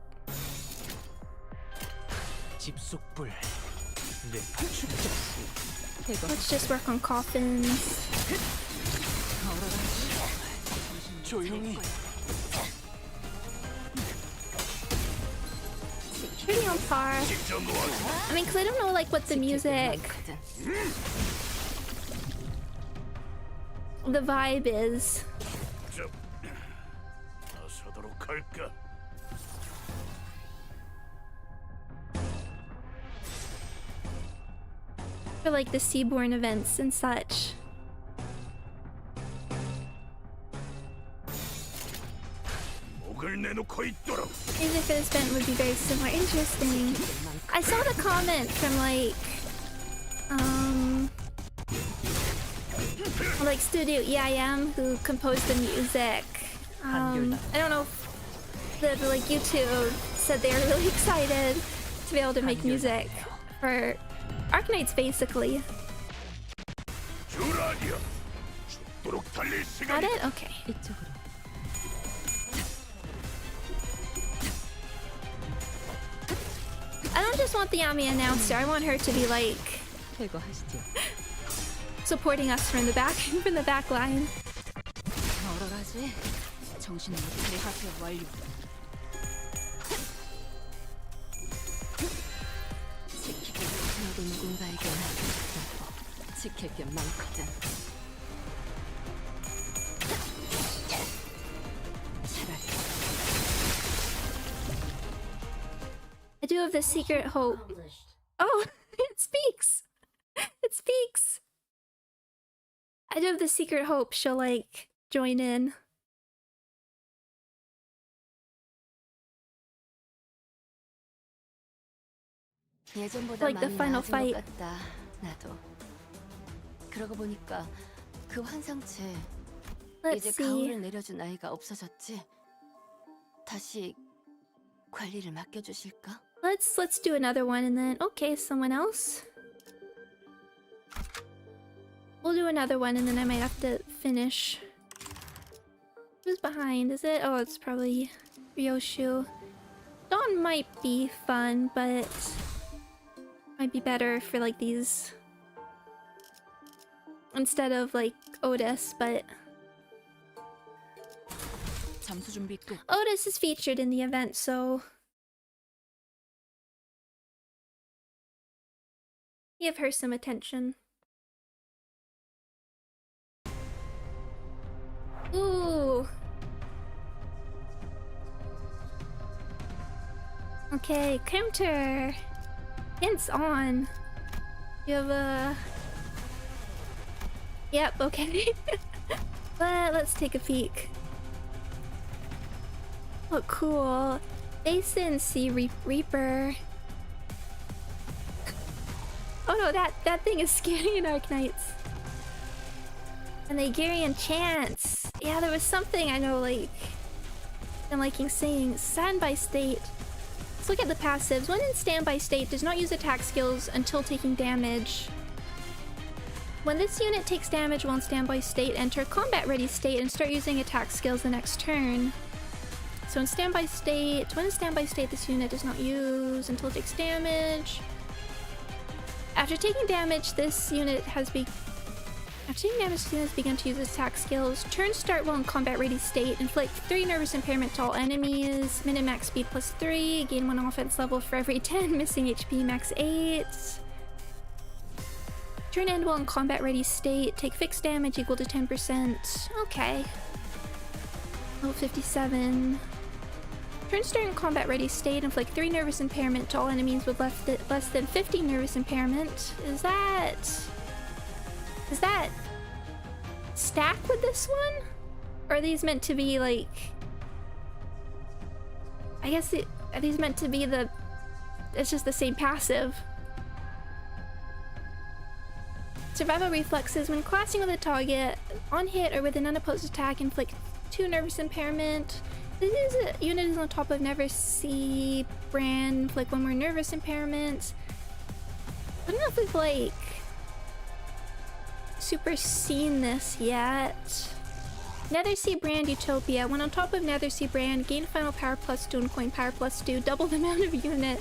S3: 집속불.
S1: Let's just work on coffins.
S3: 조용히.
S1: Pretty on par. I mean, because I don't know, like, what the music, the vibe is.
S3: 나서도록 할까?
S1: For, like, the Seaborn events and such.
S3: 목을 내놓고 있도록.
S1: Music for this event would be very similar. Interesting. I saw the comment from, like Studio EIM who composed the music. I don't know if the like YouTube said they were really excited to be able to make music for Arknights, basically.
S3: 주라디야, 죽도록 달릴
S1: Got
S3: 시간이다.
S1: it? Okay.
S4: 이쪽으로.
S1: I don't just want the Amiya announcer. I want her to be like
S4: 제거하시지요.
S1: supporting us from the back line.
S4: 얼얼하지. 정신을 못 차려 하세요. 완료. 지키기 위해서 너도 누군가에게 지킬 게 많거든. 차라리
S1: I do have the secret hope. Oh, it speaks. It speaks. I do have the secret hope she'll like join in.
S4: 예전보다
S1: Like the
S4: 많이
S1: final
S4: 나아진
S1: fight.
S4: 것 같다. 나도. 그러고 보니까 그 환상체
S1: Let's
S4: 이제
S1: see.
S4: 가오를 내려준 아이가 없어졌지. 다시 관리를 맡겨주실까?
S1: Let's do another one and then okay, someone else. We'll do another one and then I might have to finish. Who's behind? Is it? Oh, it's probably Ryoshu. Dawn might be fun, but might be better for like these instead of like Otis, but
S4: 잠수 준비 끝.
S1: Otis is featured in the event, so give her some attention. Ooh. Okay, counter. Hints on. You have a... Yep, okay. Let's take a peek. Oh, cool. Basin Sea Reaper. Oh no, that thing is scary in Arknights. And the Igarian chants. Yeah, there was something I know, like I'm liking saying. Standby state. Let's look at the passives. When in standby state, does not use attack skills until taking damage. When this unit takes damage while in standby state, enter combat ready state and start using attack skills the next turn. So in standby state, when in standby state, this unit does not use until it takes damage. After taking damage, this unit has begun to use its attack skills. Turn start while in combat ready state. Inflict 3 nervous impairment to all enemies. Min-max speed +3. Gain 1 offense level for every 10. Missing HP max 8. Turn end while in combat ready state. Take fixed damage equal to 10%. Okay. Level 57. Turn start in combat ready state. Inflict 3 nervous impairment to all enemies with less than 50 nervous impairment. Is that stack with this one? Or are these meant to be like... I guess are these meant to be the... It's just the same passive. Survival reflexes. When clashing with a target, on hit or with an unopposed attack, inflict 2 nervous impairment. This is a unit is on top of Never See brand, inflict 1 more nervous impairment. I don't know if we've like super seen this yet. Nethersea brand Utopia. When on top of Nethersea brand, gain final power +2 and coin power +2. Double the amount of unit.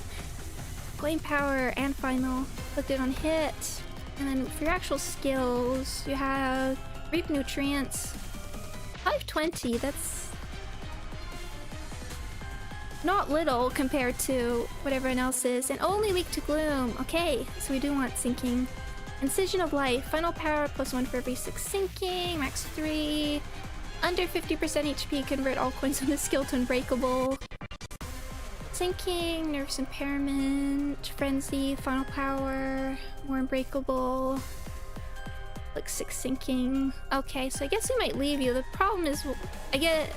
S1: Coin power and final. Inflicted on hit. And then for your actual skills, you have Reap Nutrients. 520, that's not little compared to what everyone else is. And only weak to Gloom. Okay, so we do want sinking. Incision of Life. Final power +1 for every 6 sinking. Max 3. Under 50% HP, convert all coins on the skill to Unbreakable. Sinking, nervous impairment, frenzy, final power, more Unbreakable. Like 6 sinking. Okay, so I guess we might leave you. The problem is, I get...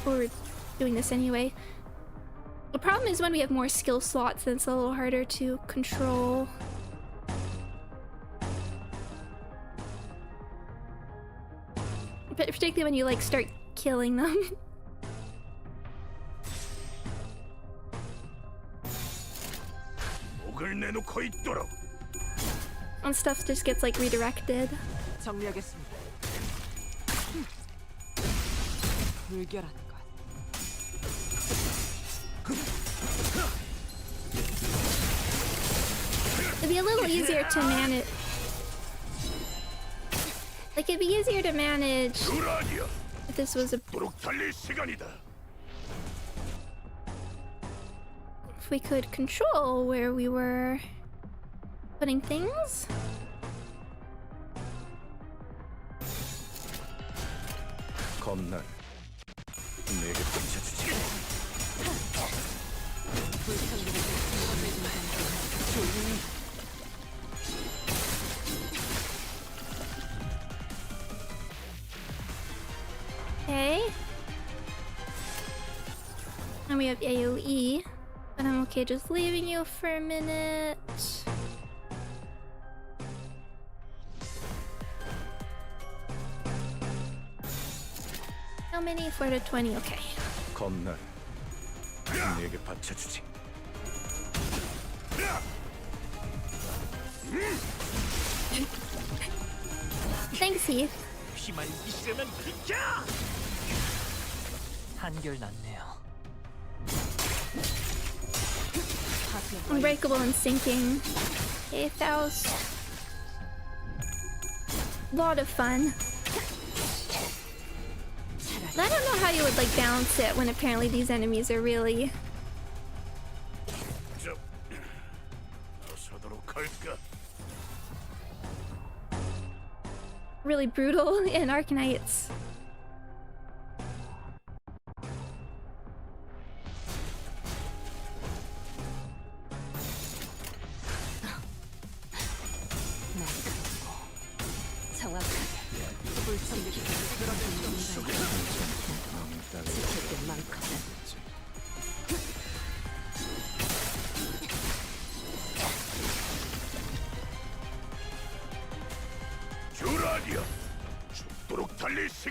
S1: Well, we're doing this anyway. The problem is when we have more skill slots, then it's a little harder to control. But particularly when you like start killing them. And stuff just gets like redirected.
S4: 정리하겠습니다. 불결한 것.
S1: It'd be a little easier to manage. Like, it'd be easier to manage if this was a... If we could control where we were putting things.
S3: 겁날 내게 던져주지.
S1: Okay. And we have AoE, but I'm okay just leaving you for a minute. How many? 4 to 20, okay.
S3: 겁날 내게 바쳐주지.
S1: Thanks, Heath.
S2: 한결 낫네요.
S1: Unbreakable and sinking. Okay, Faust. Lot of fun. I don't know how you would like balance it when apparently these enemies are really really brutal in Arknights.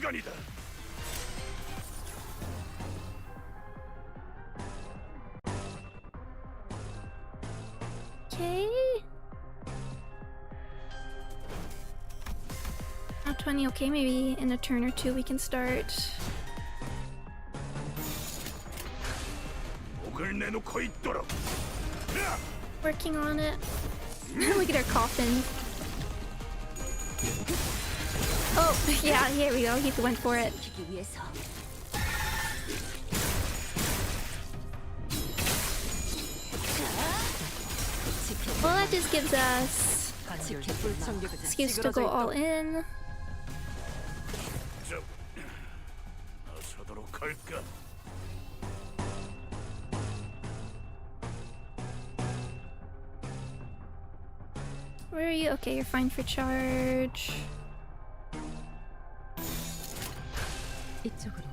S3: 시간이다.
S1: Okay. Not 20, okay, maybe in a turn or two we can start.
S3: 목을 내놓고 있도록.
S1: Working on it. Look at our coffin. Oh, yeah, here we go. He went for it.
S4: 지키기 위해서.
S1: Well, that just gives us
S4: 불청객은
S1: excuse to go all in.
S3: 좀 나서도록 할까?
S1: Where are you? Okay, you're fine for charge.
S4: 이쪽으로.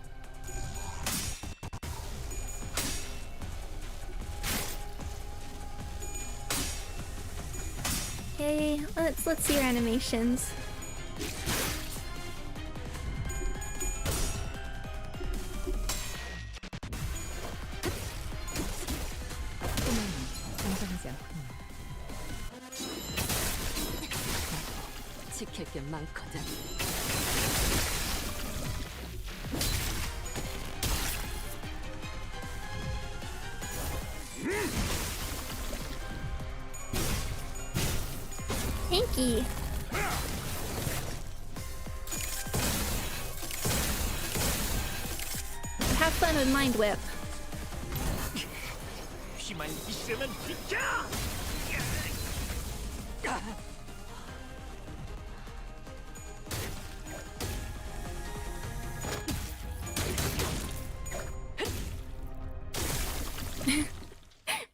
S1: Okay, let's see your animations.
S4: 정상하지 않군요. 지킬 게 많거든.
S1: Hanky. Have fun with Mind Whip.
S3: 힘만 있으면 비켜!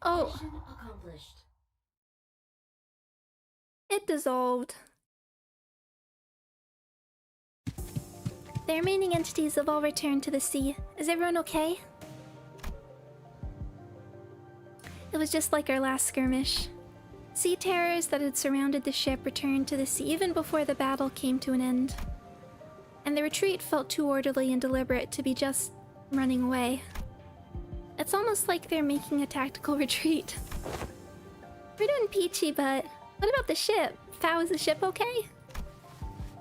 S1: Oh. It dissolved. The remaining entities have all returned to the sea. Is everyone okay? It was just like our last skirmish. Sea terrors that had surrounded the ship returned to the sea even before the battle came to an end. And the retreat felt too orderly and deliberate to be just running away. It's almost like they're making a tactical retreat. We're doing peachy, but what about the ship? Fao, is the ship okay?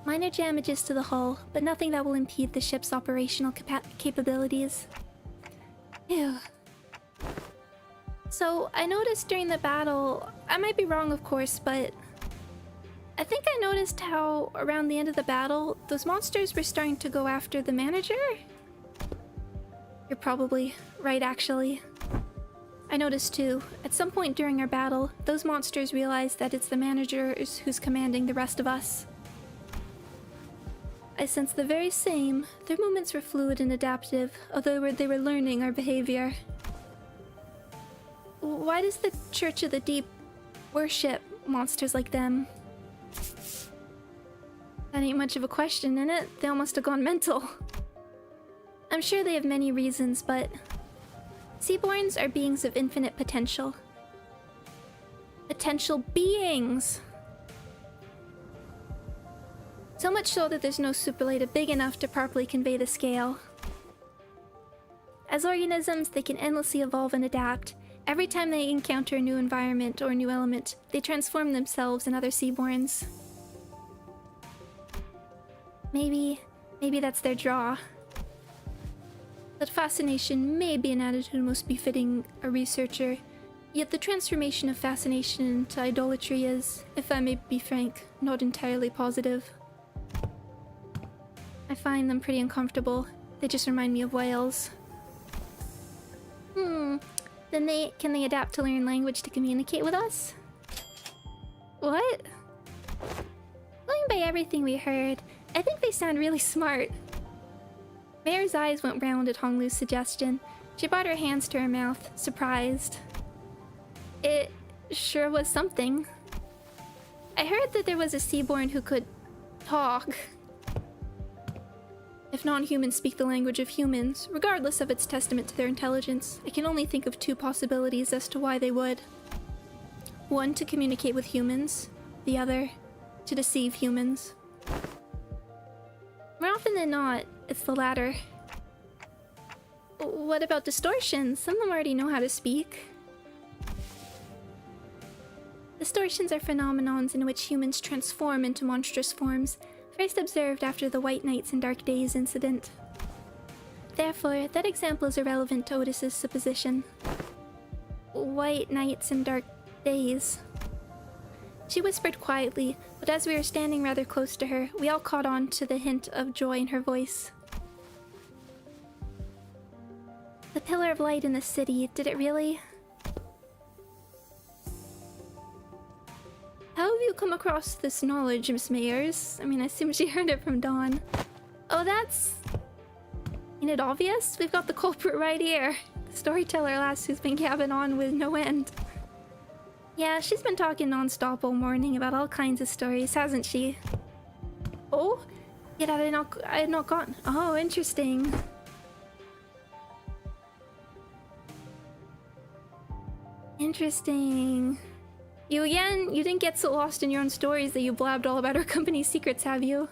S1: Minor damages to the hull, but nothing that will impede the ship's operational capabilities. Ew. So, I noticed during the battle, I might be wrong of course, but I think I noticed how around the end of the battle, those monsters were starting to go after the manager? You're probably right, actually. I noticed too, at some point during our battle, those monsters realized that it's the manager who's commanding the rest of us. I sensed the very same. Their movements were fluid and adaptive, although they were learning our behavior. Why does the Church of the Deep worship monsters like them? That ain't much of a question, innit? They all must have gone mental. I'm sure they have many reasons, but Seaborns are beings of infinite potential. Potential beings! So much so that there's no superlative big enough to properly convey the scale. As organisms, they can endlessly evolve and adapt. Every time they encounter a new environment or a new element, they transform themselves and other Seaborns. Maybe that's their draw. That fascination may be an attitude most befitting a researcher, yet the transformation of fascination into idolatry is, if I may be frank, not entirely positive. I find them pretty uncomfortable. They just remind me of whales. Then can they adapt to learn language to communicate with us? What? Going by everything we heard, I think they sound really smart. Mayor's eyes went round at Honglu's suggestion. She brought her hands to her mouth, surprised. It sure was something. I heard that there was a Seaborn who could talk. If non-humans speak the language of humans, regardless of its testament to their intelligence, I can only think of two possibilities as to why they would. One, to communicate with humans. The other, to deceive humans. More often than not, it's the latter. What about distortions? Some of them already know how to speak. Distortions are phenomenons in which humans transform into monstrous forms, first observed after the White Knights and Dark Days incident. Therefore, that example is irrelevant to Otis's supposition. White Knights and Dark Days. She whispered quietly, but as we were standing rather close to her, we all caught on to the hint of joy in her voice. The pillar of light in the city, did it really? How have you come across this knowledge, Miss Mayers? I mean, I assume she heard it from Dawn. Oh, that's... Ain't it obvious? We've got the culprit right here. The storyteller lass who's been gabbing on with no end. Yeah, she's been talking non-stop all morning about all kinds of stories, hasn't she? Oh? Yet I had not gotten... Oh, interesting. Interesting. You again? You didn't get so lost in your own stories that you blabbed all about our company's secrets, have you?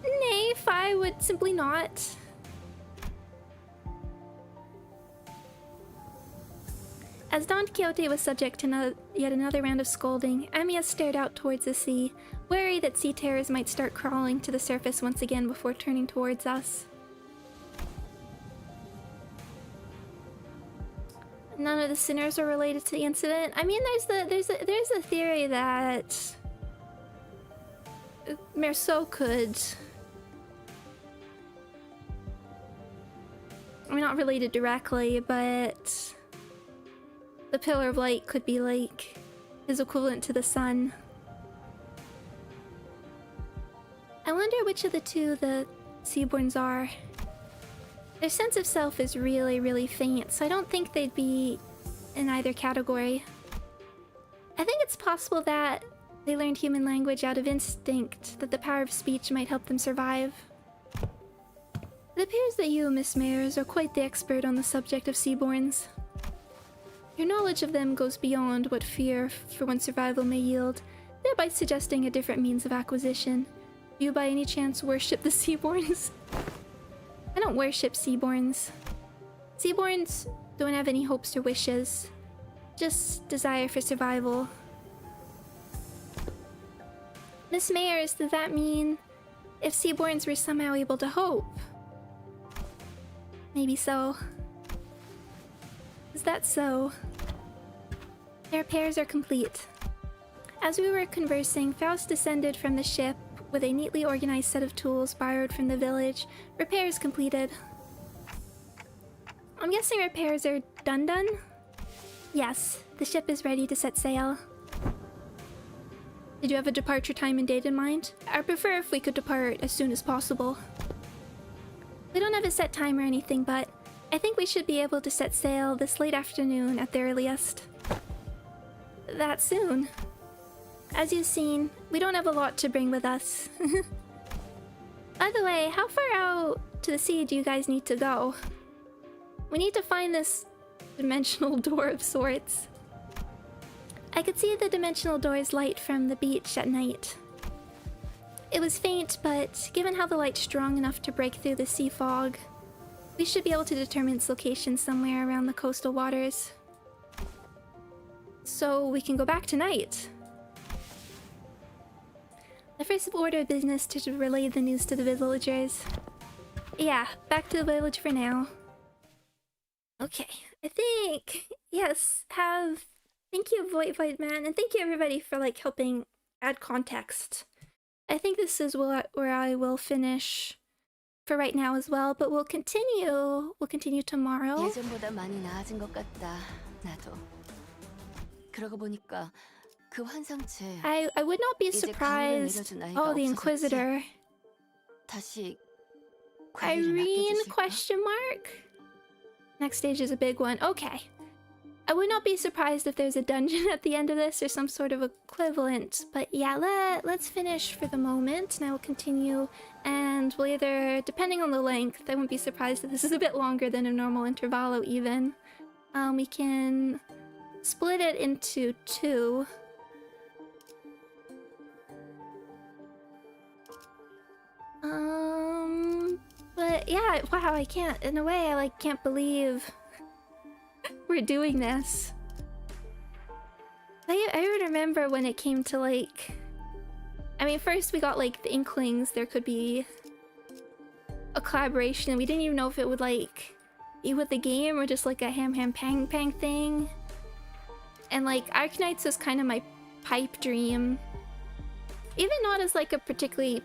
S1: Nay, I would simply not. As Don Quixote was subject to yet another round of scolding, Amiya stared out towards the sea, wary that sea terrors might start crawling to the surface once again before turning towards us. None of the sinners are related to the incident. I mean, there's a theory that Muerto could. I mean, not related directly, but the Pillar of Light could be like his equivalent to the sun. I wonder which of the two the Seaborns are. Their sense of self is really, really faint, so I don't think they'd be in either category. I think it's possible that they learned human language out of instinct, that the power of speech might help them survive. It appears that you, Miss Mayers, are quite the expert on the subject of Seaborns. Your knowledge of them goes beyond what fear for one's survival may yield, thereby suggesting a different means of acquisition. Do you by any chance worship the Seaborns? I don't worship Seaborns. Seaborns don't have any hopes or wishes, just desire for survival. Miss Mayers, does that mean if Seaborns were somehow able to hope? Maybe so. Is that so? Their repairs are complete. As we were conversing, Faust descended from the ship with a neatly organized set of tools borrowed from the village. Repairs completed. I'm guessing repairs are done? Yes, the ship is ready to set sail. Did you have a departure time and date in mind? I'd prefer if we could depart as soon as possible. We don't have a set time or anything, but I think we should be able to set sail this late afternoon at the earliest. That soon? As you've seen, we don't have a lot to bring with us. By the way, how far out to the sea do you guys need to go? We need to find this dimensional door of sorts. I could see the dimensional door's light from the beach at night. It was faint, but given how the light's strong enough to break through the sea fog, we should be able to determine its location somewhere around the coastal waters. So we can go back tonight. The first order of business to relay the news to the villagers. Yeah, back to the village for now. Okay, I think, yes, thank you Void Man, and thank you everybody for like helping add context. I think this is where I will finish for right now as well, but we'll continue tomorrow.
S4: 예전보다 많이 나아진 것 같다. 나도. 그러고 보니까 그 환상체.
S1: I would not be surprised. Oh, the Inquisitor.
S4: 다시
S1: Irene question mark? Next stage is a big one. Okay. I would not be surprised if there's a dungeon at the end of this or some sort of equivalent. But yeah, let's finish for the moment and I will continue. And we'll either, depending on the length, I wouldn't be surprised if this is a bit longer than a normal intervallo even. We can split it into two. yeah, wow, I can't, in a way, I like can't believe we're doing this. I even remember when it came to like, I mean, first we got like the inklings there could be a collaboration, and we didn't even know if it would like be with the game or just like a ham pang pang thing. And like Arknights was kind of my pipe dream, even not as like a particular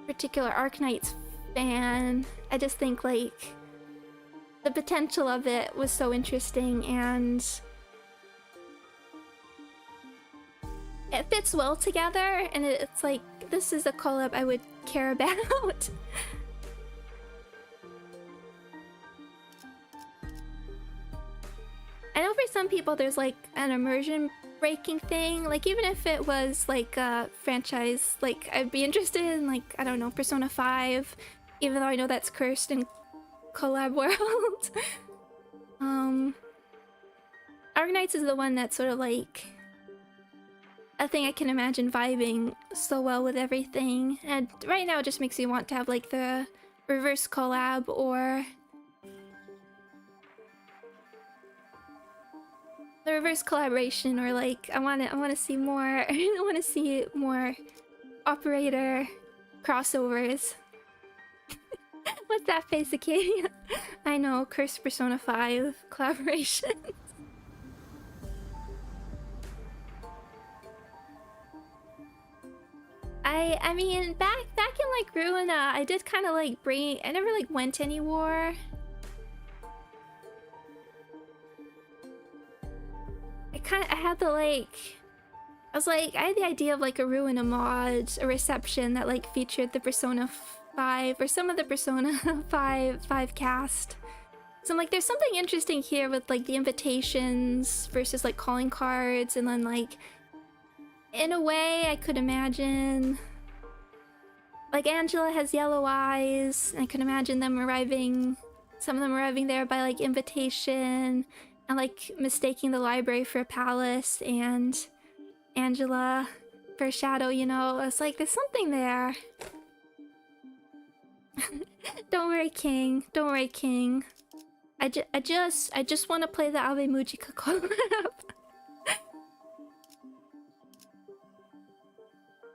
S1: Arknights fan. I just think like the potential of it was so interesting, and it fits well together, and it's like this is a collab I would care about. I know for some people there's like an immersion breaking thing, like even if it was like a franchise, like I'd be interested in like, I don't know, Persona 5, even though I know that's cursed in collab world. Arknights is the one that's sort of like a thing I can imagine vibing so well with everything, and right now it just makes me want to have like the reverse collab or the reverse collaboration, or like I want to see more. I want to see more operator crossovers. What's that face, Acadia? I know, cursed Persona 5 collaboration. I mean, back in like Ruina, I did kind of like I never like went anywhere. I had the like, I had the idea of like a Ruina mod, a reception that like featured the Persona 5 or some of the Persona 5 cast. So I'm like, there's something interesting here with like the invitations versus like calling cards, and then like in a way I could imagine like Angela has yellow eyes, and I could imagine them arriving, some of them arriving there by like invitation, and like mistaking the library for a palace, and Angela for a shadow, you know. It's like there's something there. Don't worry, King. Don't worry, King. I just want to play the Abe Mujika collab.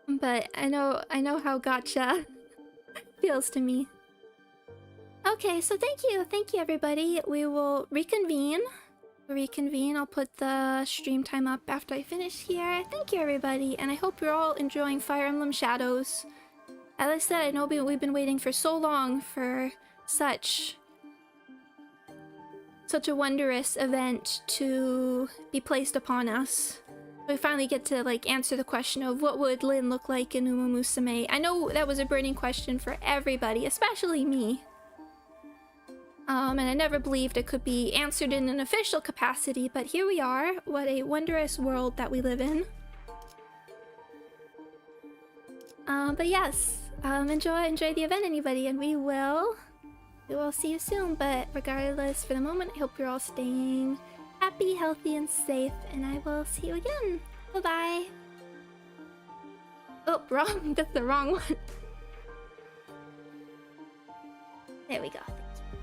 S1: But I know how Gacha feels to me. Okay, so thank you everybody. We will reconvene. I'll put the stream time up after I finish here. Thank you everybody, and I hope you're all enjoying Fire Emblem Shadows. As I said, I know we've been waiting for so long for such a wondrous event to be placed upon us. We finally get to like answer the question of what would Lin look like in Uma Musume. I know that was a burning question for everybody, especially me. And I never believed it could be answered in an official capacity, but here we are. What a wondrous world that we live in. But yes, enjoy the event, anybody, and we will see you soon. But regardless, for the moment, I hope you're all staying happy, healthy, and safe, and I will see you again. Bye-bye. Oh, wrong. That's the wrong one. There we go. Thank you.